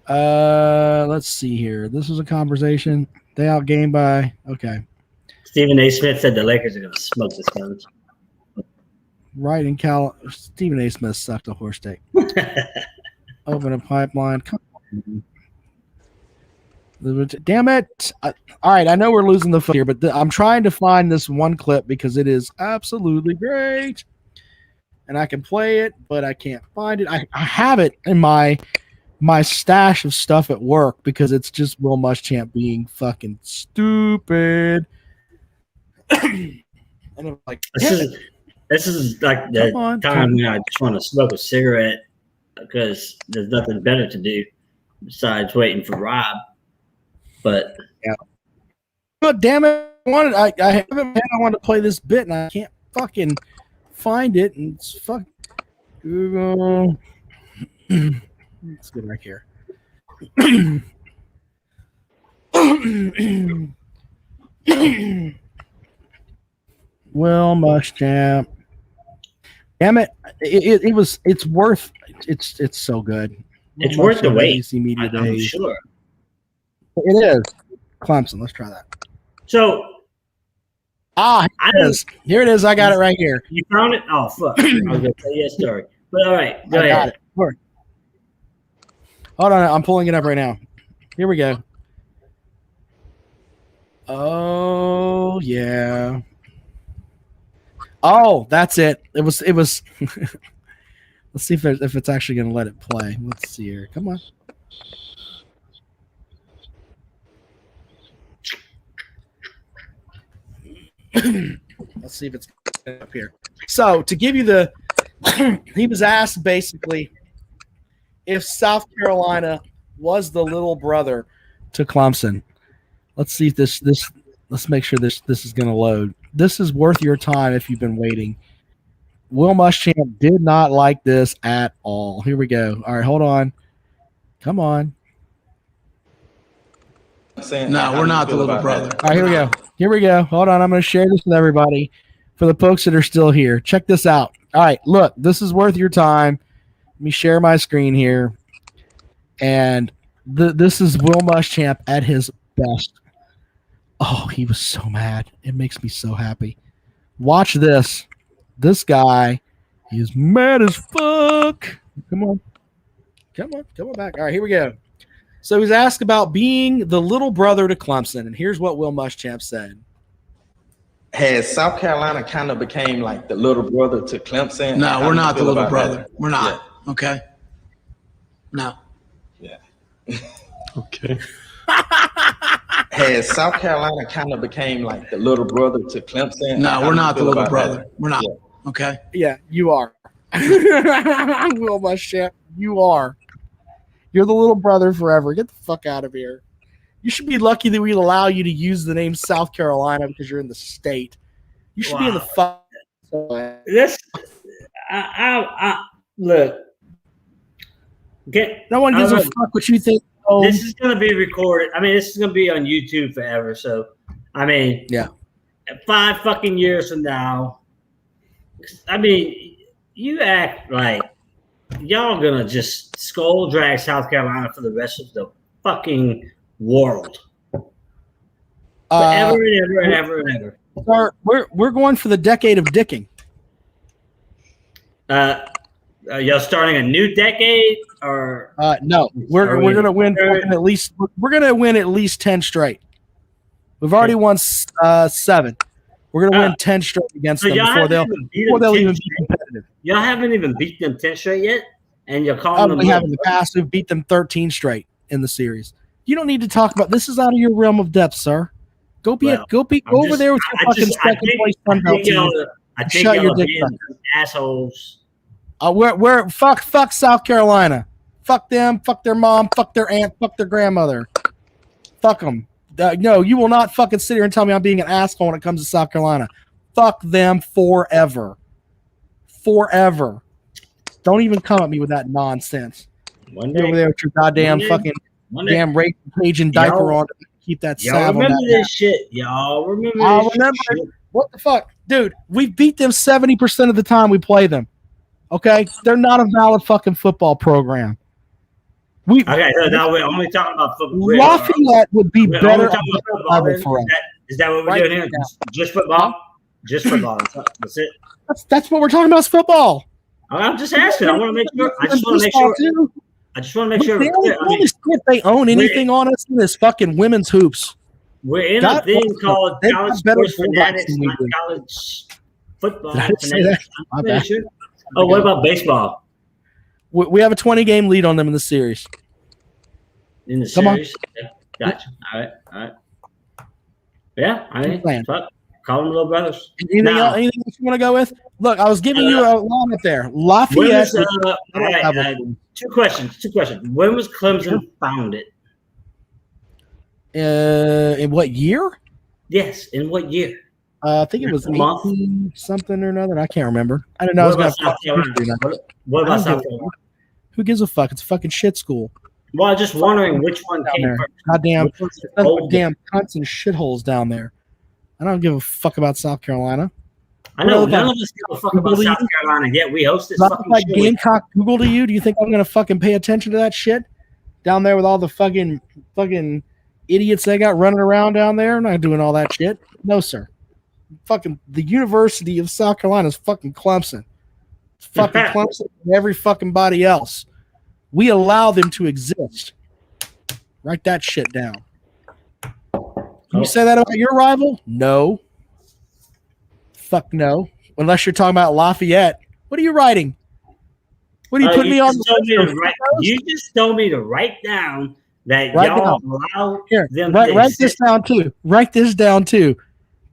Let's see here. This was a conversation. They outgained by Stephen A. Smith said the Lakers are going to smoke the Suns. Right in Stephen A. Smith sucked a horse steak. Open a pipeline. Come on. Damn it. All right, I know we're losing the foot here, but I'm trying to find this one clip because it is absolutely great. And I can play it, but I can't find it. I have it in my stash of stuff at work because it's just Will Muschamp being fucking stupid. And I'm like, this is like the time when I just want to smoke a cigarette because there's nothing better to do besides waiting for Rob. But yeah. But damn it, I haven't. I wanted to play this bit and I can't fucking find it. And it's fuck Google. Let's get right here. Will Muschamp. Damn it! It's worth. It's so good. It's worth the wait. Media I'm Days. sure. It is. Clemson. Let's try that. So. Here it is. I got it right here. You found it? Oh, fuck. I was going to tell you a story. But all right. Go ahead. Hold on. I'm pulling it up right now. Here we go. Oh, yeah. Oh, that's it. It was. Let's see if it's actually going to let it play. Let's see here. Come on. Let's see if it's up here. So to give you he was asked basically if South Carolina was the little brother to Clemson. Let's see if let's make sure this is going to load. This is worth your time if you've been waiting. Will Muschamp did not like this at all. Here we go. All right, hold on. Come on. No, we're not the little brother. All right, here we go. Here we go. Hold on. I'm going to share this with everybody for the folks that are still here. Check this out. All right, look, this is worth your time. Let me share my screen here. And this is Will Muschamp at his best. Oh, he was so mad. It makes me so happy. Watch this. This guy is mad as fuck. Come on back. All right, here we go. So he's asked about being the little brother to Clemson, and here's what Will Muschamp said. Has South Carolina kind of became like the little brother to Clemson? No, we're not the little brother. That? We're not. Yeah. Okay. No. Yeah. Okay. Has South Carolina kind of became like the little brother to Clemson? No, we're not the little brother. That? We're not. Yeah. Okay. Yeah, you are. Will Muschamp, you are. You're the little brother forever. Get the fuck out of here. You should be lucky that we allow you to use the name South Carolina because you're in the state. You should be in the fuck. This, look. No one gives a fuck what you think. This is going to be recorded. I mean, this is going to be on YouTube forever. So, I mean, yeah. 5 fucking years from now, I mean, you act like y'all going to just skull drag South Carolina for the rest of the fucking world. Forever and ever and ever and ever. Sir, we're going for the decade of dicking. Y'all starting a new decade, or no? We're gonna win at least. We're gonna win at least 10 straight. We've already won 7. We're gonna win 10 straight against them before they'll even be competitive. Y'all haven't even beat them 10 straight yet, and you're calling them. We have in the past. We've beat them 13 straight in the series. You don't need to talk about this. Is out of your realm of depth, sir. Go over there with your fucking second place Sun Belt team. I think y'all are being assholes. We're fuck South Carolina. Fuck them. Fuck their mom. Fuck their aunt. Fuck their grandmother. Fuck them. No, you will not fucking sit here and tell me I'm being an asshole when it comes to South Carolina. Fuck them forever. Forever. Don't even come at me with that nonsense. One day, over there with your goddamn fucking damn rape page and diaper on. Keep that salve on that. Remember this shit. Y'all remember this shit. What the fuck? Dude, we beat them 70% of the time we play them. Okay? They're not a valid fucking football program. Okay, so now we're only talking about football. Lafayette would be better level for us. Is that what we're doing here? Just football? Just football. That's it? That's what we're talking about is football. I'm just asking. I want to make sure. I just want to make sure. If they own anything on us in this fucking women's hoops. We're in a thing called college sports fanatics, not college football fanatics. I'm pretty sure. Oh, what about baseball? We have a 20-game lead on them in the series. In the series? Okay. Gotcha. All right. Yeah, I mean, fuck. Call them little brothers. Anything else you want to go with? Look, I was giving you a line up there. Lafayette. Two questions. When was Clemson founded? In what year? Yes, in what year? I think it was 18 something or another. I can't remember. I don't know. What about South Carolina? Who gives a fuck? It's a fucking shit school. Well, I'm just wondering which one came first. Goddamn cunts and shitholes down there. I don't give a fuck about South Carolina. I know none of us give a fuck about South Carolina yet. We host this fucking like Gamecock Google to you. Do you think I'm gonna fucking pay attention to that shit down there with all the fucking idiots they got running around down there? I'm not doing all that shit. No, sir. Fucking the University of South Carolina is fucking Clemson. It's fucking Clemson and every fucking body else. We allow them to exist. Write that shit down. Can you say that about your rival? No. Fuck no. Unless you're talking about Lafayette. What are you writing? What are you putting me on? You just told me to write down that y'all allow them to write this down too. Write this down too.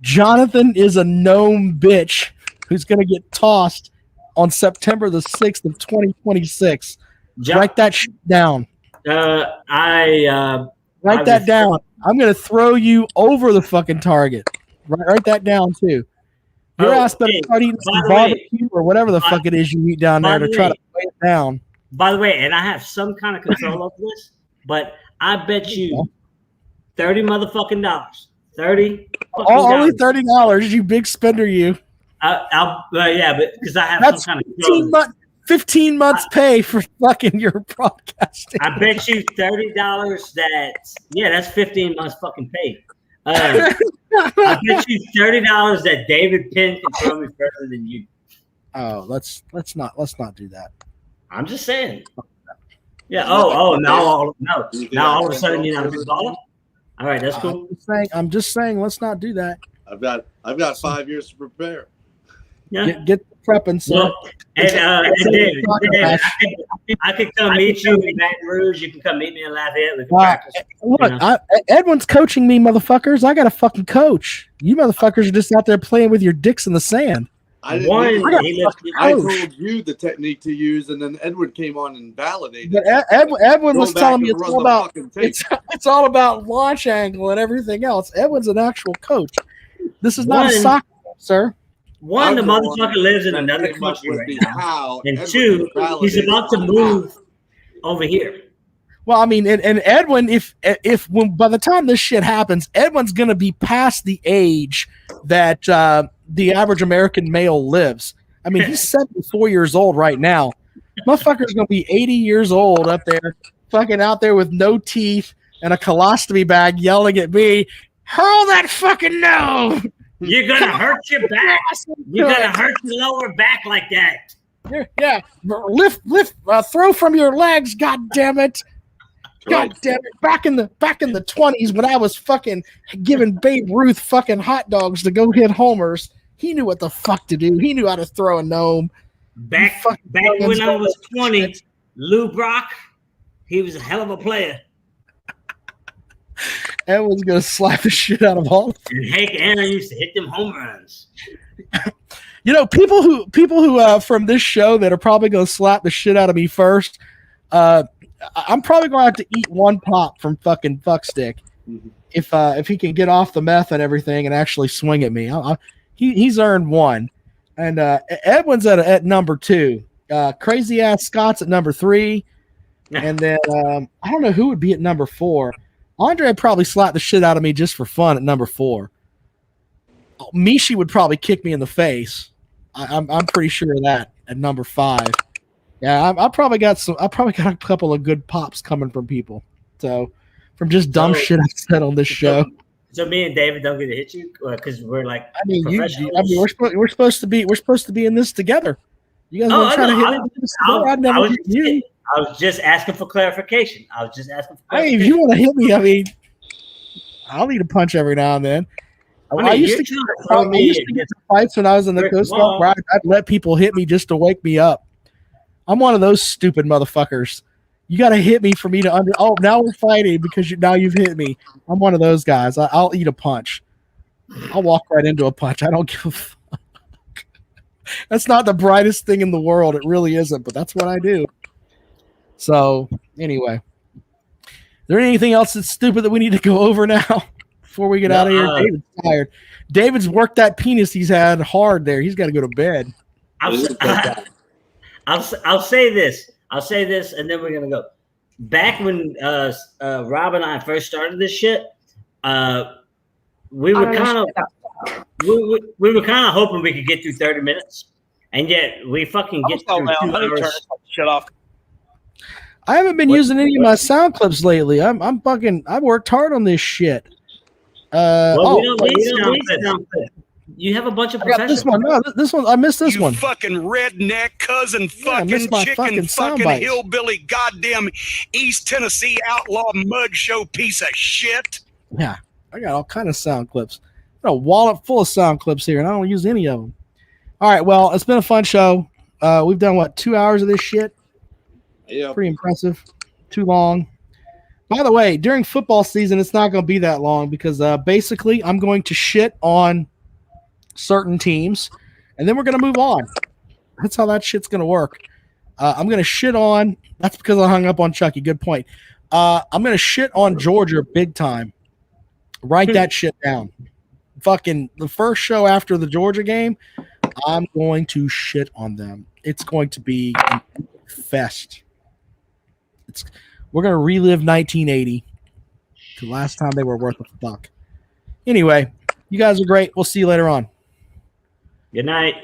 Jonathan is a gnome bitch who's going to get tossed on September the 6th of 2026. Write that shit down. Write that down. I'm going to throw you over the fucking target. Write that down too. Your ass better start eating some barbecue or whatever the fuck it is you eat down there to try to play it down. By the way, and I have some kind of control over this, but I bet you $30 motherfucking dollars. Only $30, you big spender, you. Yeah, but because I have that's some kind of control. 15 months pay for fucking your broadcasting. I bet you $30 that's 15 months fucking pay. I bet you $30 that David Penn can throw me further than you. Oh, let's not do that. I'm just saying. Yeah. Now all of a sudden you're not a big baller. All right, that's cool. I'm just saying, let's not do that. I've got 5 years to prepare. Yeah. Get prepping. So. Well, and David, I could come meet you in Baton Rouge. You can come meet me in Lafayette. We can practice. Look, Edwin's coaching me, motherfuckers. I got a fucking coach. You motherfuckers are just out there playing with your dicks in the sand. I told you the technique to use, and then Edward came on and validated. But Edwin was telling me it's all about launch angle and everything else. Edwin's an actual coach. This is not a soccer, sir. One, the motherfucker lives in another country right now, and two, he's about to move over here. Well, I mean, and Edwin, if by the time this shit happens, Edwin's gonna be past the age that the average American male lives. I mean, he's 74 years old right now. Motherfucker's gonna be 80 years old up there, fucking out there with no teeth and a colostomy bag, yelling at me, "Hurl that fucking no!" You're gonna hurt your back. You're gonna hurt your lower back like that. Yeah, lift, throw from your legs. God damn it! God damn it! Back in the 20s when I was fucking giving Babe Ruth fucking hot dogs to go hit homers, he knew what the fuck to do. He knew how to throw a gnome. Back when I was 20, Lou Brock, he was a hell of a player. Everyone's gonna slap the shit out of all of them. And Hank Aaron used to hit them home runs. You know, people who from this show that are probably gonna slap the shit out of me first. I'm probably gonna have to eat one pop from fucking Fuckstick if he can get off the meth and everything and actually swing at me. He's earned one, and Edwin's at number 2. Crazy ass Scott's at number 3, and then I don't know who would be at number 4. Andre would probably slap the shit out of me just for fun at number 4. Mishi would probably kick me in the face. I'm pretty sure of that at number 5. Yeah, I probably got a couple of good pops coming from people. So from just dumb shit I've said on this show. So me and David don't get to hit you because we're like. I mean, we're supposed to be in this together. You guys want to try to hit me? I'd never hit you. I was just asking for clarification. Hey, if you want to hit me, I mean, I'll need a punch every now and then. I used to get to fights when I was in the Coast Guard where I'd let people hit me just to wake me up. I'm one of those stupid motherfuckers. You got to hit me for me to Oh, now we're fighting because now you've hit me. I'm one of those guys. I'll eat a punch. I'll walk right into a punch. I don't give a fuck. That's not the brightest thing in the world. It really isn't, but that's what I do. So, anyway. Is there anything else that's stupid that we need to go over now before we get out of here? David's tired. David's worked that penis he's had hard there. He's got to go to bed. I'll say this. And then we're going to go. Back when Rob and I first started this shit, we were kind of hoping we could get through 30 minutes. And yet we fucking get through 2 hours. Shut off. I haven't been using any of my sound clips lately. I've worked hard on this shit. We don't need sound clips. You have a bunch of professionals. This one. No, this one. I missed this one. Fucking redneck, cousin, fucking chicken, fucking hillbilly, goddamn East Tennessee outlaw mud show piece of shit. Yeah, I got all kind of sound clips. I got a wallet full of sound clips here, and I don't use any of them. All right, well, it's been a fun show. We've done 2 hours of this shit. Yeah, pretty impressive. Too long. By the way, during football season, it's not going to be that long because basically I'm going to shit on certain teams, and then we're going to move on. That's how that shit's going to work. I'm going to shit on. That's because I hung up on Chucky. Good point. I'm going to shit on Georgia big time. Write that shit down. Fucking the first show after the Georgia game, I'm going to shit on them. It's going to be a fest. We're going to relive 1980, the last time they were worth a fuck. Anyway, you guys are great. We'll see you later on. Good night.